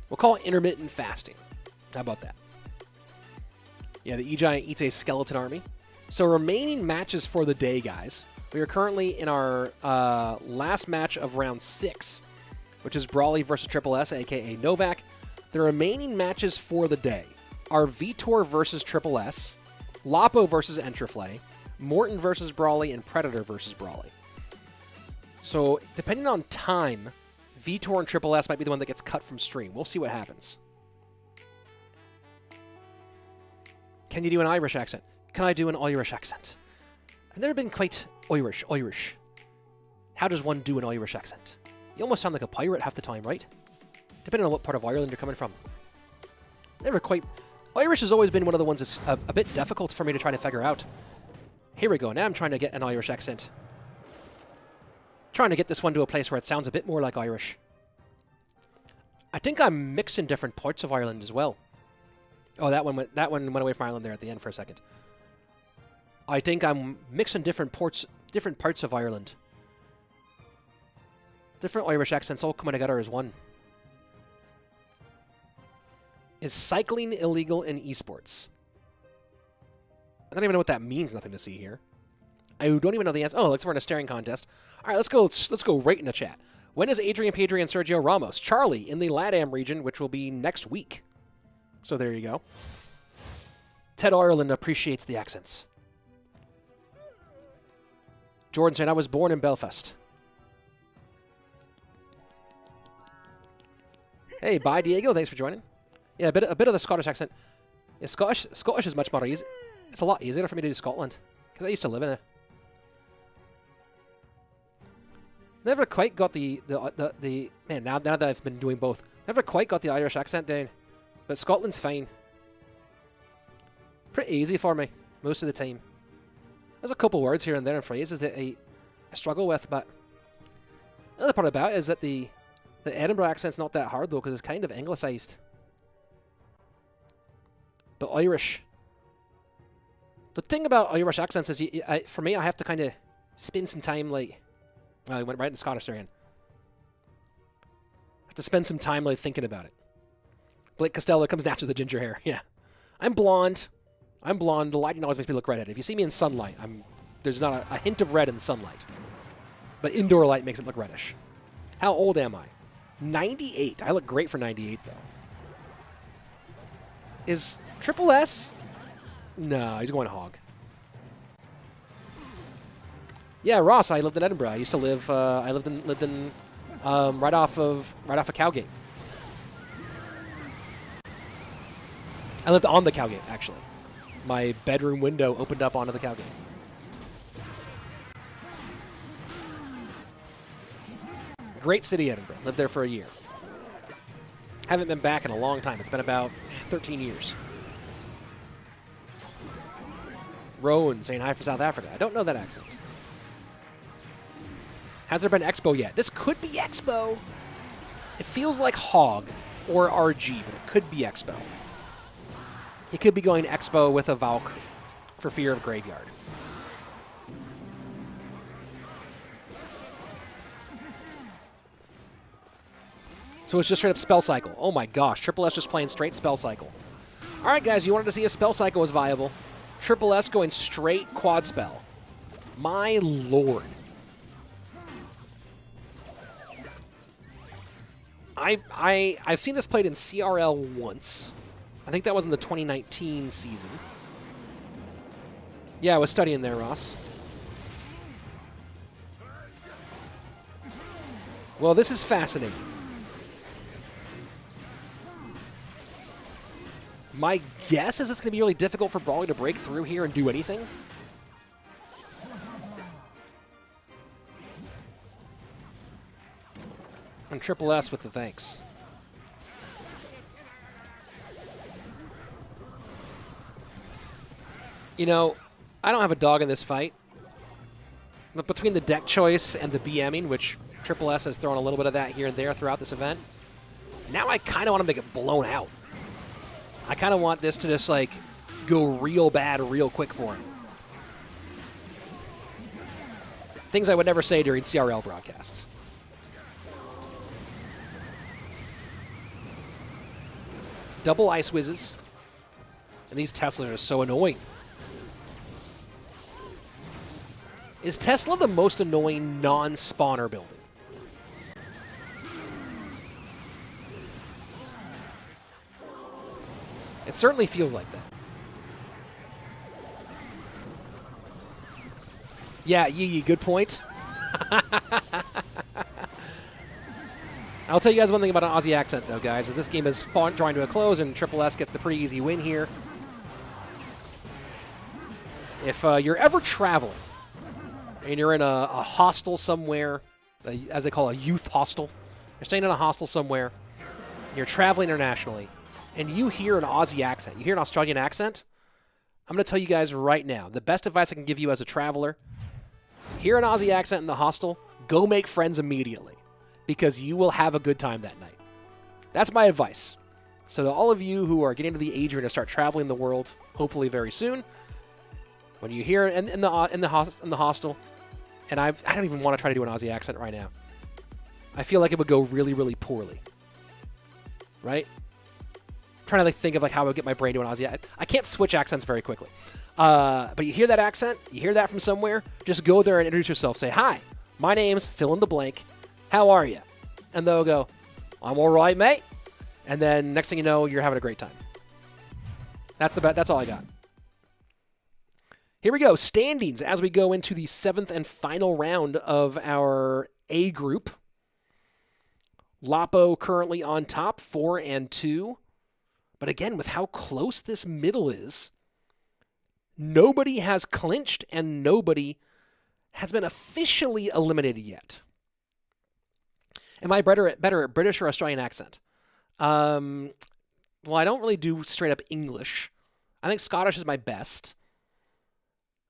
We'll call it intermittent fasting. How about that? Yeah, the E-Giant eats a skeleton army. So remaining matches for the day, guys. We are currently in our last match of round 6, which is Brawley versus Triple S, a.k.a. Novak. The remaining matches for the day are Vitor versus Triple S, Lapo versus Entriflay, Morton versus Brawley, and Predator versus Brawley. So, depending on time, Vitor and Triple S might be the one that gets cut from stream. We'll see what happens. Can you do an Irish accent? Can I do an Irish accent? I've never been quite Irish. How does one do an Irish accent? You almost sound like a pirate half the time, right? Depending on what part of Ireland you're coming from. Never quite... Irish has always been one of the ones that's a bit difficult for me to try to figure out. Here we go. Now I'm trying to get an Irish accent. Trying to get this one to a place where it sounds a bit more like Irish. I think I'm mixing different parts of Ireland as well. Oh, that one went away from Ireland there at the end for a second. I think I'm mixing different parts of Ireland. Different Irish accents all coming together as one. Is cycling illegal in esports? I don't even know what that means. Nothing to see here. I don't even know the answer. Oh, looks like we're in a staring contest. All right, let's go right in the chat. When is Adrian Pedri and Sergio Ramos? Charlie in the LATAM region, which will be next week. So there you go. Ted Ireland appreciates the accents. Jordan saying, I was born in Belfast. Hey, bye, Diego. Thanks for joining. Yeah, a bit of the Scottish accent. Yeah, Scottish is much more easy. It's a lot easier for me to do Scotland because I used to live in it. Never quite got the man. Now that I've been doing both, never quite got the Irish accent down, but Scotland's fine. Pretty easy for me most of the time. There's a couple words here and there and phrases that I struggle with, but the other part about it is that the Edinburgh accent's not that hard though because it's kind of anglicized. But Irish. The thing about Irish accents is, for me, I have to kind of spend some time, like... Well, I went right into Scottish there again. I have to spend some time, like, thinking about it. Blake Costello comes down to the ginger hair. Yeah. I'm blonde. The lighting always makes me look redheaded. If you see me in sunlight, there's not a hint of red in the sunlight. But indoor light makes it look reddish. How old am I? 98. I look great for 98, though. Is Triple S... No, he's going hog. Yeah, Ross. I lived in Edinburgh. I used to live. I lived in right off of Cowgate. I lived on the Cowgate actually. My bedroom window opened up onto the Cowgate. Great city, Edinburgh. Lived there for a year. Haven't been back in a long time. It's been about 13 years. Rowan saying hi from South Africa. I don't know that accent. Has there been Expo yet? This could be Expo. It feels like Hog or RG, but it could be Expo. He could be going Expo with a Valk for fear of Graveyard. So it's just straight up Spell Cycle. Oh my gosh, Triple S just playing straight Spell Cycle. All right, guys, you wanted to see if Spell Cycle was viable. Triple S going straight Quad Spell. My lord. I've seen this played in CRL once. I think that was in the 2019 season. Yeah, I was studying there, Ross. Well, this is fascinating. My guess is it's going to be really difficult for Brawley to break through here and do anything. And Triple S with the thanks. You know, I don't have a dog in this fight. But between the deck choice and the BMing, which Triple S has thrown a little bit of that here and there throughout this event. Now I kind of want him to get blown out. I kind of want this to just, like, go real bad real quick for him. Things I would never say during CRL broadcasts. Double Ice Whizzes. And these Teslas are so annoying. Is Tesla the most annoying non-spawner building? It certainly feels like that. Yeah, Yee, good point. I'll tell you guys one thing about an Aussie accent, though, guys, is this game is drawing to a close, and Triple S gets the pretty easy win here. If you're ever traveling, and you're in a hostel somewhere, as they call a youth hostel, you're staying in a hostel somewhere, you're traveling internationally, and you hear an Aussie accent, you hear an Australian accent, I'm going to tell you guys right now, the best advice I can give you as a traveler, hear an Aussie accent in the hostel, go make friends immediately, because you will have a good time that night. That's my advice. So to all of you who are getting to the age where you're going to start traveling the world, hopefully very soon, when you hear it in the hostel, and I don't even want to try to do an Aussie accent right now. I feel like it would go really, really poorly. Right? I'm trying to like think of like how I would get my brain to an Aussie. I can't switch accents very quickly. But you hear that accent, you hear that from somewhere, just go there and introduce yourself. Say, hi, my name's fill in the blank. How are you? And they'll go, I'm all right, mate. And then next thing you know, you're having a great time. That's all I got. Here we go, standings as we go into the 7th and final round of our A group. Lapo currently on top, 4-2. But again, with how close this middle is, nobody has clinched and nobody has been officially eliminated yet. Am I better at British or Australian accent? Well, I don't really do straight up English. I think Scottish is my best.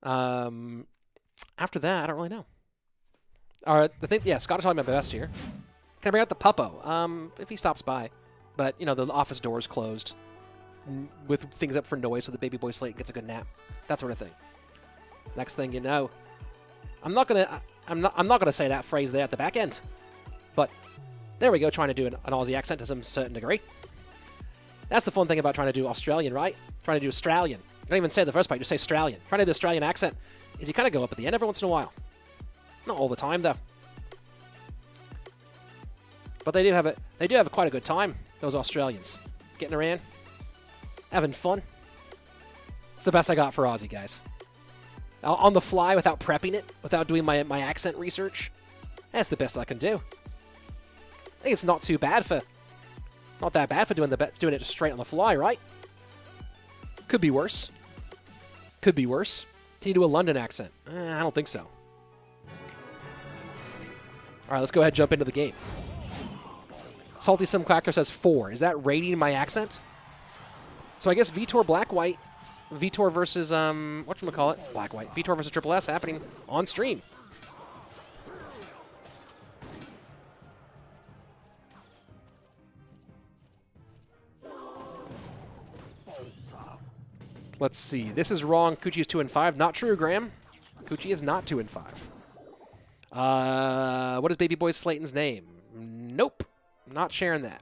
After that, I don't really know. All right, I think, yeah, Scottish is probably my best here. Can I bring out the puppo? If he stops by. But, you know, the office door is closed with things up for noise so the baby boy Slaton gets a good nap. That sort of thing. Next thing you know, I'm not gonna say that phrase there at the back end. But there we go, trying to do an Aussie accent to some certain degree. That's the fun thing about trying to do Australian, right? Trying to do Australian. Don't even say the first part, you just say Australian. Trying to do the Australian accent is you kind of go up at the end every once in a while. Not all the time, though. But they do have quite a good time, those Australians. Getting around, having fun. It's the best I got for Aussie, guys. On the fly, without prepping it, without doing my accent research, that's the best I can do. I think it's not too bad for... Not that bad for doing it just straight on the fly, right? Could be worse. Could be worse. Can you do a London accent? I don't think so. All right, let's go ahead and jump into the game. Salty Sim Clacker says 4. Is that rating my accent? So I guess Vitor Black-White. Vitor versus, whatchamacallit? Black-White. Vitor versus Triple S happening on stream. Let's see. This is wrong. Cuchii is 2-5. Not true, Graham. Cuchii is not 2-5. What is baby boy Slaton's name? Nope. Not sharing that.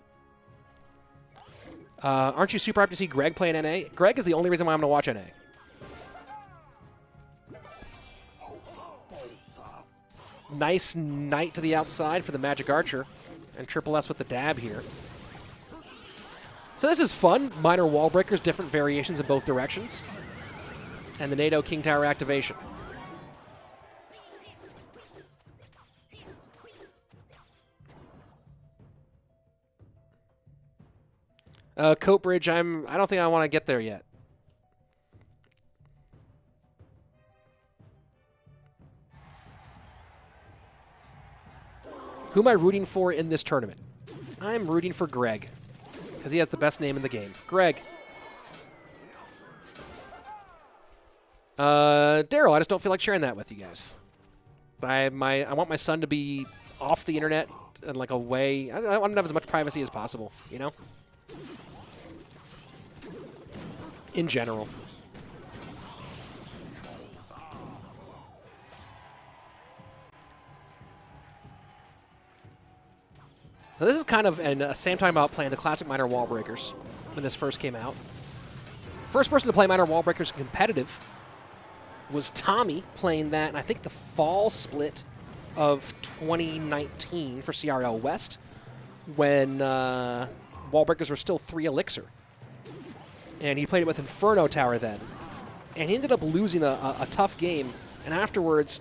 Aren't you super hyped to see Greg play in NA? Greg is the only reason why I'm going to watch NA. Nice knight to the outside for the Magic Archer. And Triple S with the dab here. So this is fun. Minor wall breakers, different variations in both directions. And the NATO King Tower activation. Coat Bridge, I don't think I want to get there yet. Who am I rooting for in this tournament? I'm rooting for Greg, because he has the best name in the game. Greg. Daryl, I just don't feel like sharing that with you guys. I want my son to be off the internet and like away. I want to have as much privacy as possible, you know? In general. So this is kind of, and Sam talking about playing the classic Minor Wall Breakers when this first came out. First person to play Minor Wall Breakers competitive was Tommy, playing that, and I think the fall split of 2019 for CRL West, when Wall Breakers were still 3 Elixir. And he played it with Inferno Tower then. And he ended up losing a tough game, and afterwards,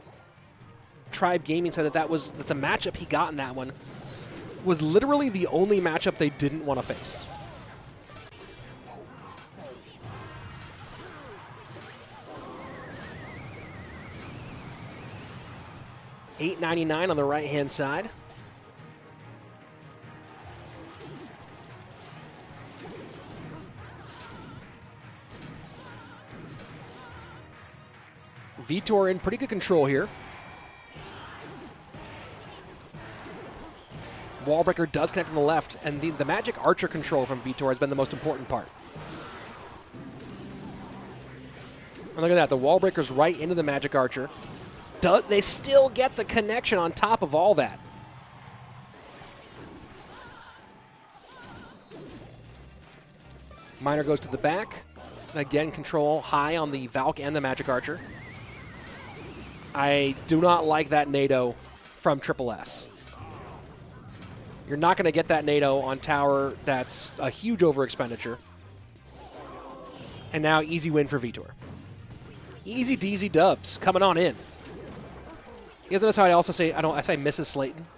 Tribe Gaming said that the matchup he got in that one was literally the only matchup they didn't want to face. $8.99 on the right-hand side. Vitor in pretty good control here. Wallbreaker does connect on the left, and the magic archer control from Vitor has been the most important part. And look at that, the Wallbreaker's right into the magic archer. They still get the connection on top of all that. Miner goes to the back. Again, control high on the Valk and the magic archer. I do not like that NATO from Triple S. You're not going to get that NATO on tower. That's a huge overexpenditure. And now easy win for Vitor. Easy deasy dubs coming on in. You guys notice how I also say I say Mrs.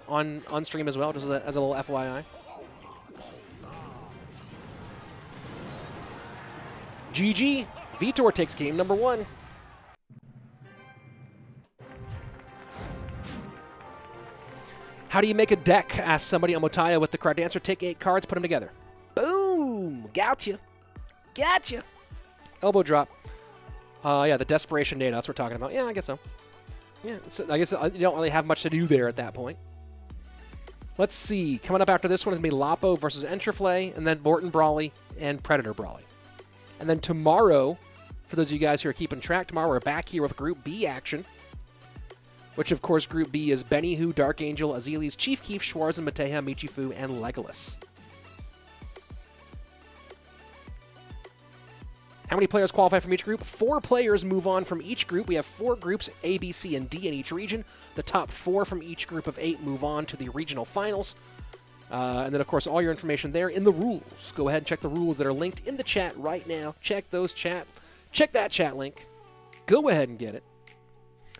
Slaton on stream as well, just as a little FYI. GG. Vitor takes game number 1. How do you make a deck? Asked somebody on Motaya with the correct answer. Take 8 cards, put them together. Boom! Gotcha. Gotcha. Elbow drop. Yeah, the Desperation NATO. That's what we're talking about. Yeah, I guess so. Yeah, I guess you don't really have much to do there at that point. Let's see. Coming up after this one is going to be Lapo versus Entriflay, and then Morton Brawley and Predator Brawley. And then tomorrow, for those of you guys who are keeping track, tomorrow we're back here with Group B action. Which, of course, Group B is Benny Hu, Dark Angel, Azelis, Chief Keef, Schwarz, and Mateja, Michifu, and Legolas. How many players qualify from each group? 4 players move on from each group. We have 4 groups, A, B, C, and D in each region. The top 4 from each group of 8 move on to the regional finals. And then, of course, all your information there in the rules. Go ahead and check the rules that are linked in the chat right now. Check those chat. Check that chat link. Go ahead and get it.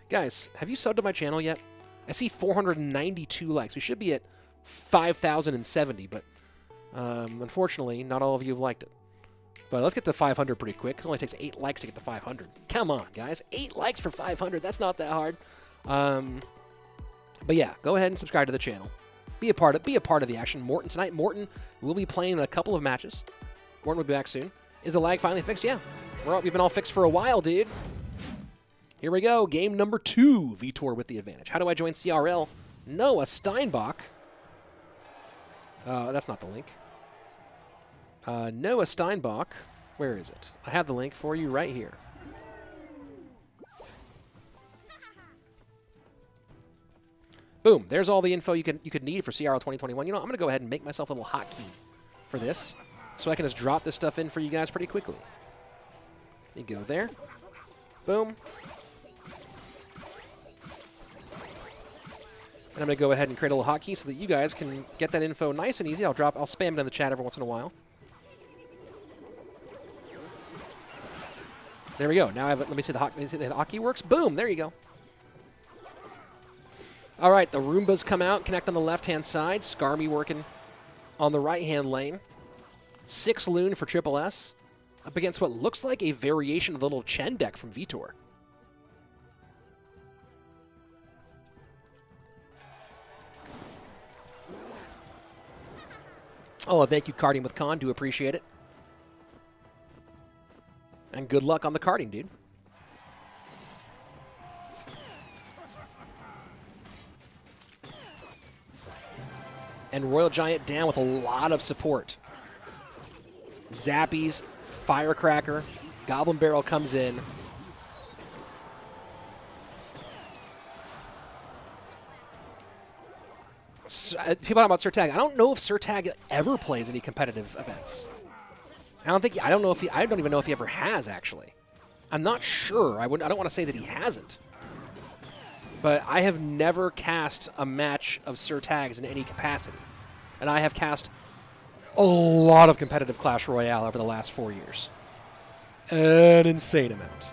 Guys, have you subbed to my channel yet? I see 492 likes. We should be at 5,070, but unfortunately, not all of you have liked it. But let's get to 500 pretty quick, because it only takes 8 likes to get to 500. Come on, guys. 8 likes for 500. That's not that hard. But yeah, go ahead and subscribe to the channel. Be a part of the action. Morton tonight. Morton will be playing in a couple of matches. Morton will be back soon. Is the lag finally fixed? Yeah. We've been all fixed for a while, dude. Here we go. Game number 2. Vitor with the advantage. How do I join CRL? Noah Steinbach. That's not the link. Noah Steinbach. Where is it? I have the link for you right here. Boom. There's all the info you could need for CRL 2021. You know, I'm going to go ahead and make myself a little hotkey for this, so I can just drop this stuff in for you guys pretty quickly. You go there. Boom. And I'm going to go ahead and create a little hotkey so that you guys can get that info nice and easy. I'll spam it in the chat every once in a while. There we go. Now I have let me see the hotkey works. Boom, there you go. All right, the Roombas come out, connect on the left-hand side. Skarmy working on the right-hand lane. 6 Loon for Triple S up against what looks like a variation of the little Chen deck from Vitor. Oh, thank you, Carding with Con. Do appreciate it. And good luck on the carding, dude. And Royal Giant down with a lot of support. Zappies, Firecracker, Goblin Barrel comes in. People talk about Surtag. I don't know if Surtag ever plays any competitive events. I don't even know if he ever has, actually. I'm not sure. I don't want to say that he hasn't. But I have never cast a match of Surtags in any capacity. And I have cast a lot of competitive Clash Royale over the last 4 years. An insane amount.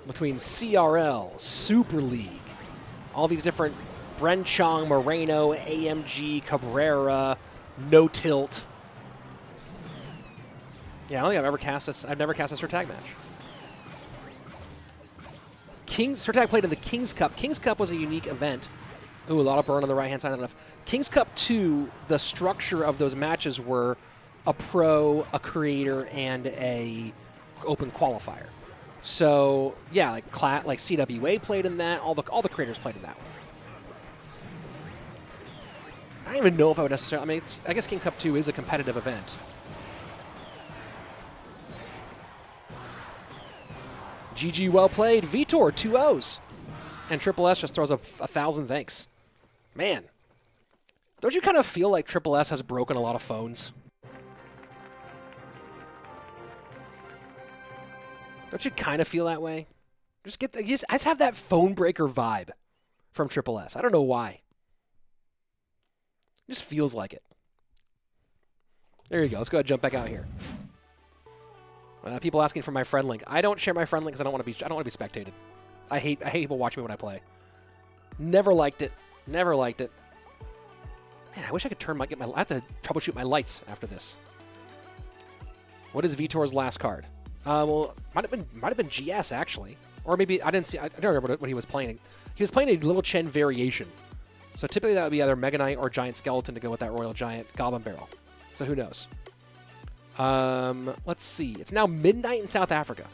Between CRL, Super League, all these different Bren Chong, Moreno, AMG, Cabrera, No Tilt. Yeah, I don't think I've never cast a Surtag match. Surtag played in the King's Cup. King's Cup was a unique event. Ooh, a lot of burn on the right-hand side. Not enough. King's Cup 2, the structure of those matches were a pro, a creator, and a open qualifier. So yeah, like CWA played in that. All the creators played in that one. I don't even know if I would necessarily. I mean, I guess King's Cup 2 is a competitive event. GG, well played. Vitor, 2 O's. And Triple S just throws a 1,000 thanks. Man, don't you kind of feel like Triple S has broken a lot of phones? Don't you kind of feel that way? I just have that phone breaker vibe from Triple S. I don't know why. It just feels like it. There you go. Let's go ahead and jump back out here. People asking for my friend link. I don't share my friend link because I don't want to be spectated. I hate people watching me when I play. Never liked it. Never liked it. Man, I wish I could I have to troubleshoot my lights after this. What is Vitor's last card? Well, might have been GS actually, or maybe I don't remember what he was playing. He was playing a Little Chen variation. So typically that would be either Mega Knight or Giant Skeleton to go with that Royal Giant Goblin Barrel. So who knows? Let's see. It's now midnight in South Africa.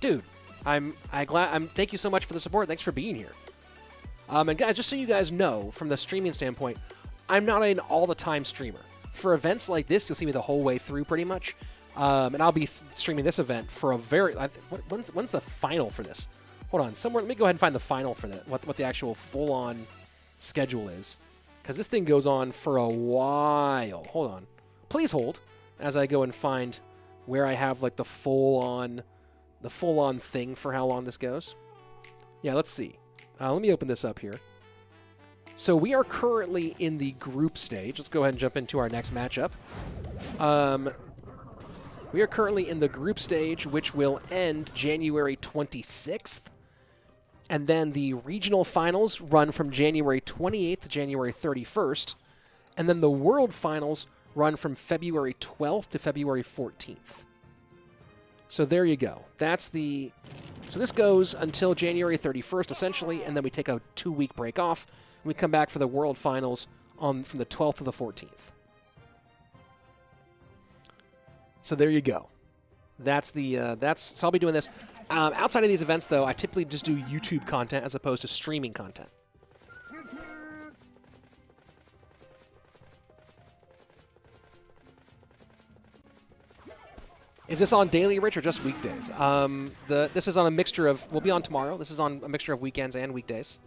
Dude, thank you so much for the support. Thanks for being here. And guys, just so you guys know, from the streaming standpoint, I'm not an all-the-time streamer. For events like this, you'll see me the whole way through pretty much. And I'll be streaming this event for a very... When's the final for this? Hold on. Let me go ahead and find the final for that, what the actual full-on schedule is. Because this thing goes on for a while. Hold on. Please hold as I go and find where I have like the full-on thing for how long this goes. Yeah, let's see. Let me open this up here. So we are currently in the group stage. Let's go ahead and jump into our next matchup. We are currently in the group stage, which will end January 26th. And then the regional finals run from January 28th to January 31st. And then the world finals run from February 12th to February 14th. So there you go. So this goes until January 31st, essentially, and then we take a 2-week break off. And we come back for the World Finals from the 12th to the 14th. So there you go. So I'll be doing this. Outside of these events, though, I typically just do YouTube content as opposed to streaming content. Is this on daily, Rich, or just weekdays? This is on a mixture of... We'll be on tomorrow. This is on a mixture of weekends and weekdays.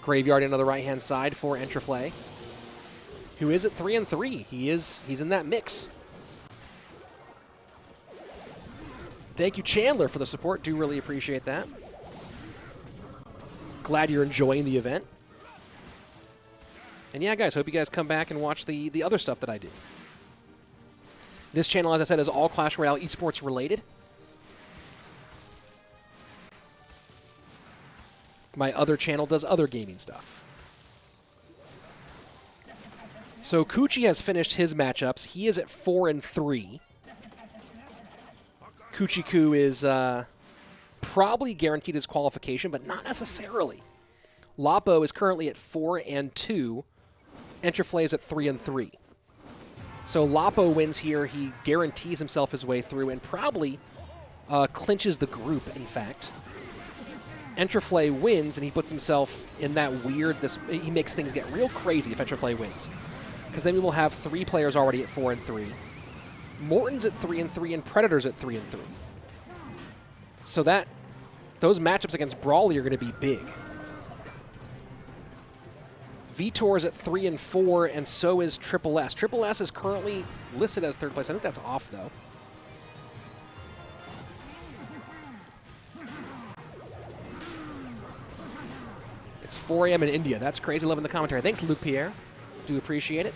Graveyard on the right-hand side for Entriflay, who is at 3-3. He's in that mix. Thank you, Chandler, for the support. Do really appreciate that. Glad you're enjoying the event. And yeah, guys, hope you guys come back and watch the other stuff that I do. This channel, as I said, is all Clash Royale esports related. My other channel does other gaming stuff. So Cuchii has finished his matchups. He is at 4-3. Cuchii Cuu is probably guaranteed his qualification, but not necessarily. Lapo is currently at 4-2. Enterflay is at 3-3. So Lapo wins here. He guarantees himself his way through and probably clinches the group, in fact. Entriflay wins, and he puts himself in that weird... he makes things get real crazy if Entriflay wins. Because then we will have 3 players already at 4-3. Morton's at 3-3, and Predator's at 3-3. So those matchups against Brawley are going to be big. Vitor's at 3-4, and so is Triple S. Triple S is currently listed as 3rd place. I think that's off, though. It's 4 a.m. in India. That's crazy. Loving the commentary. Thanks, Luke Pierre. Do appreciate it.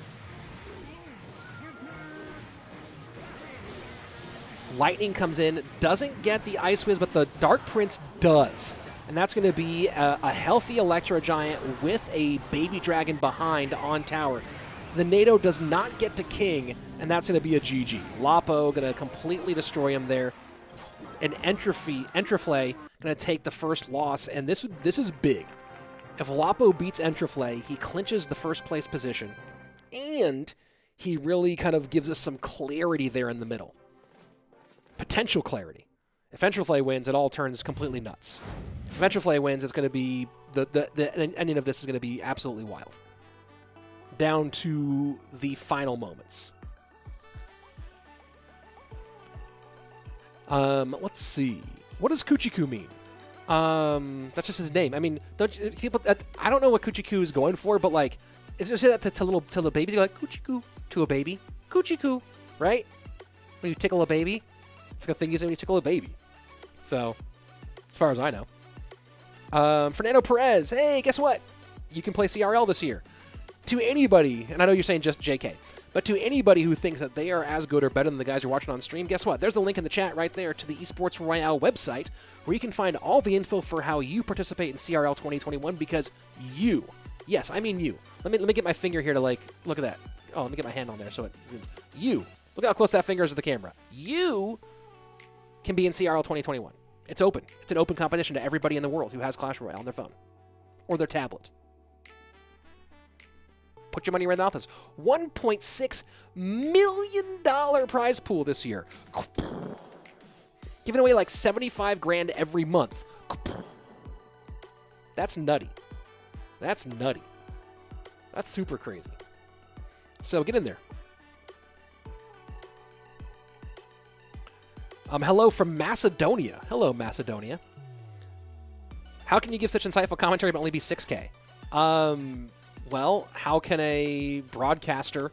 Lightning comes in, doesn't get the Ice Whiz, but the Dark Prince does. And that's going to be a healthy Electro Giant with a Baby Dragon behind on tower. The NATO does not get to King, and that's going to be a GG. Lapo going to completely destroy him there. And Entriflay going to take the first loss, and this is big. If Lapo beats Entriflay, he clinches the first place position, and he really kind of gives us some clarity there in the middle. Potential clarity. If Entriflay wins, it all turns completely nuts. If Entriflay wins, it's going to be the ending of this is going to be absolutely wild. Down to the final moments. Let's see. What does Cuchii Cuu mean? That's just his name. I mean, people? I don't know what Cuchii Cuu is going for, but like, it's just that to little babies. You're like Cuchii Cuu to a baby, Cuchii Cuu, right? When you tickle a baby, it's like a thing you say when you tickle a baby. So, as far as I know, Fernando Perez. Hey, guess what? You can play CRL this year. To anybody, and I know you're saying just JK, but to anybody who thinks that they are as good or better than the guys you're watching on stream, guess what? There's the link in the chat right there to the Esports Royale website where you can find all the info for how you participate in CRL 2021 because you, yes, I mean you. Let me get my finger here to like, look at that. Oh, let me get my hand on there. So you, look how close that finger is to the camera. You can be in CRL 2021. It's open. It's an open competition to everybody in the world who has Clash Royale on their phone or their tablet. Put your money where the mouth is. $1.6 million prize pool this year. Giving away like 75 grand every month. That's nutty. That's nutty. That's super crazy. So get in there. Hello from Macedonia. Hello, Macedonia. How can you give such insightful commentary but only be 6K? Well, how can a broadcaster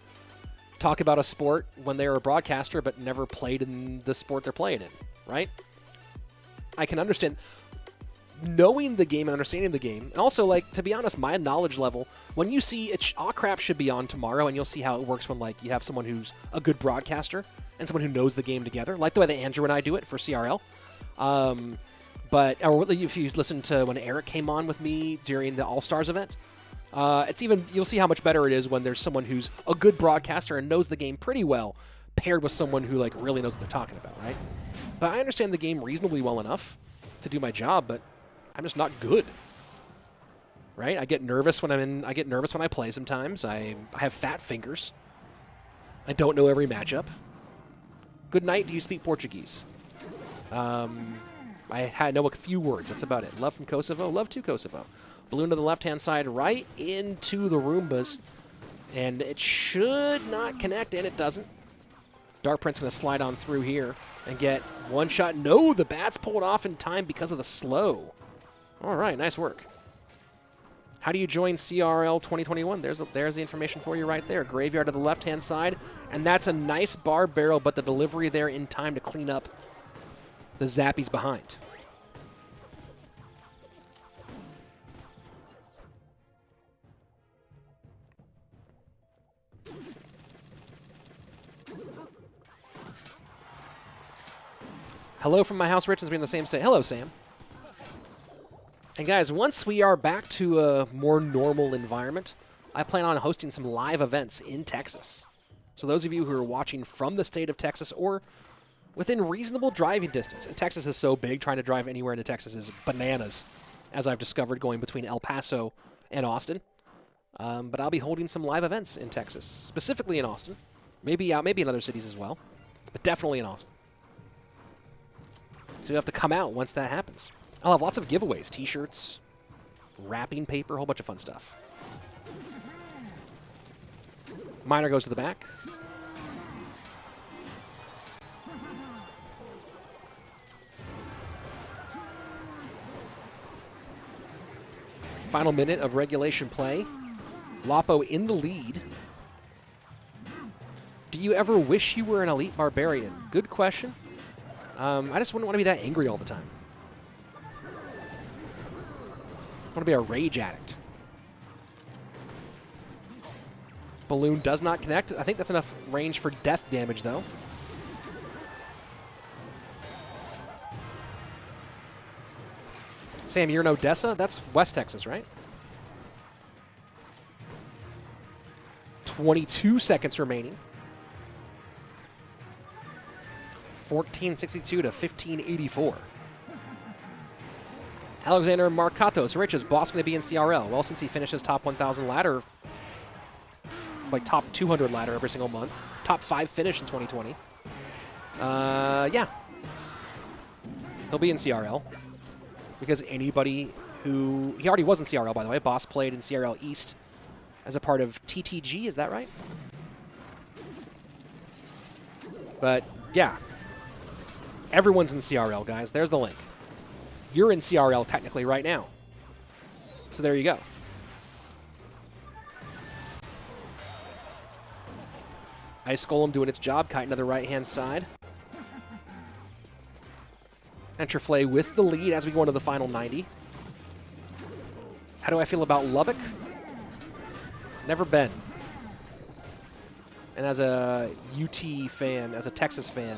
talk about a sport when they're a broadcaster but never played in the sport they're playing in, right? I can understand knowing the game and understanding the game. And also, like, to be honest, my knowledge level, when you see Aw Crap should be on tomorrow, and you'll see how it works when, like, you have someone who's a good broadcaster and someone who knows the game together, like the way that Andrew and I do it for CRL. But or if you listen to when Eric came on with me during the All-Stars event, it's even, you'll see how much better it is when there's someone who's a good broadcaster and knows the game pretty well, paired with someone who like really knows what they're talking about, right? But I understand the game reasonably well enough to do my job, but I'm just not good, right? I get nervous when I get nervous when I play sometimes. I have fat fingers. I don't know every matchup. Good night. Do you speak Portuguese? I know a few words. That's about it. Love from Kosovo. Love to Kosovo. Balloon to the left-hand side, right into the Roombas. And it should not connect, and it doesn't. Dark Prince going to slide on through here and get one shot. No, the bats pulled off in time because of the slow. All right, nice work. How do you join CRL 2021? There's the information for you right there. Graveyard to the left-hand side, and that's a nice bar barrel, but the delivery there in time to clean up the zappies behind. Hello from my house, Rich has been in the same state. Hello, Sam. And guys, once we are back to a more normal environment, I plan on hosting some live events in Texas. So those of you who are watching from the state of Texas or within reasonable driving distance, and Texas is so big, trying to drive anywhere into Texas is bananas, as I've discovered going between El Paso and Austin. But I'll be holding some live events in Texas, specifically in Austin. Maybe in other cities as well, but definitely in Austin. So you have to come out once that happens. I'll have lots of giveaways, t-shirts, wrapping paper, a whole bunch of fun stuff. Miner goes to the back. Final minute of regulation play. Lapo in the lead. Do you ever wish you were an elite barbarian? Good question. I just wouldn't want to be that angry all the time. I want to be a rage addict. Balloon does not connect. I think that's enough range for death damage, though. Sam, you're in Odessa? That's West Texas, right? 22 seconds remaining. 1462 to 1584. Alexander Marcatos, Rich, is Boss going to be in CRL? Well, since he finishes top 1,000 ladder, like top 200 ladder every single month, top 5 finish in 2020. Yeah. He'll be in CRL. Because anybody who... He already was in CRL, by the way. Boss played in CRL East as a part of TTG, is that right? But, yeah. Everyone's in CRL, guys. There's the link. You're in CRL technically right now. So there you go. Ice Golem doing its job, kiting to the right-hand side. Entriflay with the lead as we go into the final 90. How do I feel about Lubbock? Never been. And as a UT fan, as a Texas fan,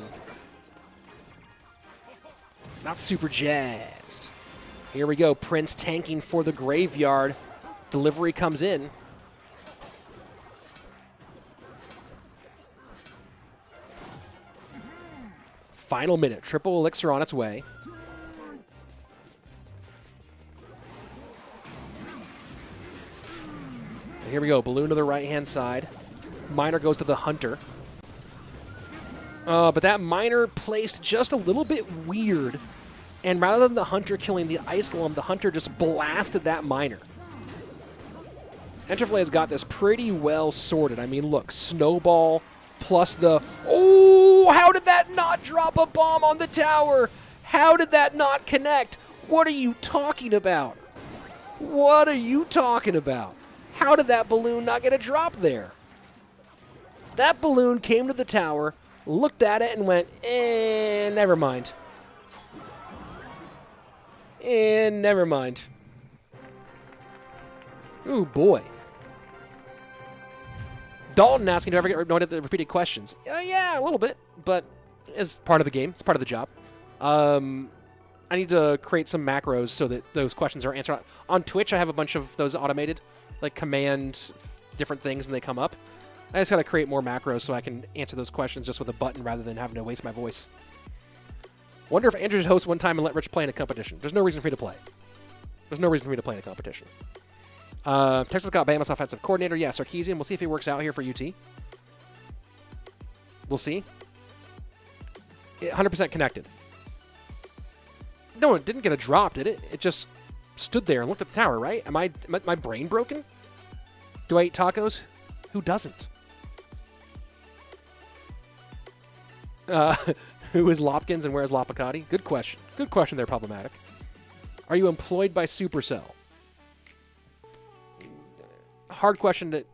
not super jazzed. Here we go. Prince tanking for the graveyard. Delivery comes in. Final minute. Triple Elixir on its way. And here we go. Balloon to the right-hand side. Miner goes to the Hunter. But that Miner placed just a little bit weird. And rather than the Hunter killing the Ice Golem, the Hunter just blasted that Miner. Enterflay has got this pretty well sorted. I mean, look, Snowball plus the... Oh, how did that not drop a bomb on the tower? How did that not connect? What are you talking about? What are you talking about? How did that balloon not get a drop there? That balloon came to the tower, looked at it, and went, never mind. Never mind. Ooh, boy. Dalton asking, do I ever get noted the repeated questions? Yeah, a little bit, but it's part of the game. It's part of the job. I need to create some macros so that those questions are answered. On Twitch, I have a bunch of those automated, like command different things, and they come up. I just got to create more macros so I can answer those questions just with a button rather than having to waste my voice. Wonder if Andrew should host one time and let Rich play in a competition. There's no reason for me to play. There's no reason for me to play in a competition. Texas got Bama's offensive coordinator. Yeah, Sarkeesian. We'll see if he works out here for UT. We'll see. 100% connected. No, it didn't get a drop, did it? It just stood there and looked at the tower, right? Am my brain broken? Do I eat tacos? Who doesn't? Who is Lopkins and where is Lapokati? Good question. Good question there, Problematic. Are you employed by Supercell? Hard question to...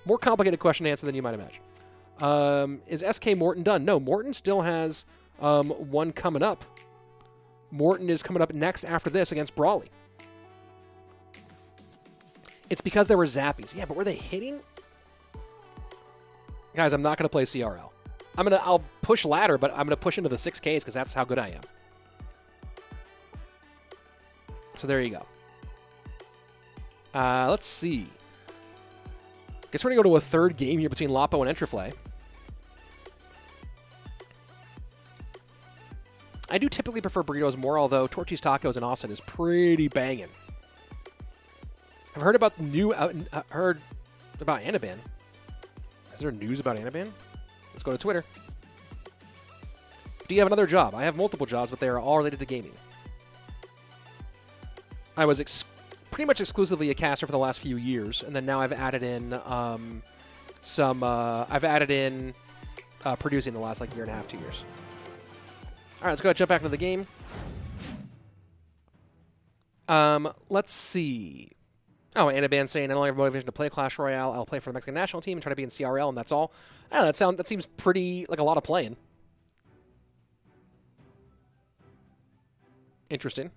More complicated question to answer than you might imagine. Is SK Morton done? No, Morton still has one coming up. Morton is coming up next after this against Brawley. It's because there were zappies. Yeah, but were they hitting? Guys, I'm not going to play CRL. I'll push ladder, but I'm going to push into the 6Ks because that's how good I am. So there you go. Let's see. Guess we're going to go to a third game here between Lapo and Entriflay. I do typically prefer burritos more, although Torchy's Tacos in Austin is pretty banging. I've heard about heard about Anaban. Is there news about Anaban? Let's go to Twitter. Do you have another job? I have multiple jobs, but they are all related to gaming. I was pretty much exclusively a caster for the last few years, and then now I've added in producing the last like year and a half, 2 years. All right, let's go ahead and jump back into the game. Let's see. Oh, Anaban saying, I don't have motivation to play Clash Royale. I'll play for the Mexican national team and try to be in CRL, and that's all. I don't know, that seems pretty, like a lot of playing. Interesting.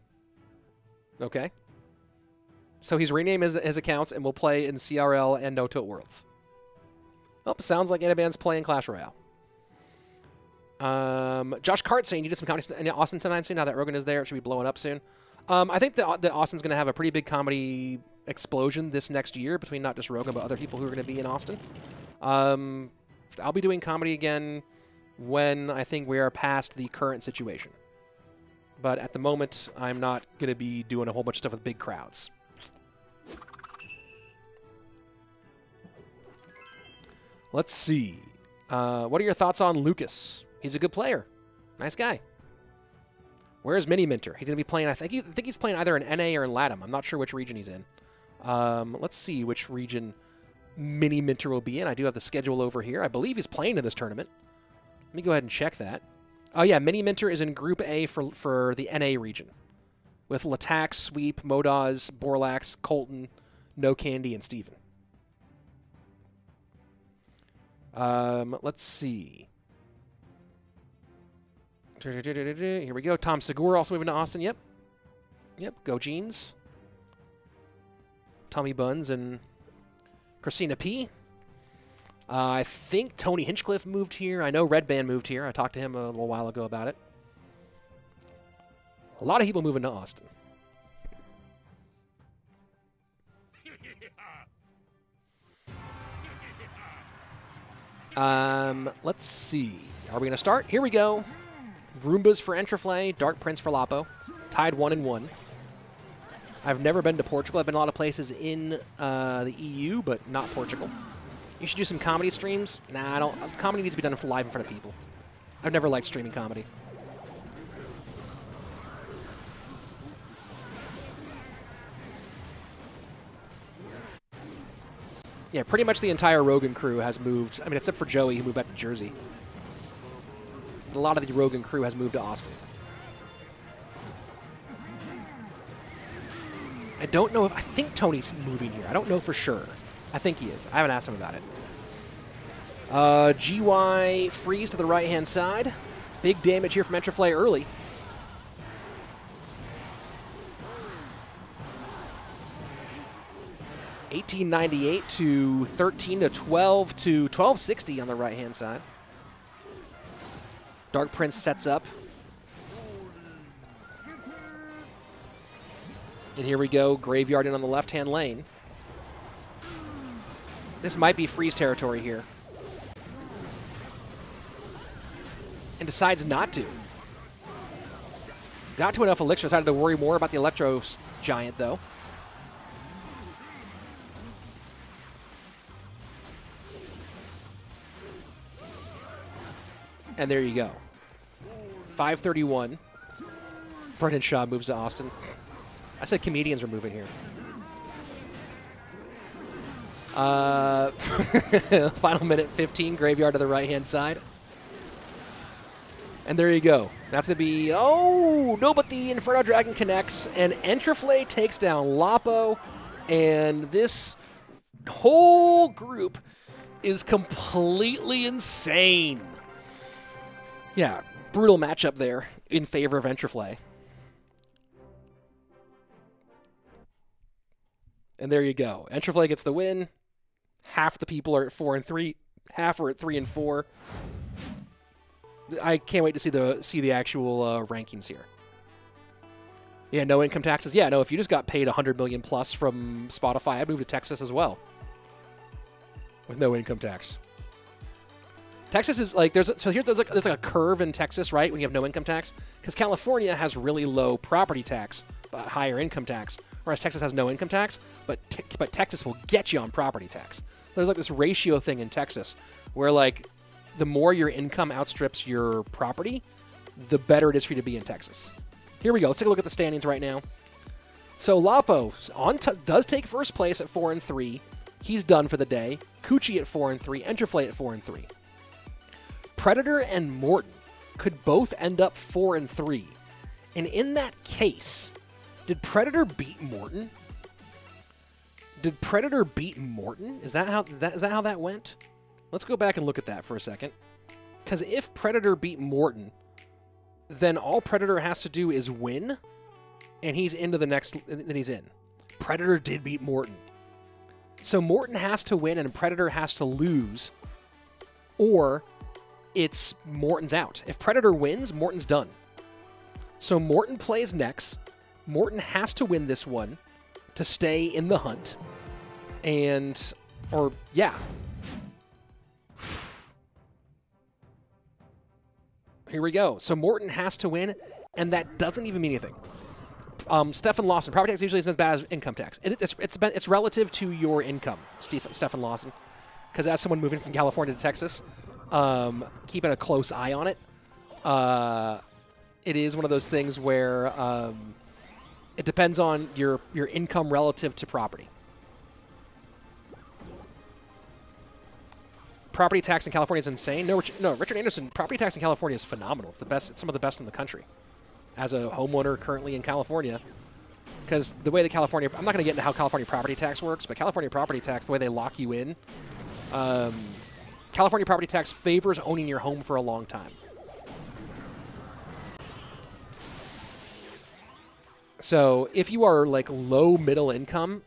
Okay. So he's renamed his accounts and will play in CRL and No Tilt Worlds. Oh, sounds like Anaban's playing Clash Royale. Josh Cart saying you did some comedy in Austin tonight soon. Now that Rogan is there, it should be blowing up soon. I think that Austin's going to have a pretty big comedy explosion this next year between not just Rogan, but other people who are going to be in Austin. I'll be doing comedy again when I think we are past the current situation. But at the moment, I'm not going to be doing a whole bunch of stuff with big crowds. Let's see. What are your thoughts on Lucas? He's a good player. Nice guy. Where's Mini Minter? He's going to be playing, I think he's playing either in NA or in LATAM. I'm not sure which region he's in. Let's see which region Mini Minter will be in. I do have the schedule over here. I believe he's playing in this tournament. Let me go ahead and check that. Oh, yeah, Mini Minter is in Group A for the NA region with Latax, Sweep, Modaz, Borlax, Colton, No Candy, and Steven. Let's see. Here we go. Tom Segura also moving to Austin. Yep. Go Jeans. Tommy Buns and Christina P. I think Tony Hinchcliffe moved here. I know Red Band moved here. I talked to him a little while ago about it. A lot of people moving to Austin. Let's see. Are we going to start? Here we go. Roombas for Entriflay, Dark Prince for Lapo. Tied 1-1. I've never been to Portugal. I've been a lot of places in the EU, but not Portugal. You should do some comedy streams. Nah, I don't. Comedy needs to be done live in front of people. I've never liked streaming comedy. Yeah, pretty much the entire Rogan crew has moved. I mean, except for Joey, who moved back to Jersey. But a lot of the Rogan crew has moved to Austin. I don't know if... I think Tony's moving here. I don't know for sure. I think he is. I haven't asked him about it. GY freeze to the right-hand side. Big damage here from Entriflay early. $18.98 to 13 to 12 to 12.60 on the right-hand side. Dark Prince sets up. And here we go, Graveyard in on the left-hand lane. This might be freeze territory here. And decides not to. Got to enough elixir, decided to worry more about the Electro Giant, though. And there you go. 5:31. Brendan Shaw moves to Austin. I said comedians are moving here. Final minute 15, Graveyard to the right-hand side. And there you go. That's going to be... Oh, no, but the Inferno Dragon connects, and Enterflay takes down Lapo, and this whole group is completely insane. Yeah, brutal matchup there in favor of Entriflay. And there you go. Entriflay gets the win. Half the people are at 4 and 3. Half are at 3 and 4. I can't wait to see the actual rankings here. Yeah, no income taxes. Yeah, no, if you just got paid $100 million plus from Spotify, I'd move to Texas as well. With no income tax. Texas is like, there's like a curve in Texas, right, when you have no income tax? Because California has really low property tax, but higher income tax, whereas Texas has no income tax, but Texas will get you on property tax. There's like this ratio thing in Texas where like the more your income outstrips your property, the better it is for you to be in Texas. Here we go. Let's take a look at the standings right now. So Lapo does take first place at 4-3. He's done for the day. Cuchii at 4-3. Entriflay at 4-3. Predator and Morton could both end up 4-3. And in that case, did Predator beat Morton? Did Predator beat Morton? Is that how that went? Let's go back and look at that for a second. Because if Predator beat Morton, then all Predator has to do is win, and he's into the next. Then he's in. Predator did beat Morton, so Morton has to win and Predator has to lose, or it's Morton's out. If Predator wins, Morton's done. So Morton plays next. Morton has to win this one to stay in the hunt, yeah. Here we go. So Morton has to win, and that doesn't even mean anything. Stefan Lawson. Property tax usually isn't as bad as income tax. It's relative to your income, Stefan Lawson. Because as someone moving from California to Texas, keeping a close eye on it, it is one of those things where it depends on your income relative to property. Property tax in California is insane. No, Richard Anderson, property tax in California is phenomenal. It's the best. It's some of the best in the country. As a homeowner currently in California, because the way that California, I'm not going to get into how California property tax works, but California property tax, the way they lock you in, California property tax favors owning your home for a long time. So if you are like low middle income,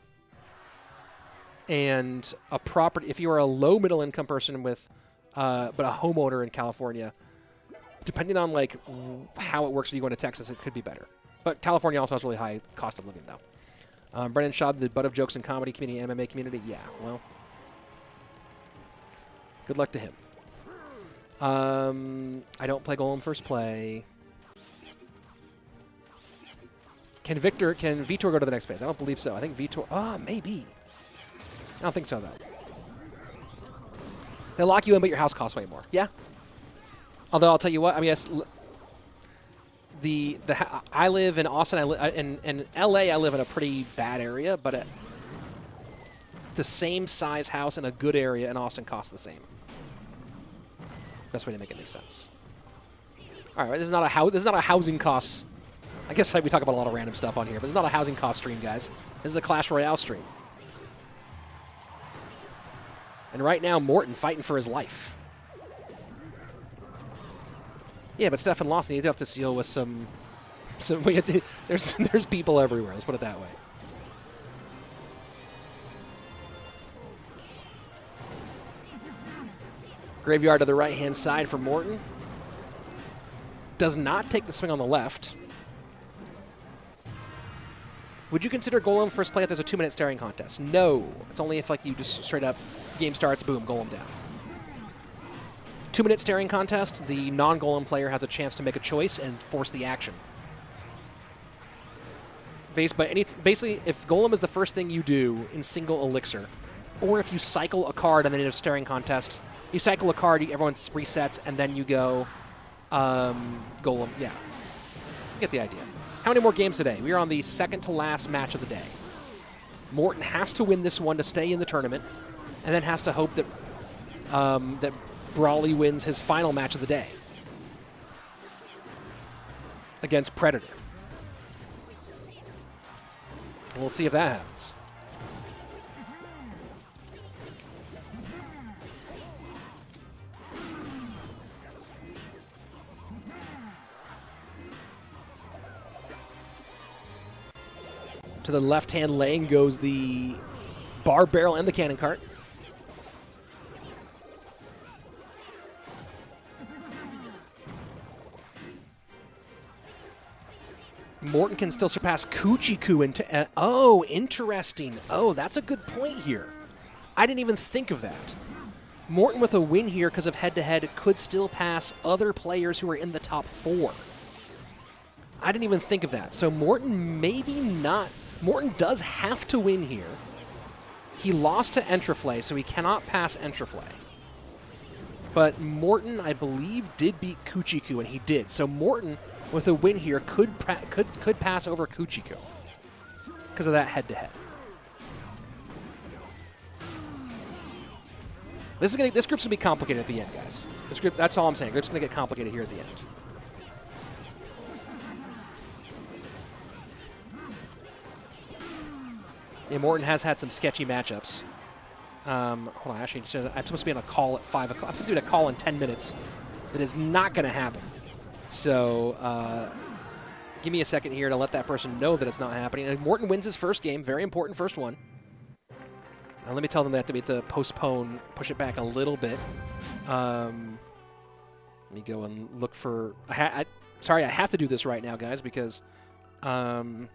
and if you are a low middle income person with, but a homeowner in California, depending on like how it works when you go into Texas, it could be better. But California also has really high cost of living, though. Brennan Shaw, the butt of jokes in comedy community, MMA community. Yeah, well, good luck to him. I don't play Golem first play. Can Vitor go to the next phase? I don't believe so. I think Vitor. Maybe. I don't think so, though. They lock you in, but your house costs way more. Yeah. Although I'll tell you what, I mean, I live in Austin. In LA, I live in a pretty bad area, but the same size house in a good area in Austin costs the same. Best way to make it make sense. All right, this is not a housing costs. I guess we talk about a lot of random stuff on here, but this is not a housing cost stream, guys. This is a Clash Royale stream. And right now, Morton fighting for his life. Yeah, but Stefan Lawson, you do have to deal with some there's people everywhere. Let's put it that way. Graveyard to the right-hand side for Morton. Does not take the swing on the left. Would you consider Golem first play if there's a 2-minute staring contest? No. It's only if like you just straight up, game starts, boom, Golem down. 2-minute staring contest, the non-Golem player has a chance to make a choice and force the action. Basically, if Golem is the first thing you do in single elixir, or if you cycle a card and then in a staring contest, you cycle a card, everyone resets, and then you go Golem. Yeah, you get the idea. How many more games today? We are on the second to last match of the day. Morton has to win this one to stay in the tournament, and then has to hope that that Brawley wins his final match of the day against Predator. We'll see if that happens. To the left-hand lane goes the bar barrel and the cannon cart. Morton can still surpass Cuchii Cuu into. Oh, interesting. Oh, that's a good point here. I didn't even think of that. Morton with a win here because of head-to-head could still pass other players who are in the top 4. I didn't even think of that. So Morton maybe not. Morton does have to win here. He lost to Entriflay, so he cannot pass Entriflay. But Morton, I believe, did beat Cuchii Cuu, and he did. So Morton, with a win here, could pass over Cuchii Cuu because of that head-to-head. This group's gonna be complicated at the end, guys. This group, that's all I'm saying. Group's gonna get complicated here at the end. Yeah, Morton has had some sketchy matchups. Hold on, actually, I'm supposed to be on a call at 5 o'clock. I'm supposed to be on a call in 10 minutes. That is not going to happen. So give me a second here to let that person know that it's not happening. And Morton wins his first game. Very important first one. Now let me tell them they have to postpone, push it back a little bit. Let me go and look for... sorry, I have to do this right now, guys, because I'm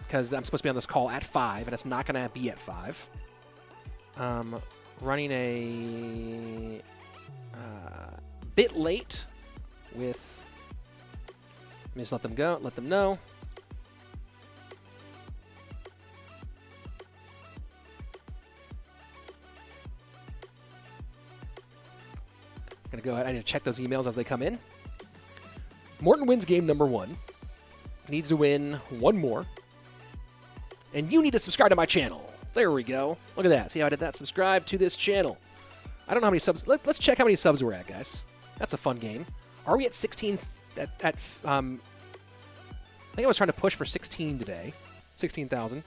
supposed to be on this call at 5, and it's not going to be at 5. Running a bit late with... Let me just let them go, let them know. I'm going to go ahead. I need to check those emails as they come in. Morton wins game number 1. Needs to win 1 more. And you need to subscribe to my channel. There we go. Look at that. See how I did that? Subscribe to this channel. I don't know how many subs. Let's check how many subs we're at, guys. That's a fun game. Are we at 16? I think I was trying to push for 16 today. 16,000.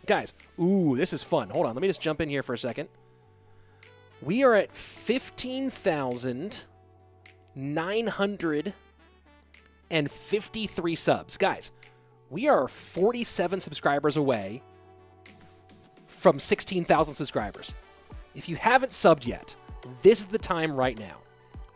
Guys, ooh, this is fun. Hold on. Let me just jump in here for a second. We are at 15,953 subs. Guys, we are 47 subscribers away from 16,000 subscribers. If you haven't subbed yet, this is the time right now.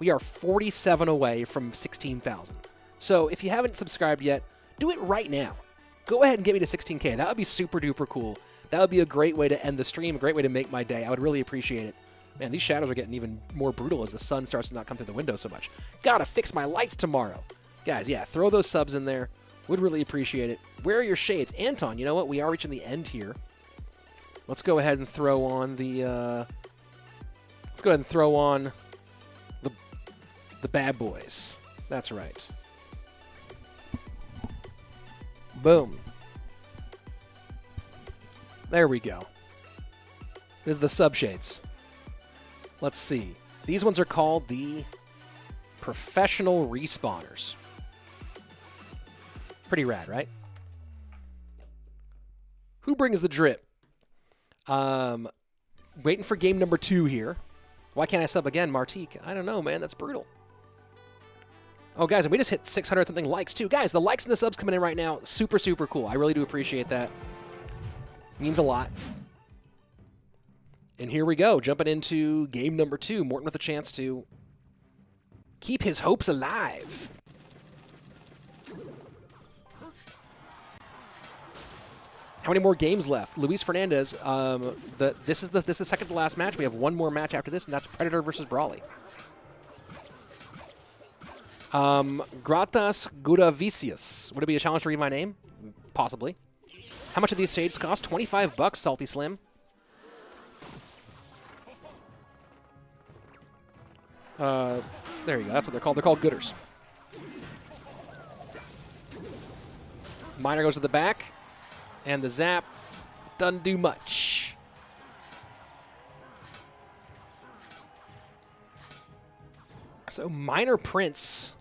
We are 47 away from 16,000. So if you haven't subscribed yet, do it right now. Go ahead and get me to 16K. That would be super duper cool. That would be a great way to end the stream, a great way to make my day. I would really appreciate it. Man, these shadows are getting even more brutal as the sun starts to not come through the window so much. Gotta fix my lights tomorrow. Guys, yeah, throw those subs in there. Would really appreciate it. Where are your shades? Anton, you know what? We are reaching the end here. Let's go ahead and throw on the the bad boys. That's right. Boom. There we go. There's the sub shades. Let's see. These ones are called the professional respawners. Pretty rad, right? Who brings the drip? Waiting for game number 2 here. Why can't I sub again, Martique? I don't know, man. That's brutal. Oh, guys, and we just hit 600-something likes, too. Guys, the likes and the subs coming in right now, super, super cool. I really do appreciate that. Means a lot. And here we go, jumping into game number 2. Morton with a chance to keep his hopes alive. How many more games left? Luis Fernandez, this is the second to last match. We have one more match after this, and that's Predator versus Brawley. Gratas Gudavicius. Would it be a challenge to read my name? Possibly. How much do these shades cost? 25 bucks, Salty Slim. There you go. That's what they're called. They're called Gooders. Miner goes to the back. And the zap doesn't do much. So Minor Prince.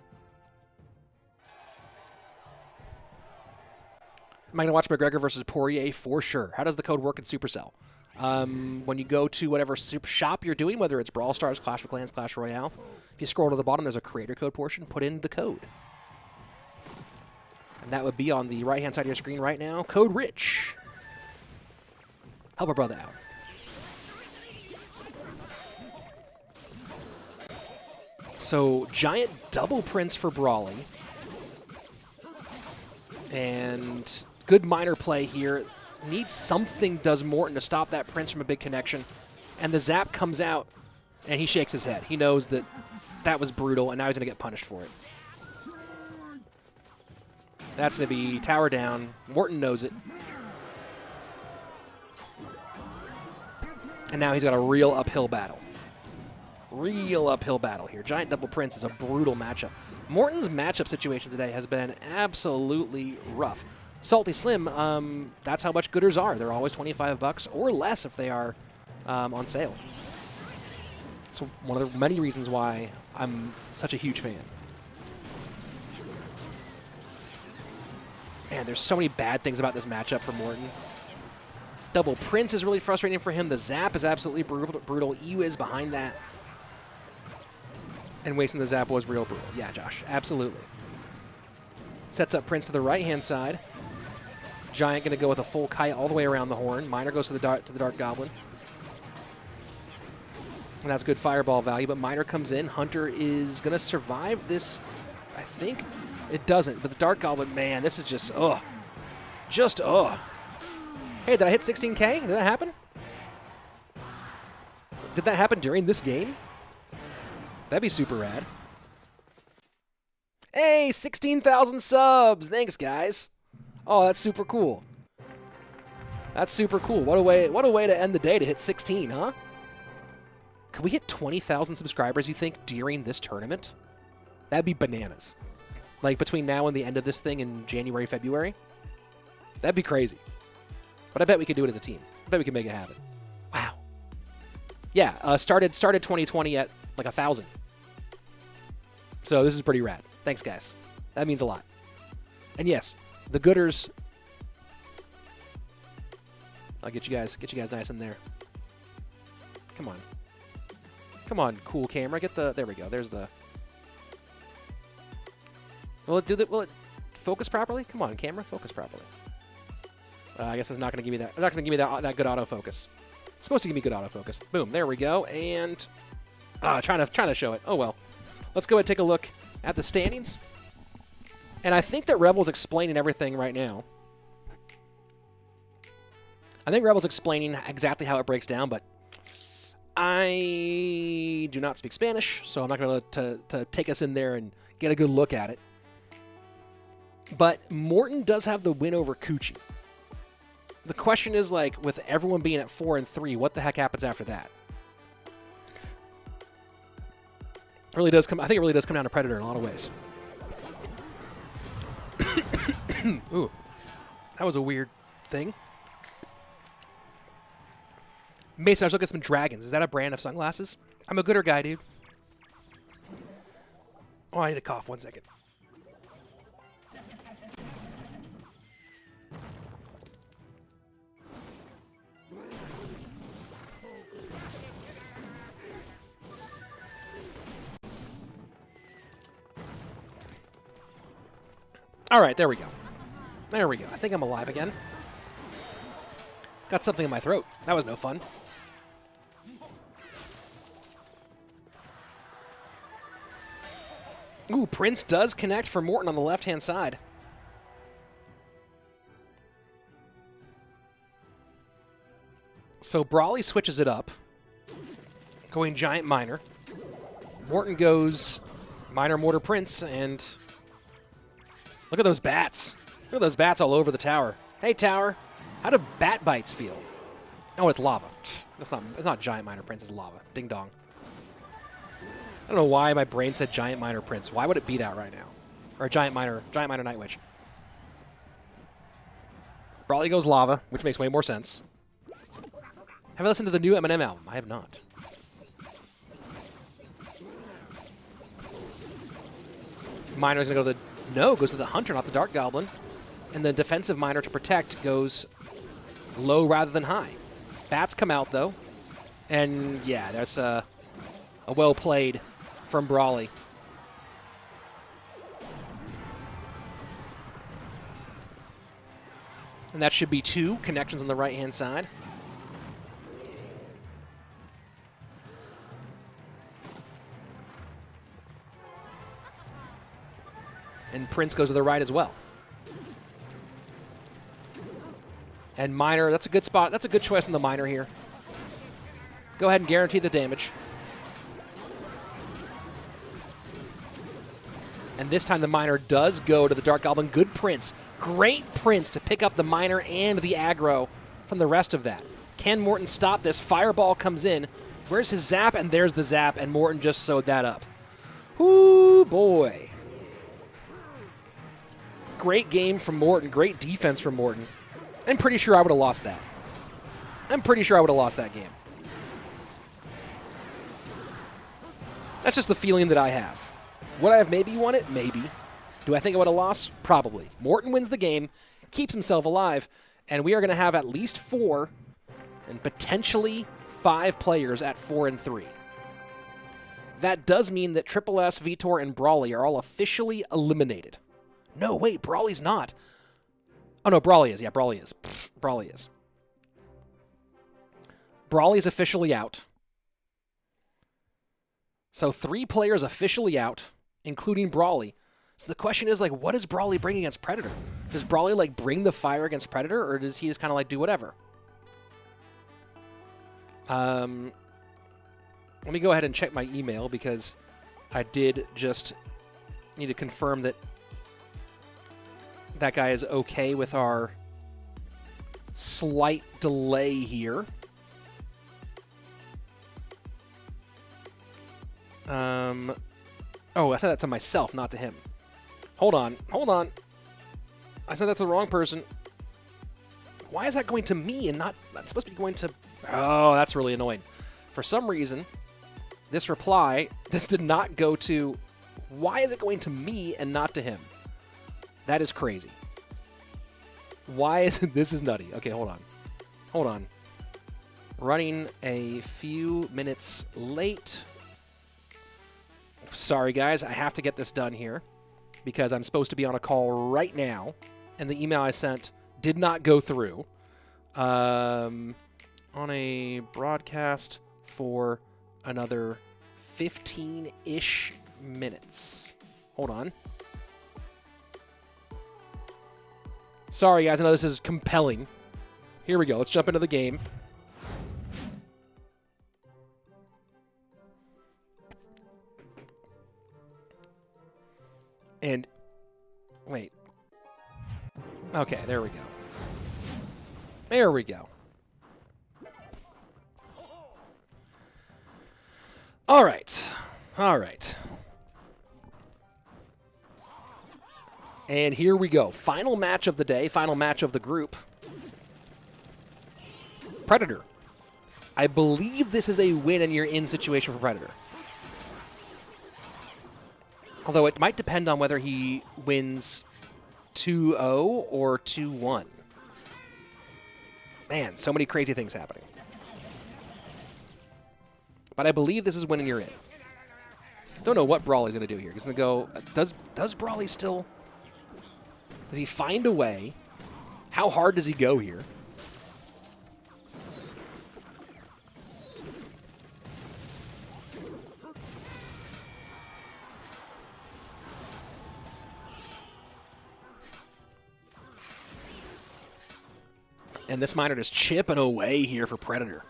Am I going to watch McGregor versus Poirier? For sure. How does the code work in Supercell? When you go to whatever shop you're doing, whether it's Brawl Stars, Clash of Clans, Clash Royale, if you scroll to the bottom, there's a creator code portion. Put in the code. And that would be on the right-hand side of your screen right now. Code RICH. Help a brother out. So, giant double Prince for Brawley. And good minor play here. Needs something, does Morton, to stop that Prince from a big connection. And the zap comes out, and he shakes his head. He knows that that was brutal, and now he's going to get punished for it. That's going to be tower down. Morton knows it. And now he's got a real uphill battle. Real uphill battle here. Giant double Prince is a brutal matchup. Morton's matchup situation today has been absolutely rough. Salty Slim, that's how much gooders are. They're always 25 bucks or less if they are on sale. It's one of the many reasons why I'm such a huge fan. Man, there's so many bad things about this matchup for Morton. Double Prince is really frustrating for him. The Zap is absolutely brutal. EU is behind that. And wasting the Zap was real brutal. Yeah, Josh, absolutely. Sets up Prince to the right-hand side. Giant going to go with a full kite all the way around the horn. Miner goes to the Dark Goblin. And that's good fireball value, but Miner comes in. Hunter is going to survive this, I think. It doesn't, but the Dark Goblin, man, this is just, ugh. Just, ugh. Hey, did I hit 16K? Did that happen? Did that happen during this game? That'd be super rad. Hey, 16,000 subs. Thanks, guys. Oh, that's super cool. That's super cool. What a way to end the day to hit 16, huh? Could we hit 20,000 subscribers, you think, during this tournament? That'd be bananas. Like, between now and the end of this thing in January, February? That'd be crazy. But I bet we could do it as a team. I bet we could make it happen. Wow. Yeah, started 2020 at, like, 1,000. So this is pretty rad. Thanks, guys. That means a lot. And yes, the gooders. I'll get you guys nice in there. Come on. Come on, cool camera. Get the, there we go. There's the, will it focus properly? Come on, camera, focus properly. I guess it's not going to give me that. It's not going to give me that good autofocus. It's supposed to give me good autofocus. Boom, there we go. And trying to show it. Oh well. Let's go ahead and take a look at the standings. And I think that Rebel's explaining everything right now. I think Rebel's explaining exactly how it breaks down, but I do not speak Spanish, so I'm not going to take us in there and get a good look at it. But Morton does have the win over Cuchii. The question is, like, with everyone being at 4-3, what the heck happens after that? I think it really does come down to Predator in a lot of ways. Ooh, that was a weird thing. Mason, I was looking at some dragons. Is that a brand of sunglasses? I'm a gooder guy, dude. Oh, I need to cough 1 second. All right, there we go. There we go. I think I'm alive again. Got something in my throat. That was no fun. Ooh, Prince does connect for Morton on the left-hand side. So Brawley switches it up, going Giant Miner. Morton goes Miner, Mortar, Prince, and look at those bats. Look at those bats all over the tower. Hey, tower. How do bat bites feel? Oh, it's lava. It's not Giant Miner Prince, it's lava. Ding dong. I don't know why my brain said Giant Miner Prince. Why would it be that right now? Or Giant Miner Night Witch. Brawley goes lava, which makes way more sense. Have I listened to the new Eminem album? I have not. Miner's gonna go to the goes to the Hunter, not the Dark Goblin. And the defensive Miner to protect goes low rather than high. Bats come out, though. And, yeah, there's a well played from Brawley. And that should be 2 connections on the right-hand side. And Prince goes to the right as well. And Miner, that's a good spot. That's a good choice on the Miner here. Go ahead and guarantee the damage. And this time the Miner does go to the Dark Goblin. Good Prince. Great Prince to pick up the Miner and the aggro from the rest of that. Can Morton stop this? Fireball comes in. Where's his zap? And there's the zap, and Morton just sewed that up. Whoo, boy. Great game from Morton. Great defense from Morton. I'm pretty sure I would have lost that. I'm pretty sure I would have lost that game. That's just the feeling that I have. Would I have maybe won it? Maybe. Do I think I would have lost? Probably. Morton wins the game, keeps himself alive, and we are going to have at least 4 and potentially 5 players at 4 and 3. That does mean that Triple S, Vitor, and Brawley are all officially eliminated. No, wait, Brawley's not. Oh, no, Brawley is. Yeah, Brawley is. Brawley is. Brawley's officially out. So 3 players officially out, including Brawley. So the question is, like, what does Brawley bring against Predator? Does Brawley, like, bring the fire against Predator, or does he just kind of, like, do whatever? Let me go ahead and check my email, because I did just need to confirm that that guy is okay with our slight delay here. Oh, I said that to myself, not to him. Hold on. I said that's the wrong person. Why is that going to me and not... That's supposed to be going to... Oh, that's really annoying. For some reason, this reply, this did not go to... Why is it going to me and not to him? That is crazy. Why is... This is nutty. Okay, hold on. Running a few minutes late. Sorry, guys. I have to get this done here because I'm supposed to be on a call right now, and the email I sent did not go through. On a broadcast for another 15-ish minutes. Hold on. Sorry, guys. I know this is compelling. Here we go. Let's jump into the game. And, wait. Okay, there we go. There we go. All right. And here we go. Final match of the day, final match of the group. Predator. I believe this is a win and you're in situation for Predator. Although it might depend on whether he wins 2-0 or 2-1. Man, so many crazy things happening. But I believe this is winning you're in. Don't know what Brawley's going to do here. He's going to go... Does Brawley still... Does he find a way? How hard does he go here? And this miner just chipping away here for Predator.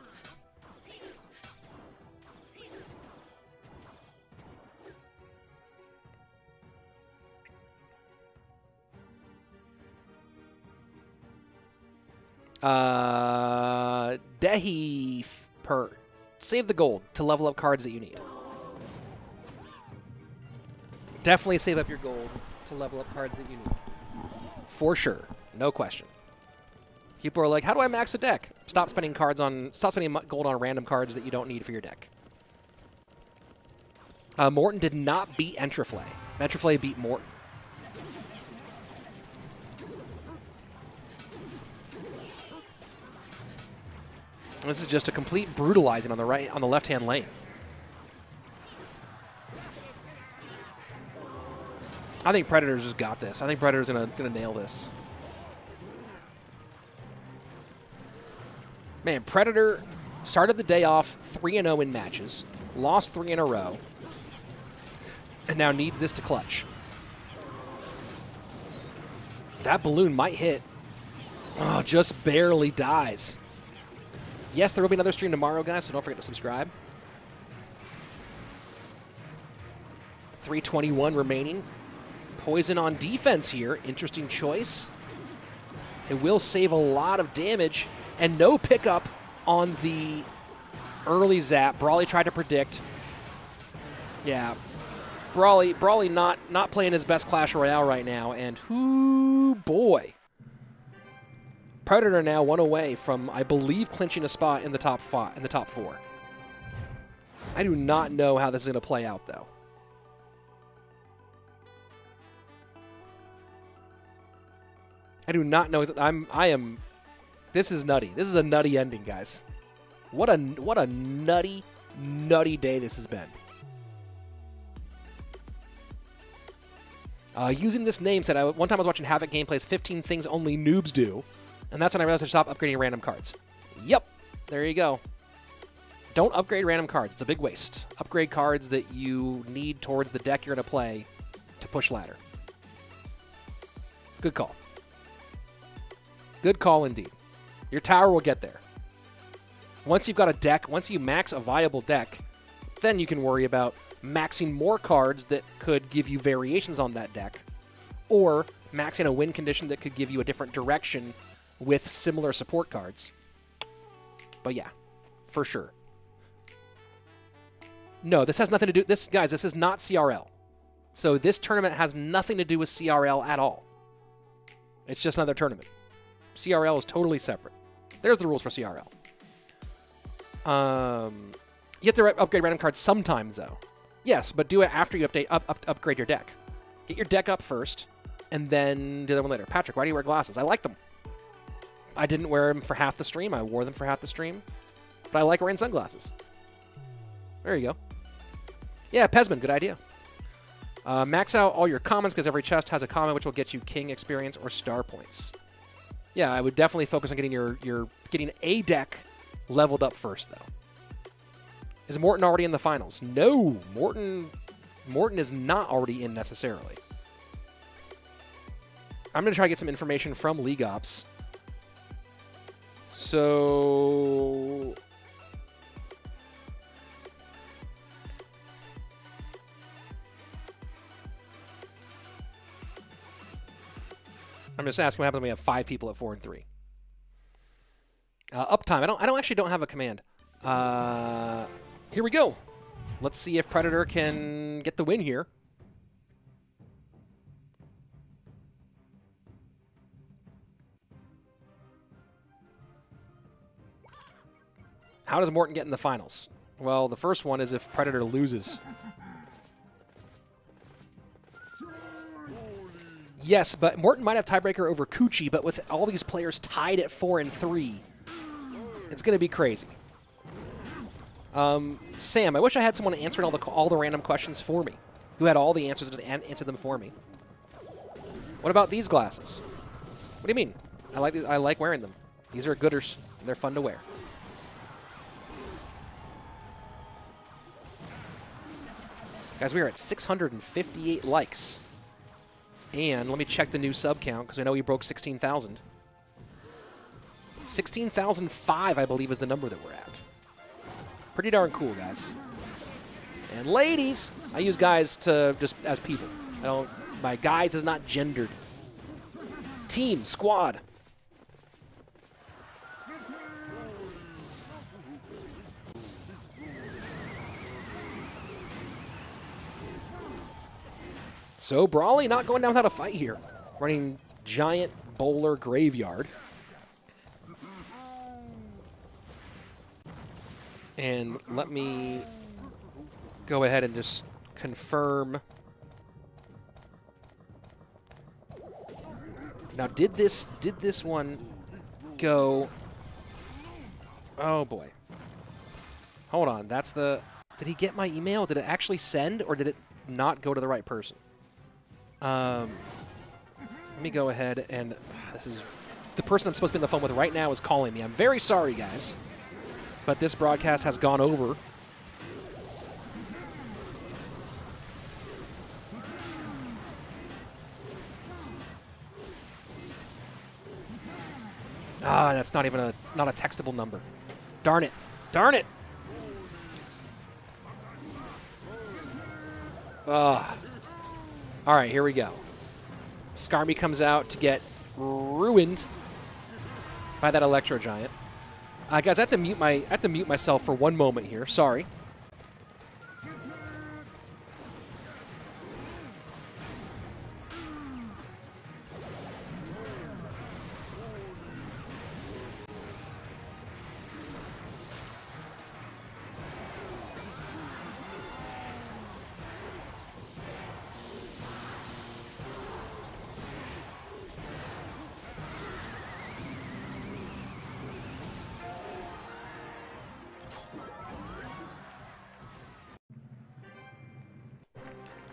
Dehi per save the gold to level up cards that you need. Definitely save up your gold to level up cards that you need. For sure. No question. People are like, how do I max a deck? Stop spending gold on random cards that you don't need for your deck. Morton did not beat Entriflay. Entriflay beat Morton. This is just a complete brutalizing on the left-hand lane. I think Predator's just got this. I think Predator's gonna nail this. Man, Predator started the day off 3-0 in matches, lost 3 in a row, and now needs this to clutch. That balloon might hit. Oh, just barely dies. Yes, there will be another stream tomorrow, guys, so don't forget to subscribe. 3:21 remaining. Poison on defense here. Interesting choice. It will save a lot of damage. And no pickup on the Early zap. Brawley tried to predict. Yeah. Brawley not playing his best Clash Royale right now, and whoo boy. Predator now one away from, I believe, clinching a spot in the top 4. I do not know how this is going to play out, though. I do not know. This is nutty. This is a nutty ending, guys. What a nutty day this has been. Using this name set, one time I was watching Havoc gameplays, 15 things only noobs do, and that's when I realized I should stop upgrading random cards. Yep, there you go. Don't upgrade random cards. It's a big waste. Upgrade cards that you need towards the deck you're going to play to push ladder. Good call. Good call indeed. Your tower will get there. Once you've got a deck, once you max a viable deck, then you can worry about maxing more cards that could give you variations on that deck, or maxing a win condition that could give you a different direction with similar support cards. But yeah, for sure. No, this has nothing to do... Guys, this is not CRL. So this tournament has nothing to do with CRL at all. It's just another tournament. CRL is totally separate. There's the rules for CRL. You have to upgrade random cards sometimes, though. Yes, but do it after you upgrade your deck. Get your deck up first, and then do the other one later. Patrick, why do you wear glasses? I like them. I didn't wear them for half the stream. I wore them for half the stream. But I like wearing sunglasses. There you go. Yeah, Pesman, good idea. Max out all your commons, because every chest has a common which will get you king experience or star points. Yeah, I would definitely focus on getting getting a deck leveled up first, though. Is Morton already in the finals? No, Morton is not already in necessarily. I'm going to try to get some information from League Ops. So... I'm just asking what happens when we have 5 people at 4 and 3. Uptime. I actually don't have a command. Here we go. Let's see if Predator can get the win here. How does Morton get in the finals? Well, the first one is if Predator loses. Yes, but Morton might have tiebreaker over Cuchii, but with all these players tied at 4 and 3, it's going to be crazy. Sam, I wish I had someone answering all the random questions for me, who had all the answers and answered them for me. What about these glasses? What do you mean? I like wearing them. These are gooders. They're fun to wear. Guys, we are at 658 likes. And let me check the new sub count, because I know we broke 16,000. 16,005, I believe, is the number that we're at. Pretty darn cool, guys. And ladies, I use guys to just as people. My guys is not gendered. Team, squad. So Brawley not going down without a fight here. Running giant bowler graveyard. And let me go ahead and just confirm. Now, did this one go? Oh boy. Hold on. That's the. Did he get my email? Did it actually send, or did it not go to the right person? Let me go ahead and. This is the person I'm supposed to be on the phone with right now is calling me. I'm very sorry, guys. But this broadcast has gone over. Ah, that's not even not a textable number. Darn it. Darn it. All right, here we go. Skarmy comes out to get ruined by that Electro Giant. Guys, I have to mute myself for one moment here. Sorry.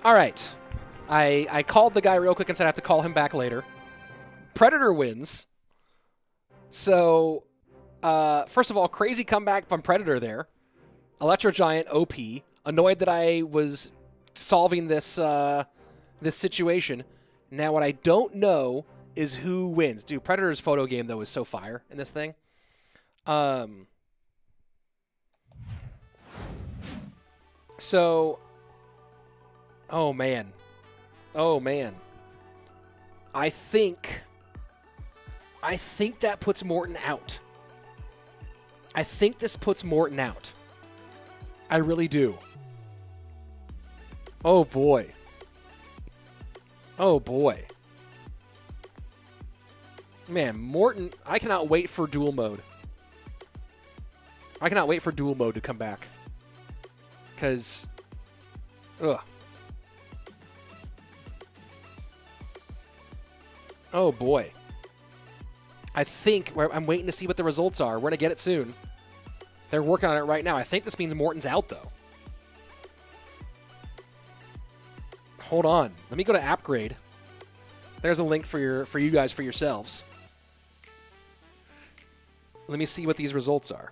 All right. I called the guy real quick and said I have to call him back later. Predator wins. So, first of all, crazy comeback from Predator there. Electro Giant OP. Annoyed that I was solving this this situation. Now, what I don't know is who wins. Dude, Predator's photo game, though, is so fire in this thing. So... Oh, man. Oh, man. I think that puts Morton out. I think this puts Morton out. I really do. Oh, boy. Oh, boy. Man, Morton, I cannot wait for duel mode. I cannot wait for duel mode to come back. Because, ugh. Oh, boy. I think I'm waiting to see what the results are. We're going to get it soon. They're working on it right now. I think this means Morton's out, though. Hold on. Let me go to Upgrade. There's a link for you guys for yourselves. Let me see what these results are.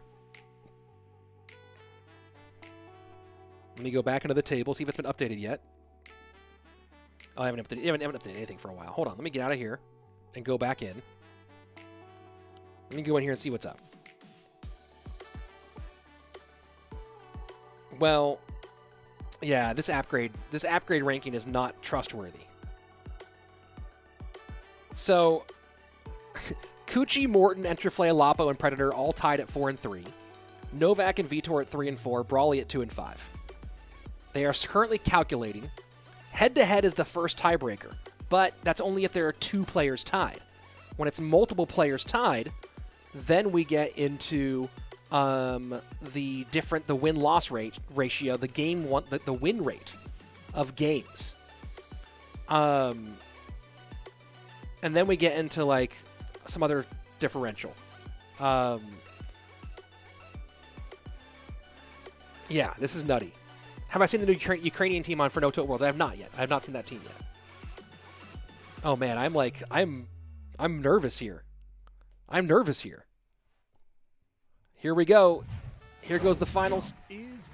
Let me go back into the table, see if it's been updated yet. Oh, I haven't updated anything for a while. Hold on. Let me get out of here and go back in. Let me go in here and see what's up. Well, yeah, this upgrade ranking is not trustworthy. So, Cuchii, Morton, Entriflay, Lapo, and Predator all tied at 4 and 3. Novak and Vitor at 3 and 4. Brawley at 2 and 5. They are currently calculating. Head-to-head is the first tiebreaker, but that's only if there are 2 players tied. When it's multiple players tied, then we get into the win-loss ratio, the win rate of games. And then we get into like some other differential. Yeah, this is nutty. Have I seen the new Ukrainian team on for No Tilt Worlds? I have not yet. I have not seen that team yet. Oh man, I'm nervous here. I'm nervous here. Here we go. Here goes the finals.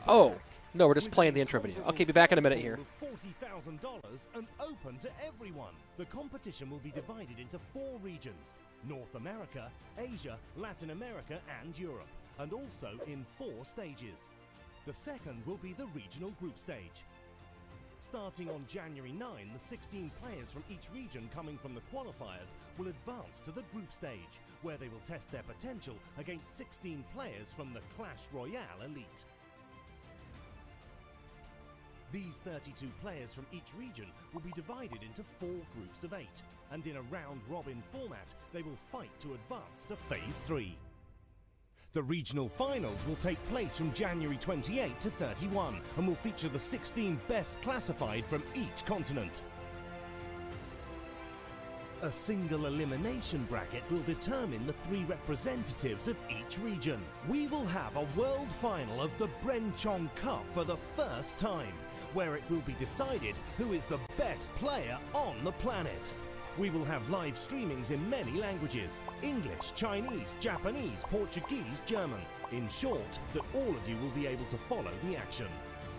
Oh, no, we're just playing the intro video. Okay, be back in a minute here. $40,000 and open to everyone. The competition will be divided into 4 regions: North America, Asia, Latin America, and Europe, and also in 4 stages. The second will be the regional group stage. Starting on January 9, the 16 players from each region coming from the qualifiers will advance to the group stage, where they will test their potential against 16 players from the Clash Royale Elite. These 32 players from each region will be divided into 4 groups of 8, and in a round-robin format, they will fight to advance to Phase 3. The regional finals will take place from January 28 to 31 and will feature the 16 best classified from each continent. A single elimination bracket will determine the 3 representatives of each region. We will have a world final of the Bren Chong Cup for the first time, where it will be decided who is the best player on the planet. We will have live streamings in many languages: English, Chinese, Japanese, Portuguese, German. In short, that all of you will be able to follow the action.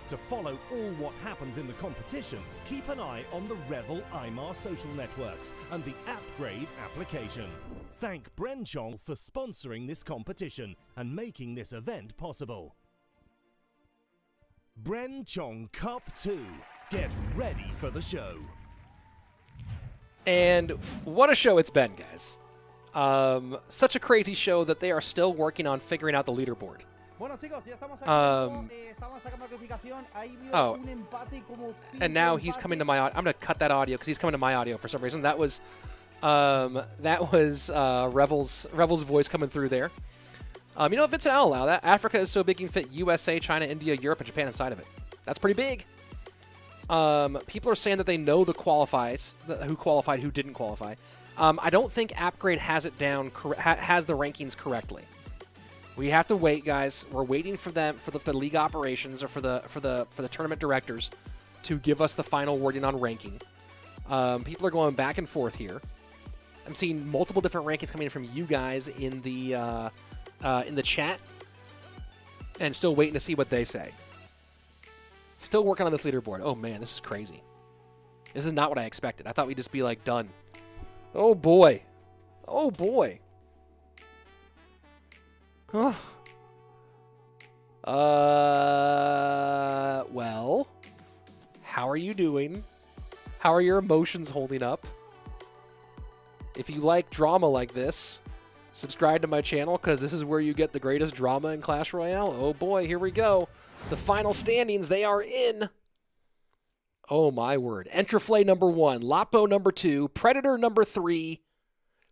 To follow all what happens in the competition, keep an eye on the Revel IMAR social networks and the Upgrade application. Thank Bren Chong for sponsoring this competition and making this event possible. Bren Chong Cup 2. Get ready for the show. And what a show it's been, guys. Such a crazy show that they are still working on figuring out the leaderboard. Oh, and now he's coming to my audio. I'm going to cut that audio because he's coming to my audio for some reason. That was Revel's voice coming through there. You know what, Vincent, I'll allow that. Africa is so big you can fit USA, China, India, Europe, and Japan inside of it. That's pretty big. People are saying that they know who qualified, who didn't qualify. I don't think AppGrade has it down, has the rankings correctly. We have to wait, guys. We're waiting for them, for the league operations or for the tournament directors to give us the final wording on ranking. People are going back and forth here. I'm seeing multiple different rankings coming in from you guys in the chat, and still waiting to see what they say. Still working on this leaderboard. Oh man, this is crazy. This is not what I expected. I thought we'd just be like done. Oh boy. Oh boy. Well, how are you doing? How are your emotions holding up? If you like drama like this, subscribe to my channel because this is where you get the greatest drama in Clash Royale. Oh boy, here we go. The final standings, they are in. Oh my word. Entriflay number 1, Lapo number 2, Predator number 3,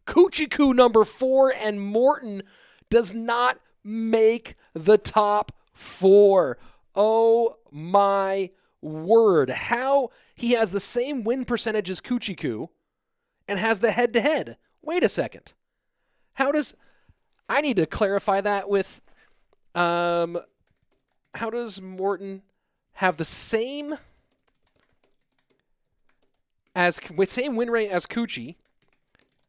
Cuchii Cuu number 4, and Morton does not make the top 4. Oh my word. How he has the same win percentage as Cuchii Cuu and has the head-to-head. Wait a second. How does... I need to clarify that with... how does Morton have the same win rate as Cuchii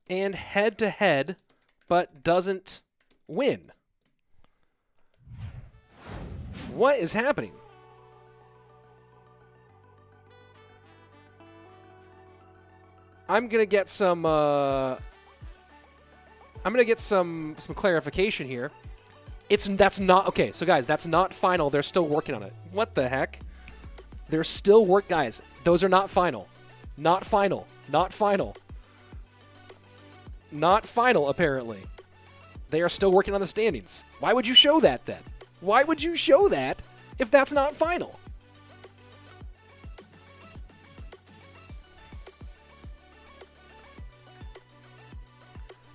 and head-to-head but doesn't win? What is happening? I'm gonna get some clarification here. That's not okay. So guys, that's not final. They're still working on it. What the heck? They're still guys. Those are not final. Not final. Not final. Not final. Apparently, they are still working on the standings. Why would you show that then? Why would you show that if that's not final?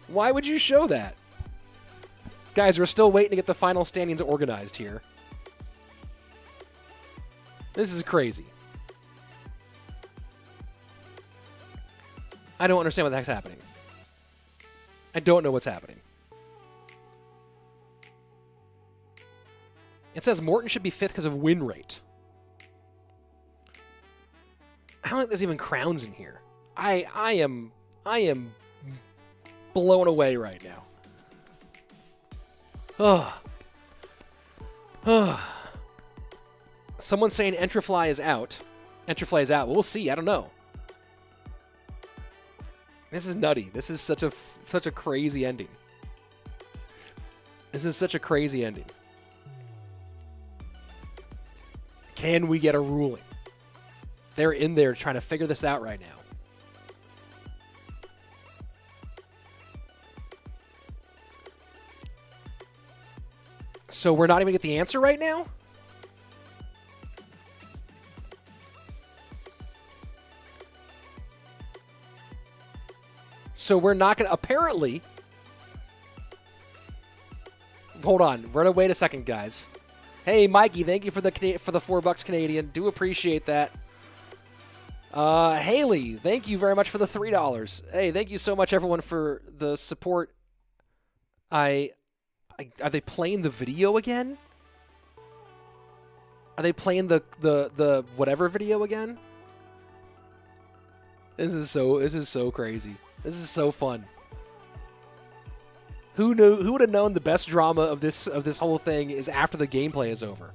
Why would you show that? Guys, we're still waiting to get the final standings organized here. This is crazy. I don't understand what the heck's happening. I don't know what's happening. It says Morton should be 5th because of win rate. I don't think there's even crowns in here. I am blown away right now. Someone's saying Entriflay is out. Entriflay is out. Well, we'll see. I don't know. This is nutty. This is such a crazy ending. This is such a crazy ending. Can we get a ruling? They're in there trying to figure this out right now. So we're not even get the answer right now? So we're not going to... Apparently... Hold on. We're going to wait a second, guys. Hey, Mikey, thank you for the $4 Canadian. Do appreciate that. Haley, thank you very much for the $3. Hey, thank you so much, everyone, for the support. Are they playing the video again? Are they playing the whatever video again? This is so crazy. This is so fun. Who knew? Who would have known the best drama of this whole thing is after the gameplay is over?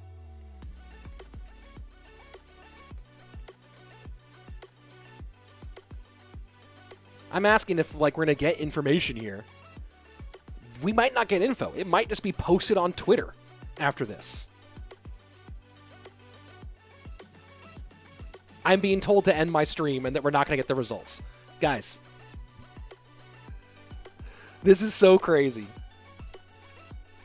I'm asking if we're gonna get information here. We might not get info. It might just be posted on Twitter after this. I'm being told to end my stream and that we're not going to get the results. Guys. This is so crazy.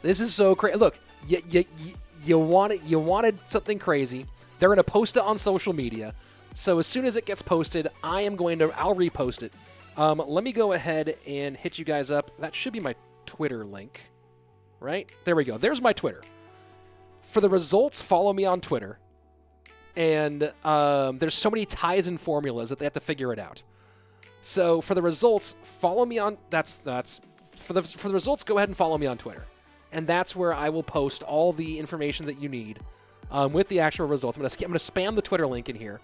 This is so crazy. Look, you wanted something crazy. They're going to post it on social media. So as soon as it gets posted, I'll repost it. Let me go ahead and hit you guys up. That should be my Twitter link, right? There we go. There's my Twitter. For the results, follow me on Twitter. And there's so many ties and formulas that they have to figure it out. So for the results, follow me on. For the results. Go ahead and follow me on Twitter, and that's where I will post all the information that you need with the actual results. I'm gonna spam the Twitter link in here.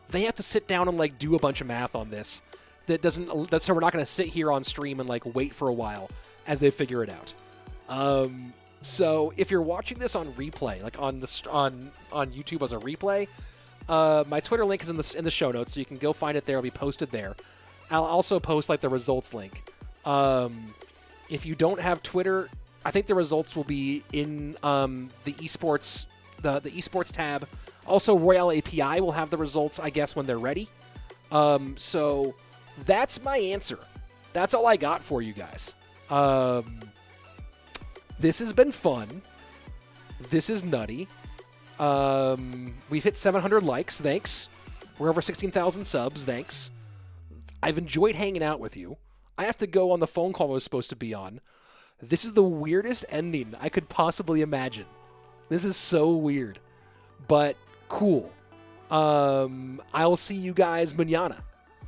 They have to sit down and like do a bunch of math on this. So we're not gonna sit here on stream and like wait for a while as they figure it out. So if you're watching this on replay, like on YouTube as a replay, my Twitter link is in the show notes, so you can go find it there. It'll be posted there. I'll also post like the results link. If you don't have Twitter, I think the results will be in the esports the esports tab. Also, Royale API will have the results, I guess, when they're ready. So that's my answer. That's all I got for you guys. This has been fun. This is nutty. We've hit 700 likes. Thanks. We're over 16,000 subs. Thanks. I've enjoyed hanging out with you. I have to go on the phone call I was supposed to be on. This is the weirdest ending I could possibly imagine. This is so weird, but cool. I'll see you guys mañana.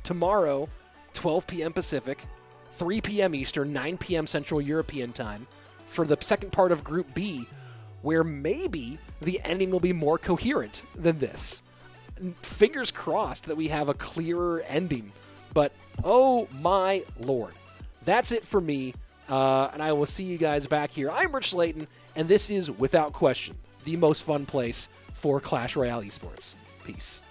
Tomorrow, 12 p.m. Pacific, 3 p.m. Eastern, 9 p.m. Central European time for the second part of Group B, where maybe the ending will be more coherent than this. Fingers crossed that we have a clearer ending. But, oh my lord. That's it for me, and I will see you guys back here. I'm Rich Slaton, and this is, without question, the most fun place for Clash Royale esports. Peace.